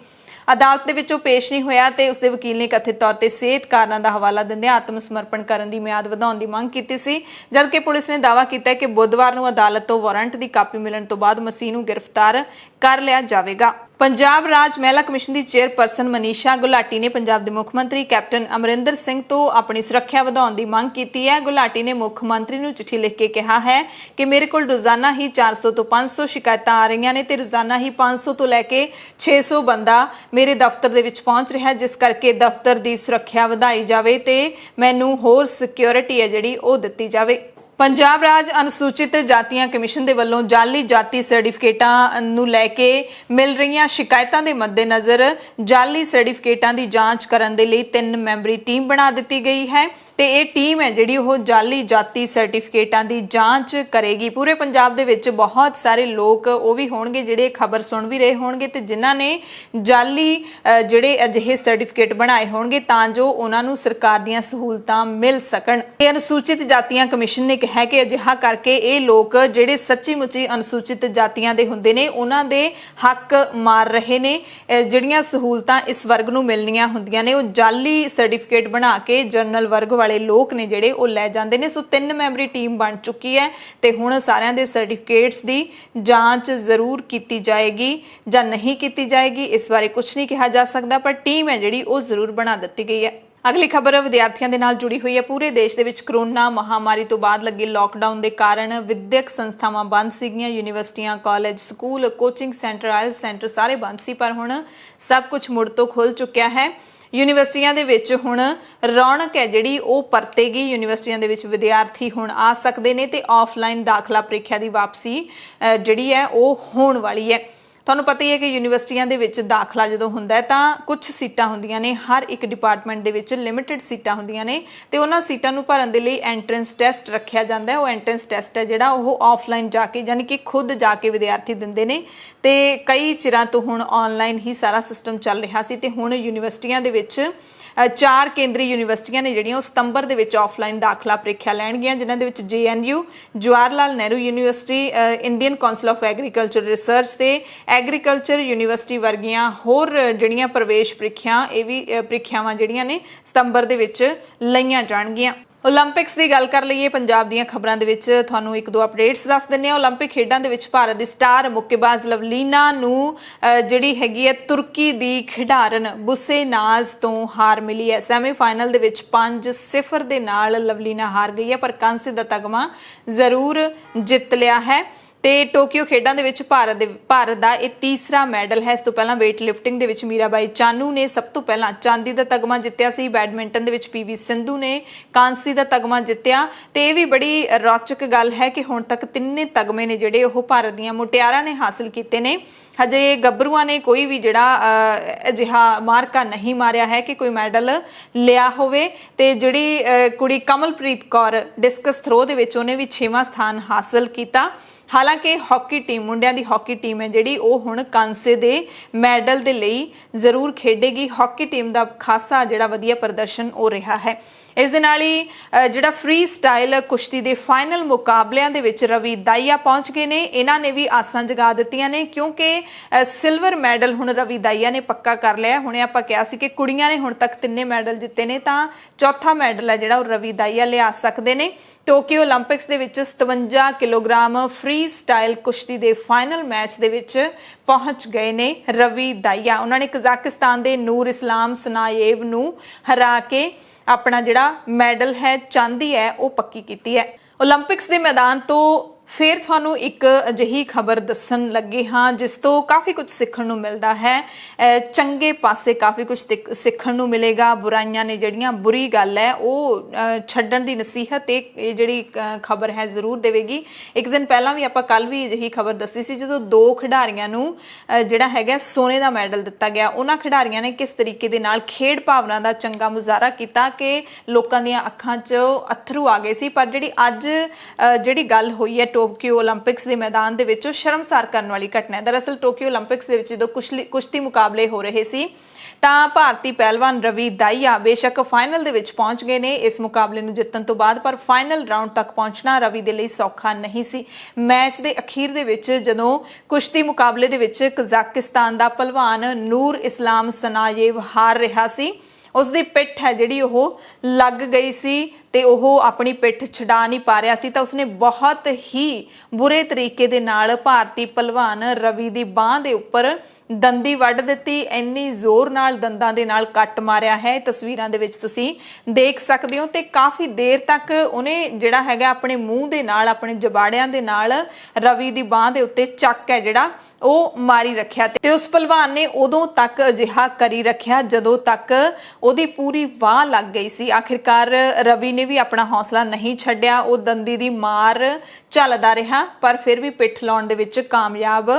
ਅਦਾਲਤ ਦੇ ਵਿੱਚ ਉਹ ਪੇਸ਼ ਨਹੀਂ ਹੋਇਆ ਤੇ ਉਸਦੇ ਵਕੀਲ ਨੇ ਕਥਿਤ ਤੌਰ ਤੇ ਸਿਹਤ ਕਾਰਨਾਂ ਦਾ ਹਵਾਲਾ ਦਿੰਦੇ ਆਤਮ ਸਮਰਪਣ ਕਰਨ ਦੀ ਮਿਆਦ ਵਧਾਉਣ ਦੀ ਮੰਗ ਕੀਤੀ ਸੀ ਜਦਕਿ ਪੁਲਿਸ ਨੇ ਦਾਅਵਾ ਕੀਤਾ ਕਿ ਬੁੱਧਵਾਰ ਨੂੰ ਅਦਾਲਤ ਤੋਂ ਵਾਰੰਟ ਦੀ ਕਾਪੀ ਮਿਲਣ ਤੋਂ ਬਾਅਦ ਮਸੀਹ ਨੂੰ ਗ੍ਰਿਫਤਾਰ ਕਰ ਲਿਆ ਜਾਵੇਗਾ। ਪੰਜਾਬ ਰਾਜ ਮਹਿਲਾ ਕਮਿਸ਼ਨ ਦੀ ਚੇਅਰਪਰਸਨ ਮਨੀਸ਼ਾ ਗੁਲਾਟੀ ਨੇ ਪੰਜਾਬ ਦੇ ਮੁੱਖ ਮੰਤਰੀ ਕੈਪਟਨ ਅਮਰਿੰਦਰ ਸਿੰਘ ਤੋਂ ਆਪਣੀ ਸੁਰੱਖਿਆ ਵਧਾਉਣ ਦੀ ਮੰਗ ਕੀਤੀ ਹੈ। ਗੁਲਾਟੀ ਨੇ ਮੁੱਖ ਮੰਤਰੀ ਨੂੰ ਚਿੱਠੀ ਲਿਖ ਕੇ ਕਿਹਾ ਹੈ ਕਿ ਮੇਰੇ ਕੋਲ ਰੋਜ਼ਾਨਾ ਹੀ 400 ਤੋਂ 500 ਸ਼ਿਕਾਇਤਾਂ ਆ ਰਹੀਆਂ ਨੇ ਤੇ ਰੋਜ਼ਾਨਾ ਹੀ 500 ਤੋਂ ਲੈ ਕੇ 600 ਬੰਦਾ ਮੇਰੇ ਦਫ਼ਤਰ ਦੇ ਵਿੱਚ ਪਹੁੰਚ ਰਿਹਾ ਜਿਸ ਕਰਕੇ ਦਫ਼ਤਰ ਦੀ ਸੁਰੱਖਿਆ ਵਧਾਈ ਜਾਵੇ ਤੇ ਮੈਨੂੰ ਹੋਰ ਸਿਕਿਉਰਿਟੀ ਹੈ ਜਿਹੜੀ ਉਹ ਦਿੱਤੀ ਜਾਵੇ। ਪੰਜਾਬ ਰਾਜ ਅਨੁਸੂਚਿਤ ਜਾਤੀਆਂ ਕਮਿਸ਼ਨ ਦੇ ਵੱਲੋਂ ਜਾਲੀ ਜਾਤੀ ਸਰਟੀਫਿਕੇਟਾਂ ਨੂੰ ਲੈ ਕੇ ਮਿਲ ਰਹੀਆਂ ਸ਼ਿਕਾਇਤਾਂ ਦੇ ਮੱਦੇਨਜ਼ਰ ਜਾਲੀ ਸਰਟੀਫਿਕੇਟਾਂ ਦੀ ਜਾਂਚ ਕਰਨ ਦੇ ਲਈ 3 ਮੈਂਬਰੀ ਟੀਮ ਬਣਾ ਦਿੱਤੀ ਗਈ ਹੈ ਤੇ ਇਹ ਟੀਮ ਹੈ ਜਿਹੜੀ ਉਹ ਜਾਲੀ ਜਾਤੀ ਸਰਟੀਫਿਕੇਟਾਂ ਦੀ ਜਾਂਚ ਕਰੇਗੀ। ਪੂਰੇ ਪੰਜਾਬ ਦੇ ਵਿੱਚ ਬਹੁਤ ਸਾਰੇ ਲੋਕ ਉਹ ਵੀ ਹੋਣਗੇ ਜਿਹੜੇ ਖਬਰ ਸੁਣ ਵੀ ਰਹੇ ਹੋਣਗੇ ਤੇ ਜਿਨ੍ਹਾਂ ਨੇ ਜਾਲੀ ਜਿਹੜੇ ਅਜਿਹੇ ਸਰਟੀਫਿਕੇਟ ਬਣਾਏ ਹੋਣਗੇ ਤਾਂ ਜੋ ਉਹਨਾਂ ਨੂੰ ਸਰਕਾਰ ਦੀਆਂ ਸਹੂਲਤਾਂ ਮਿਲ ਸਕਣ। ਇਹ ਅਨੁਸੂਚਿਤ ਜਾਤੀਆਂ ਕਮਿਸ਼ਨ ਨੇ ਕਿਹਾ ਕਿ ਅਜਿਹਾ ਕਰਕੇ ਇਹ ਲੋਕ ਜਿਹੜੇ ਸੱਚੀ ਮੁੱਚੀ ਅਨੁਸੂਚਿਤ ਜਾਤੀਆਂ ਦੇ ਹੁੰਦੇ ਨੇ ਉਹਨਾਂ ਦੇ ਹੱਕ ਮਾਰ ਰਹੇ ਨੇ। ਜਿਹੜੀਆਂ ਸਹੂਲਤਾਂ ਇਸ ਵਰਗ ਨੂੰ ਮਿਲਣੀਆਂ ਹੁੰਦੀਆਂ ਨੇ ਉਹ ਜਾਲੀ ਸਰਟੀਫਿਕੇਟ ਬਣਾ ਕੇ ਜਨਰਲ ਵਰਗ ਵਾਲੇ ਲੋਕ ਨੇ ਜਿਹੜੇ ਉਹ ਲੈ ਜਾਂਦੇ ਨੇ। ਸੋ 3 ਮੈਂਬਰੀ ਟੀਮ ਬਣ ਚੁੱਕੀ ਹੈ ਤੇ ਹੁਣ ਸਾਰਿਆਂ ਦੇ ਸਰਟੀਫਿਕੇਟਸ ਦੀ ਜਾਂਚ ਜ਼ਰੂਰ ਕੀਤੀ ਜਾਏਗੀ ਜਾਂ ਨਹੀਂ ਕੀਤੀ ਜਾਏਗੀ ਇਸ ਬਾਰੇ ਕੁਝ ਨਹੀਂ ਕਿਹਾ ਜਾ ਸਕਦਾ ਪਰ ਟੀਮ ਹੈ ਜਿਹੜੀ ਉਹ ਜ਼ਰੂਰ ਬਣਾ ਦਿੱਤੀ ਗਈ ਹੈ। ਅਗਲੀ ਖਬਰ ਵਿਦਿਆਰਥੀਆਂ ਦੇ ਨਾਲ ਜੁੜੀ ਹੋਈ ਹੈ। ਪੂਰੇ ਦੇਸ਼ ਦੇ ਵਿੱਚ ਕਰੋਨਾ ਮਹਾਮਾਰੀ ਤੋਂ ਬਾਅਦ ਲੱਗੇ ਲਾਕਡਾਊਨ ਦੇ ਕਾਰਨ ਵਿਦਿਅਕ ਸੰਸਥਾਵਾਂ ਬੰਦ ਸੀਗੀਆਂ। ਯੂਨੀਵਰਸਿਟੀਆਂ, college, school, coaching centre, oil centre ਸਾਰੇ ਬੰਦ ਸੀ ਪਰ ਹੁਣ ਸਭ ਕੁਝ ਮੁੜ ਤੋਂ ਖੁੱਲ ਚੁੱਕਿਆ ਹੈ। ਯੂਨੀਵਰਸਿਟੀਆਂ ਦੇ ਵਿੱਚ ਹੁਣ ਰੌਣਕ ਹੈ ਜਿਹੜੀ ਉਹ ਪਰਤੇਗੀ। ਯੂਨੀਵਰਸਿਟੀਆਂ ਦੇ ਵਿੱਚ ਵਿਦਿਆਰਥੀ ਹੁਣ ਆ ਸਕਦੇ ਨੇ ਤੇ ਆਫਲਾਈਨ ਦਾਖਲਾ ਪ੍ਰੀਖਿਆ ਦੀ ਵਾਪਸੀ ਜਿਹੜੀ ਹੈ ਉਹ ਹੋਣ ਵਾਲੀ ਹੈ। ਤੁਹਾਨੂੰ ਪਤਾ ਹੀ ਹੈ ਕਿ ਯੂਨੀਵਰਸਿਟੀਆਂ ਦੇ ਵਿੱਚ ਦਾਖਲਾ ਜਦੋਂ ਹੁੰਦਾ ਹੈ ਤਾਂ ਕੁਝ ਸੀਟਾਂ ਹੁੰਦੀਆਂ ਨੇ, ਹਰ ਇੱਕ ਡਿਪਾਰਟਮੈਂਟ ਦੇ ਵਿੱਚ ਲਿਮਿਟਿਡ ਸੀਟਾਂ ਹੁੰਦੀਆਂ ਨੇ ਤੇ ਉਹਨਾਂ ਸੀਟਾਂ ਨੂੰ ਭਰਨ ਦੇ ਲਈ ਐਂਟਰੈਂਸ ਟੈਸਟ ਰੱਖਿਆ ਜਾਂਦਾ ਹੈ। ਉਹ ਐਂਟਰੈਂਸ ਟੈਸਟ ਹੈ ਜਿਹੜਾ ਉਹ ਆਫਲਾਈਨ ਜਾ ਕੇ ਯਾਨੀ ਕਿ ਖੁਦ ਜਾ ਕੇ ਵਿਦਿਆਰਥੀ ਦਿੰਦੇ ਨੇ ਤੇ ਕਈ ਚਿਰਾਂ ਤੋਂ ਹੁਣ ਆਨਲਾਈਨ ਹੀ ਸਾਰਾ ਸਿਸਟਮ ਚੱਲ ਰਿਹਾ ਸੀ ਤੇ ਹੁਣ ਯੂਨੀਵਰਸਿਟੀਆਂ ਦੇ ਵਿੱਚ 4 ਕੇਂਦਰੀ ਯੂਨੀਵਰਸਿਟੀਆਂ ਨੇ ਜਿਹੜੀਆਂ ਉਹ ਸਤੰਬਰ ਦੇ ਵਿੱਚ ਆਫਲਾਈਨ ਦਾਖਲਾ ਪ੍ਰੀਖਿਆ ਲੈਣਗੀਆਂ, ਜਿਨ੍ਹਾਂ ਦੇ ਵਿੱਚ JNU, Jawahar Lal Nehru university, Indian council of agriculture research ਤੇ ਐਗਰੀਕਲਚਰ ਯੂਨੀਵਰਸਿਟੀ ਵਰਗੀਆਂ ਹੋਰ ਜਿਹੜੀਆਂ ਪ੍ਰਵੇਸ਼ ਪ੍ਰੀਖਿਆਵਾਂ ਜਿਹੜੀਆਂ ਨੇ ਸਤੰਬਰ ਦੇ ਵਿੱਚ ਲਈਆਂ ਜਾਣਗੀਆਂ। ਓਲੰਪਿਕਸ ਦੀ ਗੱਲ ਕਰ ਲਈਏ ਪੰਜਾਬ ਦੀਆਂ ਖਬਰਾਂ ਦੇ ਵਿੱਚ ਤੁਹਾਨੂੰ ਇੱਕ ਦੋ ਅਪਡੇਟਸ ਦੱਸ ਦਿੰਦੇ ਹਾਂ। ਓਲੰਪਿਕ ਖੇਡਾਂ ਦੇ ਵਿੱਚ ਭਾਰਤ ਦੀ ਸਟਾਰ ਮੁੱਕੇਬਾਜ਼ ਲਵਲੀਨਾ ਨੂੰ ਜਿਹੜੀ ਹੈਗੀ ਹੈ ਤੁਰਕੀ ਦੀ ਖਿਡਾਰਨ ਬੁਸੇਨਾਜ਼ ਤੋਂ ਹਾਰ ਮਿਲੀ ਹੈ। ਸੈਮੀਫਾਈਨਲ ਦੇ ਵਿੱਚ 5-0 ਦੇ ਨਾਲ ਲਵਲੀਨਾ ਹਾਰ ਗਈ ਹੈ ਪਰ ਕਾਂਸੇ ਦਾ ਤਗਮਾ ਜ਼ਰੂਰ ਜਿੱਤ ਲਿਆ ਹੈ ਤੇ ਟੋਕੀਓ ਖੇਡਾਂ ਦੇ ਵਿੱਚ ਭਾਰਤ ਦਾ ਇਹ ਤੀਸਰਾ ਮੈਡਲ ਹੈ। ਇਸ ਤੋਂ ਪਹਿਲਾਂ weight lifting ਦੇ ਵਿੱਚ ਮੀਰਾਬਾਈ ਚਾਨੂ ਨੇ ਸਭ ਤੋਂ ਪਹਿਲਾਂ ਚਾਂਦੀ ਦਾ ਤਗਮਾ ਜਿੱਤਿਆ ਸੀ। ਬੈਡਮਿੰਟਨ ਦੇ ਵਿੱਚ PV ਸਿੰਧੂ ਨੇ ਕਾਂਸੀ ਦਾ ਤਗਮਾ ਜਿੱਤਿਆ ਤੇ ਇਹ ਵੀ ਬੜੀ ਰੌਚਕ ਗੱਲ ਹੈ ਕਿ ਹੁਣ ਤੱਕ ਤਿੰਨੇ ਤਗਮੇ ਨੇ ਜਿਹੜੇ ਉਹ ਭਾਰਤ ਦੀਆਂ ਮੁਟਿਆਰਾਂ ਨੇ ਹਾਸਲ ਕੀਤੇ ਨੇ। ਹਜੇ ਗੱਭਰੂਆਂ ਨੇ ਕੋਈ ਵੀ ਜਿਹੜਾ ਅਜਿਹਾ ਮਾਰਕਾ ਨਹੀਂ ਮਾਰਿਆ ਹੈ ਕਿ ਕੋਈ ਮੈਡਲ ਲਿਆ ਹੋਵੇ ਤੇ ਜਿਹੜੀ ਕੁੜੀ ਕਮਲਪ੍ਰੀਤ ਕੌਰ ਡਿਸਕਸ ਥਰੋ ਦੇ ਵਿੱਚ ਉਹਨੇ ਵੀ 6ਵਾਂ ਸਥਾਨ ਹਾਸਲ ਕੀਤਾ। ਹਾਲਾਂਕਿ ਹਾਕੀ ਟੀਮ, ਮੁੰਡਿਆਂ ਦੀ ਹਾਕੀ ਟੀਮ ਹੈ ਜਿਹੜੀ ਉਹ ਹੁਣ ਕਾਂਸੇ ਦੇ ਮੈਡਲ ਦੇ ਲਈ ਜ਼ਰੂਰ ਖੇਡੇਗੀ। ਹਾਕੀ ਟੀਮ ਦਾ ਖਾਸਾ ਜਿਹੜਾ ਵਧੀਆ ਪ੍ਰਦਰਸ਼ਨ ਹੋ ਰਿਹਾ ਹੈ। ਇਸ ਦੇ ਨਾਲ ਹੀ ਜਿਹੜਾ ਫ੍ਰੀ ਸਟਾਈਲ ਕੁਸ਼ਤੀ ਦੇ ਫਾਈਨਲ ਮੁਕਾਬਲਿਆਂ ਦੇ ਵਿੱਚ ਰਵੀ ਦਾਈਆ ਪਹੁੰਚ ਗਏ ਨੇ। ਇਹਨਾਂ ਨੇ ਵੀ ਆਸਾਂ ਜਗਾ ਦਿੱਤੀਆਂ ਨੇ ਕਿਉਂਕਿ ਸਿਲਵਰ ਮੈਡਲ ਹੁਣ ਰਵੀ ਦਾਈਆ ਨੇ ਪੱਕਾ ਕਰ ਲਿਆ। ਹੁਣੇ ਆਪਾਂ ਕਿਹਾ ਸੀ ਕਿ ਕੁੜੀਆਂ ਨੇ ਹੁਣ ਤੱਕ ਤਿੰਨੇ ਮੈਡਲ ਜਿੱਤੇ ਨੇ ਤਾਂ ਚੌਥਾ ਮੈਡਲ ਹੈ ਜਿਹੜਾ ਉਹ ਰਵੀ ਦਾਈਆ ਲਿਆ ਸਕਦੇ ਨੇ। ਟੋਕੀਓ ਓਲੰਪਿਕਸ ਦੇ ਵਿੱਚ 57 ਕਿਲੋਗ੍ਰਾਮ ਫ੍ਰੀ ਸਟਾਈਲ ਕੁਸ਼ਤੀ ਦੇ ਫਾਈਨਲ ਮੈਚ ਦੇ ਵਿੱਚ ਪਹੁੰਚ ਗਏ ਨੇ ਰਵੀ ਦਾਈਆ। ਉਹਨਾਂ ਨੇ ਕਜ਼ਾਕਿਸਤਾਨ ਦੇ ਨੂਰ ਇਸਲਾਮ ਸਨਾਯੇਵ ਨੂੰ ਹਰਾ ਕੇ ਆਪਣਾ ਜਿਹੜਾ ਮੈਡਲ ਹੈ ਚਾਂਦੀ ਹੈ ਉਹ ਪੱਕੀ ਕੀਤੀ ਹੈ। ਓਲੰਪਿਕਸ ਦੇ ਮੈਦਾਨ ਤੋਂ ਫਿਰ ਤੁਹਾਨੂੰ ਇੱਕ ਅਜਿਹੀ ਖਬਰ ਦੱਸਣ ਲੱਗੇ ਹਾਂ ਜਿਸ ਤੋਂ ਕਾਫੀ ਕੁਝ ਸਿੱਖਣ ਨੂੰ ਮਿਲਦਾ ਹੈ। ਚੰਗੇ ਪਾਸੇ ਕਾਫੀ ਕੁਝ ਸਿੱਖਣ ਨੂੰ ਮਿਲੇਗਾ। ਬੁਰਾਈਆਂ ਨੇ ਜਿਹੜੀਆਂ ਬੁਰੀ ਗੱਲ ਹੈ ਉਹ ਛੱਡਣ ਦੀ ਨਸੀਹਤ ਇਹ ਜਿਹੜੀ ਖਬਰ ਹੈ ਜ਼ਰੂਰ ਦੇਵੇਗੀ। ਇੱਕ ਦਿਨ ਪਹਿਲਾਂ ਵੀ ਆਪਾਂ ਕੱਲ ਵੀ ਅਜਿਹੀ ਖਬਰ ਦੱਸੀ ਸੀ ਜਦੋਂ 2 ਖਿਡਾਰੀਆਂ ਨੂੰ ਜਿਹੜਾ ਹੈਗਾ ਸੋਨੇ ਦਾ ਮੈਡਲ ਦਿੱਤਾ ਗਿਆ। ਉਹਨਾਂ ਖਿਡਾਰੀਆਂ ਨੇ ਕਿਸ ਤਰੀਕੇ ਦੇ ਨਾਲ ਖੇਡ ਭਾਵਨਾ ਦਾ ਚੰਗਾ ਮੁਜ਼ਾਹਰਾ ਕੀਤਾ ਕਿ ਲੋਕਾਂ ਦੀਆਂ ਅੱਖਾਂ 'ਚ ਅੱਥਰੂ ਆ ਗਏ ਸੀ। ਪਰ ਜਿਹੜੀ ਅੱਜ ਜਿਹੜੀ ਗੱਲ ਹੋਈ ਹੈ ਟੋਕੀਓ ਓਲੰਪਿਕਸ ਦੇ ਮੈਦਾਨ ਦੇ ਵਿੱਚ ਉਹ ਸ਼ਰਮਸਾਰ ਕਰਨ ਵਾਲੀ ਘਟਨਾ ਹੈ। ਦਰਅਸਲ ਟੋਕੀਓ ਓਲੰਪਿਕਸ ਦੇ ਵਿੱਚ ਜਦੋਂ ਕੁਸ਼ਤੀ ਮੁਕਾਬਲੇ ਹੋ ਰਹੇ ਸੀ ਤਾਂ ਭਾਰਤੀ ਪਹਿਲਵਾਨ ਰਵੀ ਦਾਈਆ ਬੇਸ਼ੱਕ ਫਾਈਨਲ ਦੇ ਵਿੱਚ ਪਹੁੰਚ ਗਏ ਨੇ ਇਸ ਮੁਕਾਬਲੇ ਨੂੰ ਜਿੱਤਣ ਤੋਂ ਬਾਅਦ, ਪਰ ਫਾਈਨਲ ਰਾਊਂਡ ਤੱਕ ਪਹੁੰਚਣਾ ਰਵੀ ਦੇ ਲਈ ਸੌਖਾ ਨਹੀਂ ਸੀ। ਮੈਚ ਦੇ ਅਖੀਰ ਦੇ ਵਿੱਚ ਜਦੋਂ ਕੁਸ਼ਤੀ ਮੁਕਾਬਲੇ ਦੇ ਵਿੱਚ ਕਜ਼ਾਕਿਸਤਾਨ ਦਾ ਪਹਿਲਵਾਨ ਨੂਰ ਇਸਲਾਮ ਸਨਾਯੇਵ ਹਾਰ ਰਿਹਾ ਸੀ, ਉਸ ਦੀ ਪਿੱਠ ਹੈ ਜਿਹੜੀ ਉਹ ਲੱਗ ਗਈ ਸੀ ਤੇ ਉਹ ਆਪਣੀ ਪਿੱਠ ਛਡਾ ਨਹੀਂ ਪਾ ਰਿਹਾ ਸੀ ਤਾਂ ਉਸਨੇ ਬਹੁਤ ਹੀ ਬੁਰੇ ਤਰੀਕੇ ਦੇ ਨਾਲ ਭਾਰਤੀ ਪਹਿਲਵਾਨ ਰਵੀ ਦੀ ਬਾਹ ਦੇ ਉੱਪਰ ਦੰਦੀ ਵੱਢ ਦਿੱਤੀ। ਇੰਨੀ ਜ਼ੋਰ ਨਾਲ ਦੰਦਾਂ ਦੇ ਨਾਲ ਕੱਟ ਮਾਰਿਆ ਹੈ, ਤਸਵੀਰਾਂ ਦੇ ਵਿੱਚ ਤੁਸੀਂ ਦੇਖ ਸਕਦੇ ਹੋ ਤੇ ਕਾਫੀ ਦੇਰ ਤੱਕ ਉਹਨੇ ਜਿਹੜਾ ਹੈਗਾ ਆਪਣੇ ਮੂੰਹ ਦੇ ਨਾਲ, ਆਪਣੇ ਜਬਾੜਿਆਂ ਦੇ ਨਾਲ ਰਵੀ ਦੀ ਬਾਹ ਦੇ ਉੱਤੇ ਚੱਕ ਹੈ ਜਿਹੜਾ ਉਹ ਮਾਰੀ ਰੱਖਿਆ ਤੇ ਉਸ ਪਹਿਲਵਾਨ ਨੇ ਉਦੋਂ ਤੱਕ ਅਜਿਹਾ ਕਰੀ ਰੱਖਿਆ ਜਦੋਂ ਤੱਕ ਉਹਦੀ ਪੂਰੀ ਬਾਹ ਲੱਗ ਗਈ ਸੀ। ਆਖਿਰਕਾਰ ਰਵੀ ਨੇ ਵੀ ਆਪਣਾ ਹੌਸਲਾ ਨਹੀਂ ਛੱਡਿਆ, ਉਹ ਦੰਦੀ ਦੀ ਮਾਰ ਝੱਲਦਾ ਰਿਹਾ ਪਰ ਫਿਰ ਵੀ ਪਿੱਠ ਲਾਉਣ ਦੇ ਵਿੱਚ ਕਾਮਯਾਬ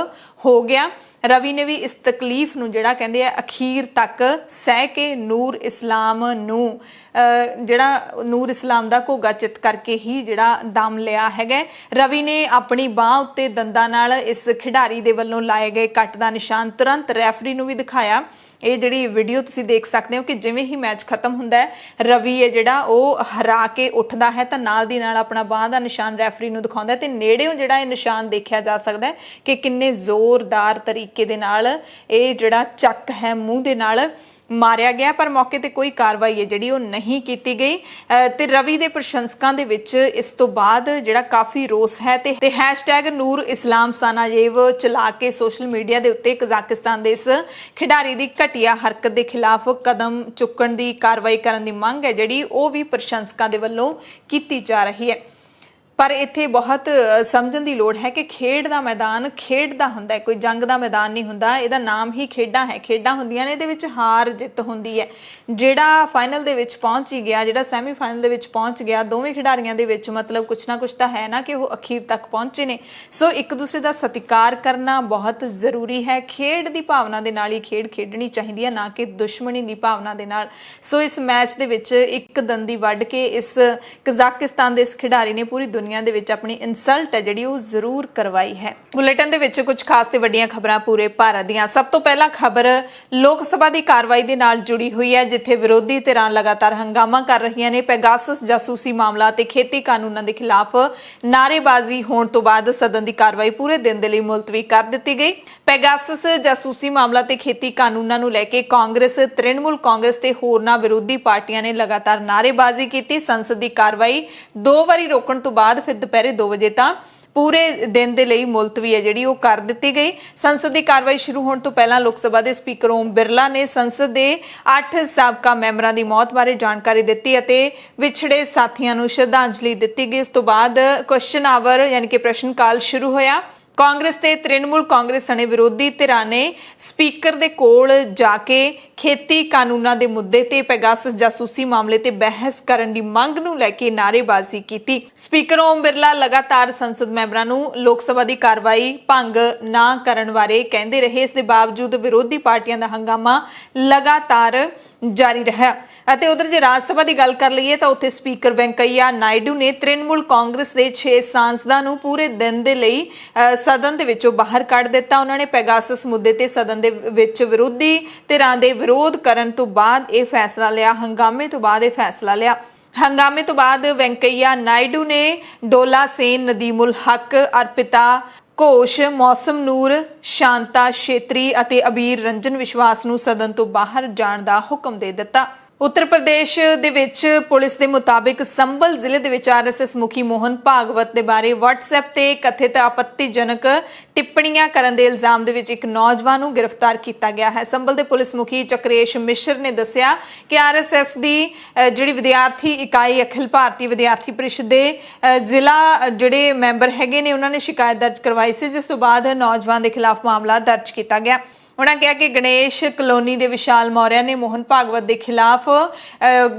ਹੋ ਗਿਆ। ਰਵੀ ਨੇ ਵੀ ਇਸ ਤਕਲੀਫ ਨੂੰ ਜਿਹੜਾ ਕਹਿੰਦੇ ਆ ਅਖੀਰ ਤੱਕ ਸਹਿ ਕੇ ਨੂਰ ਇਸਲਾਮ ਦਾ ਘੋਗਾ ਚਿੱਤ ਕਰਕੇ ਹੀ ਜਿਹੜਾ ਦਮ ਲਿਆ ਹੈਗਾ। ਰਵੀ ਨੇ ਆਪਣੀ ਬਾਹ ਉੱਤੇ ਦੰਦਾਂ ਨਾਲ ਇਸ ਖਿਡਾਰੀ ਦੇ ਵੱਲੋਂ ਲਾਏ ਗਏ ਕੱਟ ਦਾ ਨਿਸ਼ਾਨ ਤੁਰੰਤ ਰੈਫਰੀ ਨੂੰ ਵੀ ਦਿਖਾਇਆ। ਇਹ ਜਿਹੜੀ ਵੀਡੀਓ ਤੁਸੀਂ ਦੇਖ ਸਕਦੇ ਹੋ ਕਿ ਜਿਵੇਂ ਹੀ ਮੈਚ ਖਤਮ ਹੁੰਦਾ ਹੈ ਰਵੀ ਹੈ ਜਿਹੜਾ ਉਹ ਹਰਾ ਕੇ ਉੱਠਦਾ ਹੈ ਤਾਂ ਨਾਲ ਦੀ ਨਾਲ ਆਪਣਾ ਬਾਹ ਦਾ ਨਿਸ਼ਾਨ ਰੈਫਰੀ ਨੂੰ ਦਿਖਾਉਂਦਾ ਤੇ ਨੇੜਿਓਂ ਜਿਹੜਾ ਇਹ ਨਿਸ਼ਾਨ ਦੇਖਿਆ ਜਾ ਸਕਦਾ ਹੈ ਕਿ ਕਿੰਨੇ ਜ਼ੋਰਦਾਰ ਤਰੀਕੇ ਦੇ ਨਾਲ ਇਹ ਜਿਹੜਾ ਚੱਕ ਹੈ ਮੂੰਹ ਦੇ ਨਾਲ ਮਾਰਿਆ ਗਿਆ। ਪਰ ਮੌਕੇ ਤੇ ਕੋਈ ਕਾਰਵਾਈ ਹੈ ਜਿਹੜੀ ਉਹ ਨਹੀਂ ਕੀਤੀ ਗਈ ਤੇ ਰਵੀ ਦੇ ਪ੍ਰਸ਼ੰਸਕਾਂ ਦੇ ਵਿੱਚ ਇਸ ਤੋਂ ਬਾਅਦ ਜਿਹੜਾ ਕਾਫੀ ਰੋਸ ਹੈ ਤੇ #ਨੂਰ ਇਸਲਾਮ ਸਨਾਯੇਵ ਚਲਾ ਕੇ ਸੋਸ਼ਲ ਮੀਡੀਆ ਦੇ ਉੱਤੇ ਕਜ਼ਾਕਿਸਤਾਨ ਦੇ ਇਸ ਖਿਡਾਰੀ ਦੀ ਘਟੀਆ ਹਰਕਤ ਦੇ ਖਿਲਾਫ ਕਦਮ ਚੁੱਕਣ ਦੀ ਕਾਰਵਾਈ ਕਰਨ ਦੀ ਮੰਗ ਹੈ ਜਿਹੜੀ ਉਹ ਵੀ ਪ੍ਰਸ਼ੰਸਕਾਂ ਦੇ ਵੱਲੋਂ ਕੀਤੀ ਜਾ ਰਹੀ ਹੈ। ਪਰ ਇੱਥੇ ਬਹੁਤ ਸਮਝਣ ਦੀ ਲੋੜ ਹੈ ਕਿ ਖੇਡ ਦਾ ਮੈਦਾਨ ਖੇਡ ਦਾ ਹੁੰਦਾ ਹੈ, ਕੋਈ ਜੰਗ ਦਾ ਮੈਦਾਨ ਨਹੀਂ ਹੁੰਦਾ। ਇਹਦਾ ਨਾਮ ਹੀ ਖੇਡਾਂ ਹੈ, ਖੇਡਾਂ ਹੁੰਦੀਆਂ ਨੇ, ਇਹਦੇ ਵਿੱਚ ਹਾਰ ਜਿੱਤ ਹੁੰਦੀ ਹੈ। ਜਿਹੜਾ ਫਾਈਨਲ ਦੇ ਵਿੱਚ ਪਹੁੰਚ ਹੀ ਗਿਆ, ਜਿਹੜਾ ਸੈਮੀਫਾਈਨਲ ਦੇ ਵਿੱਚ ਪਹੁੰਚ ਗਿਆ, ਦੋਵੇਂ ਖਿਡਾਰੀਆਂ ਦੇ ਵਿੱਚ ਮਤਲਬ ਕੁਛ ਨਾ ਕੁਛ ਤਾਂ ਹੈ ਨਾ ਕਿ ਉਹ ਅਖੀਰ ਤੱਕ ਪਹੁੰਚੇ ਨੇ। ਸੋ ਇੱਕ ਦੂਸਰੇ ਦਾ ਸਤਿਕਾਰ ਕਰਨਾ ਬਹੁਤ ਜ਼ਰੂਰੀ ਹੈ। ਖੇਡ ਦੀ ਭਾਵਨਾ ਦੇ ਨਾਲ ਹੀ ਖੇਡ ਖੇਡਣੀ ਚਾਹੀਦੀ ਹੈ, ਨਾ ਕਿ ਦੁਸ਼ਮਣੀ ਦੀ ਭਾਵਨਾ ਦੇ ਨਾਲ। ਸੋ ਇਸ ਮੈਚ ਦੇ ਵਿੱਚ ਇੱਕ ਦੰਦੀ ਵੱਢ ਕੇ ਇਸ ਕਜ਼ਾਕਿਸਤਾਨ ਦੇ ਇਸ ਖਿਡਾਰੀ ਨੇ ਪੂਰੀ ਦੁਨੀਆ ਦੇ ਵਿੱਚ ਆਪਣੀ ਇਨਸਲਟ ਹੈ ਜਿਹੜੀ ਉਹ ਜ਼ਰੂਰ ਕਰਵਾਈ ਹੈ। ਬੁਲੇਟਿਨ ਦੇ ਵਿੱਚ ਕੁਝ ਖਾਸ ਤੇ ਵੱਡੀਆਂ ਖਬਰਾਂ ਪੂਰੇ ਭਾਰਤ ਦੀਆਂ। ਸਭ ਤੋਂ ਪਹਿਲਾਂ ਖਬਰ ਲੋਕ ਸਭਾ ਦੀ ਕਾਰਵਾਈ ਦੇ ਨਾਲ ਜੁੜੀ ਹੋਈ ਹੈ, ਜਿੱਥੇ ਵਿਰੋਧੀ ਧਿਰਾਂ ਲਗਾਤਾਰ ਹੰਗਾਮਾ ਕਰ ਰਹੀਆਂ ਨੇ। ਪੈਗਾਸਸ ਜਾਸੂਸੀ ਮਾਮਲਾ ਤੇ ਖੇਤੀ ਕਾਨੂੰਨਾਂ ਦੇ ਖਿਲਾਫ ਨਾਅਰੇਬਾਜ਼ੀ ਹੋਣ ਤੋਂ ਬਾਅਦ ਸਦਨ ਦੀ ਕਾਰਵਾਈ ਪੂਰੇ ਦਿਨ ਦੇ ਲਈ ਮੁਲਤਵੀ ਕਰ ਦਿੱਤੀ ਗਈ। ਪੈਗਾਸਸ ਜਾਸੂਸੀ ਮਾਮਲਾ ਤੇ ਖੇਤੀ ਕਾਨੂੰਨਾਂ ਨੂੰ ਲੈ ਕੇ ਕਾਂਗਰਸ, ਤ੍ਰਿਣਮੂਲ ਕਾਂਗਰਸ ਤੇ ਹੋਰਨਾਂ ਵਿਰੋਧੀ ਪਾਰਟੀਆਂ ਨੇ ਲਗਾਤਾਰ ਨਾਅਰੇਬਾਜ਼ੀ ਕੀਤੀ। ਸੰਸਦ ਦੀ ਕਾਰਵਾਈ 2 ਵਾਰੀ ਰੋਕਣ ਤੋਂ ਬਾਅਦ ਫਿਰ ਦੁਪਹਿਰੇ 2 ਵਜੇ ਤਾਂ ਪੂਰੇ ਦਿਨ ਦੇ ਲਈ ਮੁਲਤਵੀ ਹੈ ਜਿਹੜੀ ਉਹ ਕਰ ਦਿੱਤੀ ਗਈ। ਸੰਸਦ ਦੀ ਕਾਰਵਾਈ ਸ਼ੁਰੂ ਹੋਣ ਤੋਂ ਪਹਿਲਾਂ ਲੋਕ ਸਭਾ ਦੇ ਸਪੀਕਰ ਓਮ ਬਿਰਲਾ ਨੇ ਸੰਸਦ ਦੇ 8 ਸਾਬਕਾ ਮੈਂਬਰਾਂ ਦੀ ਮੌਤ ਬਾਰੇ ਜਾਣਕਾਰੀ ਦਿੱਤੀ ਅਤੇ ਵਿਛੜੇ ਸਾਥੀਆਂ ਨੂੰ ਸ਼ਰਧਾਂਜਲੀ ਦਿੱਤੀ ਗਈ। ਇਸ ਤੋਂ ਬਾਅਦ ਕੁਐਸਚਨ ਆਵਰ ਯਾਨੀ ਕਿ ਪ੍ਰਸ਼ਨ ਕਾਲ ਸ਼ੁਰੂ ਹੋਇਆ। ਕਾਂਗਰਸ ਤੇ ਤ੍ਰਿਣਮੂਲ ਕਾਂਗਰਸ ਸਣੇ ਵਿਰੋਧੀ ਧਿਰਾਂ ਨੇ ਸਪੀਕਰ ਦੇ ਕੋਲ ਜਾ ਕੇ ਖੇਤੀ ਕਾਨੂੰਨਾਂ ਦੇ ਮੁੱਦੇ ਤੇ ਪੈਗਾਸਸ ਜਾਸੂਸੀ ਮਾਮਲੇ ਤੇ ਬਹਿਸ ਕਰਨ ਦੀ ਮੰਗ ਨੂੰ ਲੈ ਕੇ ਨਾਅਰੇਬਾਜ਼ੀ ਕੀਤੀ। ਸਪੀਕਰ ਓਮ ਬਿਰਲਾ ਲਗਾਤਾਰ ਸੰਸਦ ਮੈਂਬਰਾਂ ਨੂੰ ਲੋਕ ਸਭਾ ਦੀ ਕਾਰਵਾਈ ਭੰਗ ਨਾ ਕਰਨ ਬਾਰੇ ਕਹਿੰਦੇ ਰਹੇ। ਇਸ ਦੇ ਬਾਵਜੂਦ ਵਿਰੋਧੀ ਪਾਰਟੀਆਂ ਦਾ ਹੰਗਾਮਾ ਲਗਾਤਾਰ ਜਾਰੀ ਰਿਹਾ। ਅਤੇ ਉਧਰ ਜੇ ਰਾਜ ਸਭਾ ਦੀ ਗੱਲ ਕਰ ਲਈਏ ਤਾਂ ਉੱਥੇ ਸਪੀਕਰ ਵੈਂਕਈਆ ਨਾਇਡੂ ਨੇ ਤ੍ਰਿਣਮੂਲ ਕਾਂਗਰਸ ਦੇ 6 ਸਾਂਸਦਾਂ ਨੂੰ ਪੂਰੇ ਦਿਨ ਦੇ ਲਈ ਸਦਨ ਦੇ ਵਿੱਚੋਂ ਬਾਹਰ ਕੱਢ ਦਿੱਤਾ। ਉਹਨਾਂ ਨੇ ਪੈਗਾਸਸ ਮੁੱਦੇ ਤੇ ਸਦਨ ਦੇ ਵਿੱਚ ਵਿਰੋਧੀ ਧਿਰਾਂ ਦੇ ਵਿਰੋਧ ਕਰਨ ਤੋਂ ਬਾਅਦ ਇਹ ਫੈਸਲਾ ਲਿਆ। ਹੰਗਾਮੇ ਤੋਂ ਬਾਅਦ ਇਹ ਫੈਸਲਾ ਲਿਆ। ਹੰਗਾਮੇ ਤੋਂ ਬਾਅਦ ਵੈਂਕਈਆ ਨਾਇਡੂ ਨੇ ਡੋਲਾ ਸੇਨ, ਨਦੀਮੁਲ ਹਕ, ਅਰਪਿਤਾ ਘੋਸ਼, ਮੌਸਮ ਨੂਰ, ਸ਼ਾਂਤਾ ਛੇਤਰੀ ਅਤੇ ਅਬੀਰ ਰੰਜਨ ਵਿਸ਼ਵਾਸ ਨੂੰ ਸਦਨ ਤੋਂ ਬਾਹਰ ਜਾਣ ਦਾ ਹੁਕਮ ਦੇ ਦਿੱਤਾ। ਉੱਤਰ ਪ੍ਰਦੇਸ਼ ਦੇ ਵਿੱਚ ਪੁਲਿਸ ਦੇ ਮੁਤਾਬਿਕ ਸੰਭਲ ਜ਼ਿਲ੍ਹੇ ਦੇ ਵਿੱਚ ਆਰਐਸਐਸ ਮੁਖੀ ਮੋਹਨ ਭਾਗਵਤ ਦੇ ਬਾਰੇ WhatsApp ਤੇ ਕਥਿਤ ਆਪੱਤੀਜਨਕ ਟਿੱਪਣੀਆਂ ਕਰਨ ਦੇ ਇਲਜ਼ਾਮ ਦੇ ਵਿੱਚ ਇੱਕ ਨੌਜਵਾਨ ਨੂੰ ਗ੍ਰਿਫਤਾਰ ਕੀਤਾ ਗਿਆ ਹੈ। ਸੰਭਲ ਦੇ ਪੁਲਿਸ ਮੁਖੀ ਚਕਰੇਸ਼ ਮਿਸ਼ਰ ਨੇ ਦੱਸਿਆ ਕਿ ਆਰਐਸਐਸ ਦੀ ਜਿਹੜੀ ਵਿਦਿਆਰਥੀ ਇਕਾਈ ਅਖਿਲ ਭਾਰਤੀ ਵਿਦਿਆਰਥੀ ਪ੍ਰੀਸ਼ਦ ਦੇ ਜ਼ਿਲ੍ਹਾ ਜਿਹੜੇ ਮੈਂਬਰ ਹੈਗੇ ਨੇ ਉਹਨਾਂ ਨੇ ਸ਼ਿਕਾਇਤ ਦਰਜ ਕਰਵਾਈ ਸੀ, ਜਿਸ ਤੋਂ ਬਾਅਦ ਨੌਜਵਾਨ ਦੇ ਖਿਲਾਫ ਮਾਮਲਾ ਦਰਜ ਕੀਤਾ ਗਿਆ। ਉਹਨਾਂ ਕਿਹਾ ਕਿ ਗਣੇਸ਼ ਕਲੋਨੀ ਦੇ ਵਿਸ਼ਾਲ ਮੌਰਿਆ ਨੇ ਮੋਹਨ ਭਾਗਵਤ ਦੇ ਖਿਲਾਫ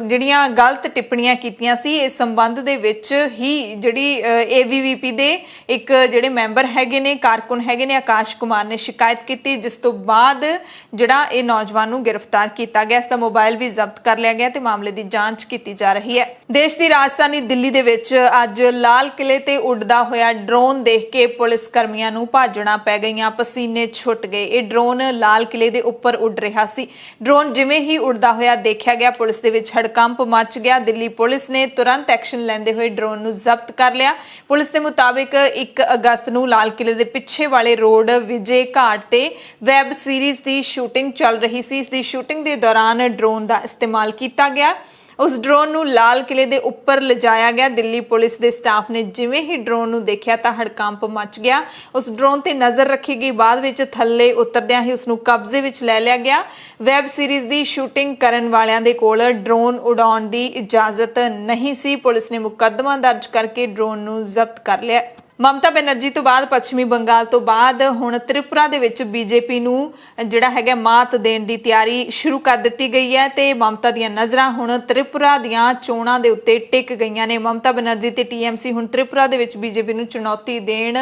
ਜਿਹੜੀਆਂ ਗਲਤ ਟਿੱਪਣੀਆਂ ਕੀਤੀਆਂ ਸੀ। ਇਸ ਸੰਬੰਧ ਦੇ ਵਿੱਚ ਹੀ ਜਿਹੜੀ ABVP ਦੇ ਇੱਕ ਜਿਹੜੇ ਮੈਂਬਰ ਹੈਗੇ ਨੇ, ਕਾਰਕੁਨ ਹੈਗੇ ਨੇ, ਆਕਾਸ਼ ਕੁਮਾਰ ਨੇ ਸ਼ਿਕਾਇਤ ਕੀਤੀ, ਜਿਸ ਤੋਂ ਬਾਅਦ ਜਿਹੜਾ ਇਹ ਨੌਜਵਾਨ ਨੂੰ ਗ੍ਰਿਫਤਾਰ ਕੀਤਾ ਗਿਆ। ਇਸ ਦਾ ਮੋਬਾਈਲ ਵੀ ਜ਼ਬਤ ਕਰ ਲਿਆ ਗਿਆ ਤੇ ਮਾਮਲੇ ਦੀ ਜਾਂਚ ਕੀਤੀ ਜਾ ਰਹੀ ਹੈ। ਦੇਸ਼ ਦੀ ਰਾਜਧਾਨੀ ਦਿੱਲੀ ਦੇ ਵਿੱਚ ਅੱਜ ਲਾਲ ਕਿਲੇ ਤੇ ਉੱਡਦਾ ਹੋਇਆ ਡਰੋਨ ਦੇਖ ਕੇ ਪੁਲਿਸ ਕਰਮੀਆਂ ਨੂੰ ਭਾਜਣਾ ਪੈ ਗਈਆਂ, ਪਸੀਨੇ ਛੁੱਟ ਗਏ। ਇਹ ਡਰੋਨ ਲਾਲ ਕਿਲੇ ਦੇ ਉੱਪਰ ਉੱਡ ਰਿਹਾ ਸੀ। ਡਰੋਨ ਜਿਵੇਂ ਹੀ ਉੱਡਦਾ ਹੋਇਆ ਦੇਖਿਆ ਗਿਆ, ਪੁਲਿਸ ਦੇ ਵਿੱਚ ਹੜਕੰਪ ਮਚ ਗਿਆ। ਦਿੱਲੀ ਪੁਲਿਸ ਨੇ ਤੁਰੰਤ ਐਕਸ਼ਨ ਲੈਂਦੇ ਹੋਏ ਡਰੋਨ ਨੂੰ ਜ਼ਬਤ ਕਰ ਲਿਆ। ਪੁਲਿਸ ਦੇ ਮੁਤਾਬਿਕ 1 ਅਗਸਤ ਨੂੰ ਲਾਲ ਕਿਲੇ ਦੇ ਪਿੱਛੇ ਵਾਲੇ ਰੋਡ ਵਿਜੇ ਘਾਟ ਤੇ ਵੈਬ ਸੀਰੀਜ਼ ਦੀ ਸ਼ੂਟਿੰਗ ਚੱਲ ਰਹੀ ਸੀ। ਇਸ ਦੀ ਸ਼ੂਟਿੰਗ ਦੇ ਦੌਰਾਨ ਡਰੋਨ ਦਾ ਇਸਤੇਮਾਲ ਕੀਤਾ ਗਿਆ। ਉਸ ਡਰੋਨ ਨੂੰ ਲਾਲ ਕਿਲੇ ਦੇ ਉੱਪਰ ਲਿਜਾਇਆ ਗਿਆ। ਦਿੱਲੀ ਪੁਲਿਸ ਦੇ ਸਟਾਫ ਨੇ ਜਿਵੇਂ ਹੀ ਡਰੋਨ ਨੂੰ ਦੇਖਿਆ ਤਾਂ ਹੜਕੰਪ ਮਚ ਗਿਆ। ਉਸ ਡਰੋਨ ਤੇ ਨਜ਼ਰ ਰੱਖੀ ਗਈ। ਬਾਅਦ ਵਿੱਚ ਥੱਲੇ ਉਤਰਦਿਆਂ ਹੀ ਉਸ ਨੂੰ ਕਬਜ਼ੇ ਵਿੱਚ ਲੈ ਲਿਆ ਗਿਆ। ਵੈਬ ਸੀਰੀਜ਼ ਦੀ ਸ਼ੂਟਿੰਗ ਕਰਨ ਵਾਲਿਆਂ ਦੇ ਕੋਲ ਡਰੋਨ ਉਡਾਉਣ ਦੀ ਇਜਾਜ਼ਤ ਨਹੀਂ ਸੀ। ਪੁਲਿਸ ਨੇ ਮੁਕੱਦਮਾ ਦਰਜ ਕਰਕੇ ਡਰੋਨ ਨੂੰ ਜ਼ਬਤ ਕਰ ਲਿਆ। ਮਮਤਾ ਬੈਨਰਜੀ ਤੋਂ ਬਾਅਦ ਪੱਛਮੀ ਬੰਗਾਲ ਤੋਂ ਬਾਅਦ ਹੁਣ ਤ੍ਰਿਪੁਰਾ ਦੇ ਵਿੱਚ ਬੀਜੇਪੀ ਨੂੰ ਜਿਹੜਾ ਹੈਗਾ ਮਾਤ ਦੇਣ ਦੀ ਤਿਆਰੀ ਸ਼ੁਰੂ ਕਰ ਦਿੱਤੀ ਗਈ ਹੈ ਤੇ ਮਮਤਾ ਦੀਆਂ ਨਜ਼ਰਾਂ ਹੁਣ ਤ੍ਰਿਪੁਰਾ ਦੀਆਂ ਚੋਣਾਂ ਦੇ ਉੱਤੇ ਟਿਕ ਗਈਆਂ ਨੇ। ਮਮਤਾ ਬੈਨਰਜੀ ਤੇ TMC ਹੁਣ ਤ੍ਰਿਪੁਰਾ ਦੇ ਵਿੱਚ ਬੀਜੇਪੀ ਨੂੰ ਚੁਣੌਤੀ ਦੇਣ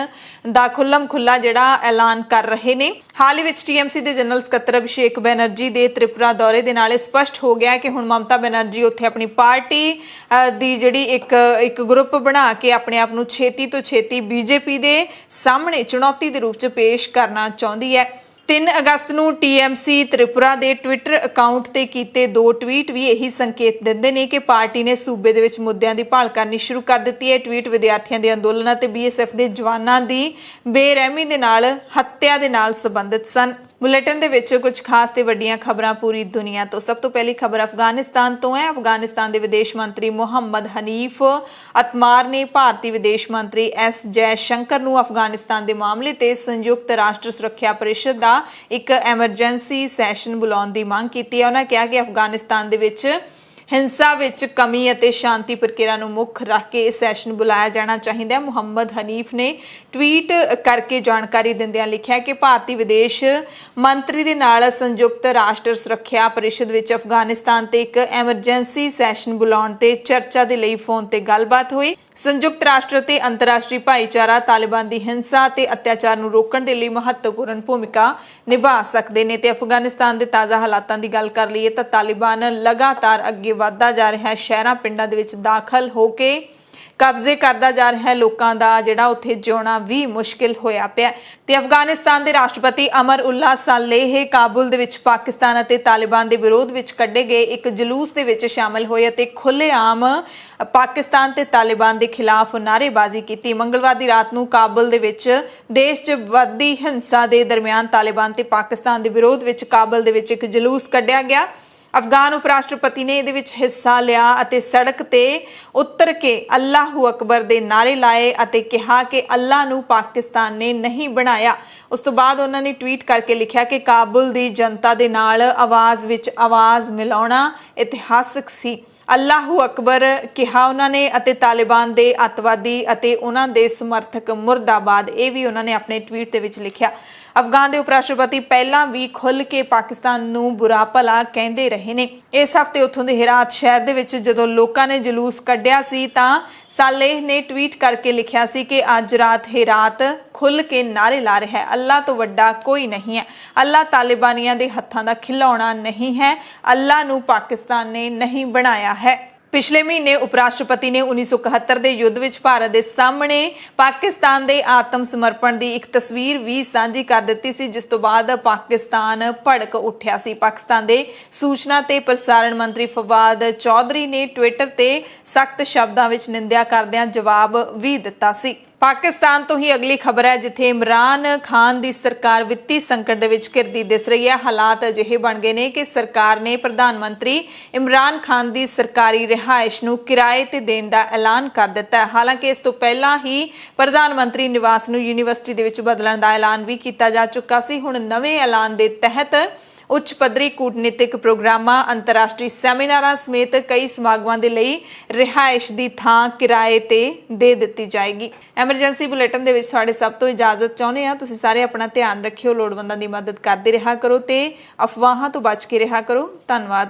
ਦਾ ਖੁੱਲ੍ਹਾ ਜਿਹੜਾ ਐਲਾਨ ਕਰ ਰਹੇ ਨੇ। ਹਾਲ ਹੀ ਵਿੱਚ TMC ਦੇ ਜਨਰਲ ਸਕੱਤਰ ਅਭਿਸ਼ੇਕ ਬੈਨਰਜੀ ਦੇ ਤ੍ਰਿਪੁਰਾ ਦੌਰੇ ਦੇ ਨਾਲ ਸਪਸ਼ਟ ਹੋ ਗਿਆ ਕਿ ਹੁਣ ਮਮਤਾ ਬੈਨਰਜੀ ਉੱਥੇ ਆਪਣੀ ਪਾਰਟੀ ਦੀ ਜਿਹੜੀ ਇੱਕ ਗਰੁੱਪ ਬਣਾ ਕੇ ਆਪਣੇ ਆਪ ਨੂੰ ਛੇਤੀ ਤੋਂ ਛੇਤੀ ਬੀਜੇਪੀ ਦੇ ਸਾਹਮਣੇ ਚੁਣੌਤੀ ਦੇ ਰੂਪ 'ਚ ਪੇਸ਼ ਕਰਨਾ ਚਾਹੁੰਦੀ ਹੈ। 3 ਅਗਸਤ ਨੂੰ TMC ਤ੍ਰਿਪੁਰਾ ਦੇ ਟਵਿੱਟਰ ਅਕਾਊਂਟ ਤੇ ਕੀਤੇ 2 ਟਵੀਟ ਵੀ ਇਹੀ ਸੰਕੇਤ ਦਿੰਦੇ ਨੇ ਕਿ ਪਾਰਟੀ ਨੇ ਸੂਬੇ ਦੇ ਵਿੱਚ ਮੁੱਦਿਆਂ ਦੀ ਭਾਲ ਕਰਨੀ ਸ਼ੁਰੂ ਕਰ ਦਿੱਤੀ ਹੈ। ਟਵੀਟ ਵਿਦਿਆਰਥੀਆਂ ਦੇ ਅੰਦੋਲਨਾਂ ਤੇ BSF ਦੇ ਜਵਾਨਾਂ ਦੀ ਬੇਰਹਿਮੀ ਦੇ ਨਾਲ ਹੱਤਿਆ ਦੇ ਨਾਲ ਸੰਬੰਧਿਤ ਸਨ। ਬੁਲੇਟਿਨ ਦੇ ਵਿੱਚ ਕੁਝ ਖਾਸ ਤੇ ਵੱਡੀਆਂ ਖਬਰਾਂ ਪੂਰੀ ਦੁਨੀਆ ਤੋਂ। ਸਭ ਤੋਂ ਪਹਿਲੀ ਖਬਰ ਅਫਗਾਨਿਸਤਾਨ ਤੋਂ ਹੈ। ਅਫਗਾਨਿਸਤਾਨ ਦੇ ਵਿਦੇਸ਼ ਮੰਤਰੀ ਮੁਹੰਮਦ ਹਨੀਫ ਅਤਮਾਰ ਨੇ ਭਾਰਤੀ ਵਿਦੇਸ਼ ਮੰਤਰੀ S ਜੈ ਸ਼ੰਕਰ ਨੂੰ ਅਫਗਾਨਿਸਤਾਨ ਦੇ ਮਾਮਲੇ ਤੇ ਸੰਯੁਕਤ ਰਾਸ਼ਟਰ ਸੁਰੱਖਿਆ ਪਰਿਸ਼ਦ ਦਾ ਇੱਕ ਐਮਰਜੈਂਸੀ ਸੈਸ਼ਨ ਬੁਲਾਉਣ ਦੀ ਮੰਗ ਕੀਤੀ ਹੈ। ਉਹਨਾਂ ਕਿਹਾ ਕਿ ਅਫਗਾਨਿਸਤਾਨ ਦੇ ਵਿੱਚ ਹਿੰਸਾ ਵਿੱਚ ਕਮੀ ਅਤੇ ਸ਼ਾਂਤੀ ਪ੍ਰਕਿਰਿਆ ਨੂੰ ਮੁੱਖ ਰੱਖ ਕੇ ਇਹ ਸੈਸ਼ਨ ਬੁਲਾਇਆ ਜਾਣਾ ਚਾਹੀਦਾ ਹੈ। ਮੁਹੰਮਦ ਹਨੀਫ ਨੇ ਟਵੀਟ ਕਰਕੇ ਜਾਣਕਾਰੀ ਦਿੰਦਿਆਂ ਲਿਖਿਆ ਕਿ ਭਾਰਤੀ ਵਿਦੇਸ਼ ਮੰਤਰੀ ਦੇ ਨਾਲ ਸੰਯੁਕਤ ਰਾਸ਼ਟਰ ਸੁਰੱਖਿਆ ਪਰਿਸ਼ਦ ਵਿੱਚ ਅਫਗਾਨਿਸਤਾਨ ਤੇ ਇੱਕ ਐਮਰਜੈਂਸੀ ਸੈਸ਼ਨ ਬੁਲਾਉਣ ਤੇ ਚਰਚਾ ਦੇ ਲਈ ਫੋਨ ਤੇ ਗੱਲਬਾਤ ਹੋਈ। ਸੰਯੁਕਤ ਰਾਸ਼ਟਰ ਤੇ ਅੰਤਰਰਾਸ਼ਟਰੀ ਭਾਈਚਾਰਾ ਤਾਲਿਬਾਨ ਦੀ ਹਿੰਸਾ ਤੇ ਅਤਿਆਚਾਰ ਨੂੰ ਰੋਕਣ ਦੇ ਲਈ ਮਹੱਤਵਪੂਰਨ ਭੂਮਿਕਾ ਨਿਭਾ ਸਕਦੇ ਨੇ ਤੇ ਅਫਗਾਨਿਸਤਾਨ ਦੇ ਤਾਜ਼ਾ ਹਾਲਾਤਾਂ ਦੀ ਗੱਲ ਕਰ ਲਈਏ ਤਾਂ ਤਾਲਿਬਾਨ ਲਗਾਤਾਰ ਅੱਗੇ ਵਧਦਾ ਜਾ ਰਿਹਾ ਹੈ। ਸ਼ਹਿਰਾਂ ਪਿੰਡਾਂ ਦੇ ਵਿੱਚ ਦਾਖਲ ਹੋ ਕੇ ਕਬਜ਼ੇ ਕਰਦਾ ਜਾ ਰਿਹਾ ਹੈ। ਲੋਕਾਂ ਦਾ ਜਿਹੜਾ ਉੱਥੇ ਜਿਉਣਾ ਵੀ ਮੁਸ਼ਕਿਲ ਹੋਇਆ ਪਿਆ ਤੇ ਅਫਗਾਨਿਸਤਾਨ ਦੇ ਰਾਸ਼ਟਰਪਤੀ ਅਮਰ ਉल्ला ਸਾਲੇਹ ਕਾਬੁਲ ਦੇ ਵਿੱਚ ਪਾਕਿਸਤਾਨ ਅਤੇ ਤਾਲਿਬਾਨ ਦੇ ਵਿਰੋਧ ਵਿੱਚ ਕੱਢੇ ਗਏ ਇੱਕ ਜਲੂਸ ਦੇ ਵਿੱਚ ਸ਼ਾਮਲ ਹੋਏ ਅਤੇ ਖੁੱਲ੍ਹੇਆਮ ਪਾਕਿਸਤਾਨ ਤੇ ਤਾਲਿਬਾਨ ਦੇ ਖਿਲਾਫ ਨਾਅਰੇਬਾਜ਼ੀ ਕੀਤੀ। ਮੰਗਲਵਾਰ ਦੀ ਰਾਤ ਨੂੰ ਕਾਬੁਲ ਦੇ ਵਿੱਚ ਦੇਸ਼ 'ਚ ਵੱਧਦੀ ਹਿੰਸਾ ਦੇ ਦਰਮਿਆਨ ਤਾਲਿਬਾਨ ਤੇ ਪਾਕਿਸਤਾਨ ਦੇ ਵਿਰੋਧ ਵਿੱਚ ਕਾਬੁਲ ਦੇ ਵਿੱਚ ਇੱਕ ਜਲੂਸ ਕੱਢਿਆ ਗਿਆ। ਅਫਗਾਨ ਉਪ ਰਾਸ਼ਟਰਪਤੀ ਨੇ ਇਹਦੇ ਵਿੱਚ ਹਿੱਸਾ ਲਿਆ ਅਤੇ ਸੜਕ ਤੇ ਉਤਰ ਕੇ ਅੱਲਾਹੂ ਅਕਬਰ ਦੇ ਨਾਅਰੇ ਲਾਏ ਅਤੇ ਕਿਹਾ ਕਿ ਅੱਲਾ ਨੂੰ ਪਾਕਿਸਤਾਨ ਨੇ ਨਹੀਂ ਬਣਾਇਆ। ਉਸ ਤੋਂ ਬਾਅਦ ਉਹਨਾਂ ਨੇ ਟਵੀਟ ਕਰਕੇ ਲਿਖਿਆ ਕਿ ਕਾਬੁਲ ਦੀ ਜਨਤਾ ਦੇ ਨਾਲ ਆਵਾਜ਼ ਵਿੱਚ ਆਵਾਜ਼ ਮਿਲਾਉਣਾ ਇਤਿਹਾਸਕ ਸੀ। ਅੱਲਾਹੂ ਅਕਬਰ ਕਿਹਾ ਉਹਨਾਂ ਨੇ ਅਤੇ ਤਾਲਿਬਾਨ ਦੇ ਅੱਤਵਾਦੀ ਅਤੇ ਉਹਨਾਂ ਦੇ ਸਮਰਥਕ ਮੁਰਦਾਬਾਦ, ਇਹ ਵੀ ਉਹਨਾਂ ਨੇ ਆਪਣੇ ਟਵੀਟ ਦੇ ਵਿੱਚ ਲਿਖਿਆ। ਅਫਗਾਨ ਦੇ ਉਪ ਰਾਸ਼ਟਰਪਤੀ ਪਹਿਲਾਂ ਵੀ ਖੁੱਲ੍ਹ ਕੇ ਪਾਕਿਸਤਾਨ ਨੂੰ ਬੁਰਾ ਭਲਾ ਕਹਿੰਦੇ ਰਹੇ ਨੇ। ਇਸ ਹਫ਼ਤੇ ਉੱਥੋਂ ਦੇ ਹੈਰਾਤ ਸ਼ਹਿਰ ਦੇ ਵਿੱਚ ਜਦੋਂ ਲੋਕਾਂ ਨੇ ਜਲੂਸ ਕੱਢਿਆ ਸੀ ਤਾਂ ਸਾਲੇਹ ਨੇ ਟਵੀਟ ਕਰਕੇ ਲਿਖਿਆ ਸੀ ਕਿ ਅੱਜ ਰਾਤ ਹੈਰਾਤ ਖੁੱਲ੍ਹ ਕੇ ਨਾਅਰੇ ਲਾ ਰਿਹਾ ਹੈ, ਅੱਲਾ ਤੋਂ ਵੱਡਾ ਕੋਈ ਨਹੀਂ ਹੈ, ਅੱਲਾ ਤਾਲਿਬਾਨੀਆਂ ਦੇ ਹੱਥਾਂ ਦਾ ਖਿਡੌਣਾ ਨਹੀਂ ਹੈ, ਅੱਲਾ ਨੂੰ ਪਾਕਿਸਤਾਨ ਨੇ ਨਹੀਂ ਬਣਾਇਆ ਹੈ। ਪਿਛਲੇ ਮਹੀਨੇ ਉਪ ਰਾਸ਼ਟਰਪਤੀ ਨੇ 1971 ਦੇ ਯੁੱਧ ਵਿੱਚ ਭਾਰਤ ਦੇ ਸਾਹਮਣੇ ਪਾਕਿਸਤਾਨ ਦੇ ਆਤਮ ਸਮਰਪਣ ਦੀ ਇੱਕ ਤਸਵੀਰ ਵੀ ਸਾਂਝੀ ਕਰ ਦਿੱਤੀ ਸੀ, ਜਿਸ ਤੋਂ ਬਾਅਦ ਪਾਕਿਸਤਾਨ ਭੜਕ ਉੱਠਿਆ ਸੀ। ਪਾਕਿਸਤਾਨ ਦੇ ਸੂਚਨਾ ਤੇ ਪ੍ਰਸਾਰਣ ਮੰਤਰੀ ਫਵਾਦ ਚੌਧਰੀ ਨੇ ਟਵਿੱਟਰ ਤੇ ਸਖਤ ਸ਼ਬਦਾਂ ਵਿੱਚ ਨਿੰਦਿਆ ਕਰਦਿਆਂ ਜਵਾਬ ਵੀ ਦਿੱਤਾ ਸੀ। ਪਾਕਿਸਤਾਨ ਤੋਂ ਹੀ ਅਗਲੀ ਖਬਰ ਹੈ ਜਿੱਥੇ ਇਮਰਾਨ ਖਾਨ ਦੀ ਸਰਕਾਰ ਵਿੱਤੀ ਸੰਕਟ ਦੇ ਵਿੱਚ ਘਿਰਦੀ ਦਿਸ ਰਹੀ ਹੈ। ਹਾਲਾਤ ਅਜਿਹੇ ਬਣ ਗਏ ਨੇ ਕਿ ਸਰਕਾਰ ਨੇ ਪ੍ਰਧਾਨ ਮੰਤਰੀ ਇਮਰਾਨ ਖਾਨ ਦੀ ਸਰਕਾਰੀ ਰਿਹਾਇਸ਼ ਨੂੰ ਕਿਰਾਏ ਤੇ ਦੇਣ ਦਾ ਐਲਾਨ ਕਰ ਦਿੱਤਾ ਹੈ। ਹਾਲਾਂਕਿ ਇਸ ਤੋਂ ਪਹਿਲਾਂ ਹੀ ਪ੍ਰਧਾਨ ਮੰਤਰੀ ਨਿਵਾਸ ਨੂੰ ਯੂਨੀਵਰਸਿਟੀ ਦੇ ਵਿੱਚ ਬਦਲਣ ਦਾ ਐਲਾਨ ਵੀ ਕੀਤਾ ਜਾ ਚੁੱਕਾ ਸੀ। ਹੁਣ ਨਵੇਂ ਐਲਾਨ ਦੇ ਤਹਿਤ ਉੱਚ ਪੱਧਰੀ ਕੂਟਨੀਤਿਕ ਪ੍ਰੋਗਰਾਮਾਂ, ਅੰਤਰਰਾਸ਼ਟਰੀ ਸੈਮੀਨਾਰਾਂ ਸਮੇਤ ਕਈ ਸਮਾਗਮਾਂ ਦੇ ਲਈ ਰਿਹਾਇਸ਼ ਦੀ ਥਾਂ ਕਿਰਾਏ ਤੇ ਦੇ ਦਿੱਤੀ ਜਾਏਗੀ। ਐਮਰਜੈਂਸੀ ਬੁਲੇਟਿਨ ਦੇ ਵਿੱਚ ਸਾਡੇ ਸਭ ਤੋਂ ਇਜਾਜ਼ਤ ਚਾਹੁੰਦੇ ਹਾਂ। ਤੁਸੀਂ ਸਾਰੇ ਆਪਣਾ ਧਿਆਨ ਰੱਖਿਓ, ਲੋੜਵੰਦਾਂ ਦੀ ਮਦਦ ਕਰਦੇ ਰਿਹਾ ਕਰੋ ਤੇ ਅਫਵਾਹਾਂ ਤੋਂ ਬਚ ਕੇ ਰਿਹਾ ਕਰੋ। ਧੰਨਵਾਦ।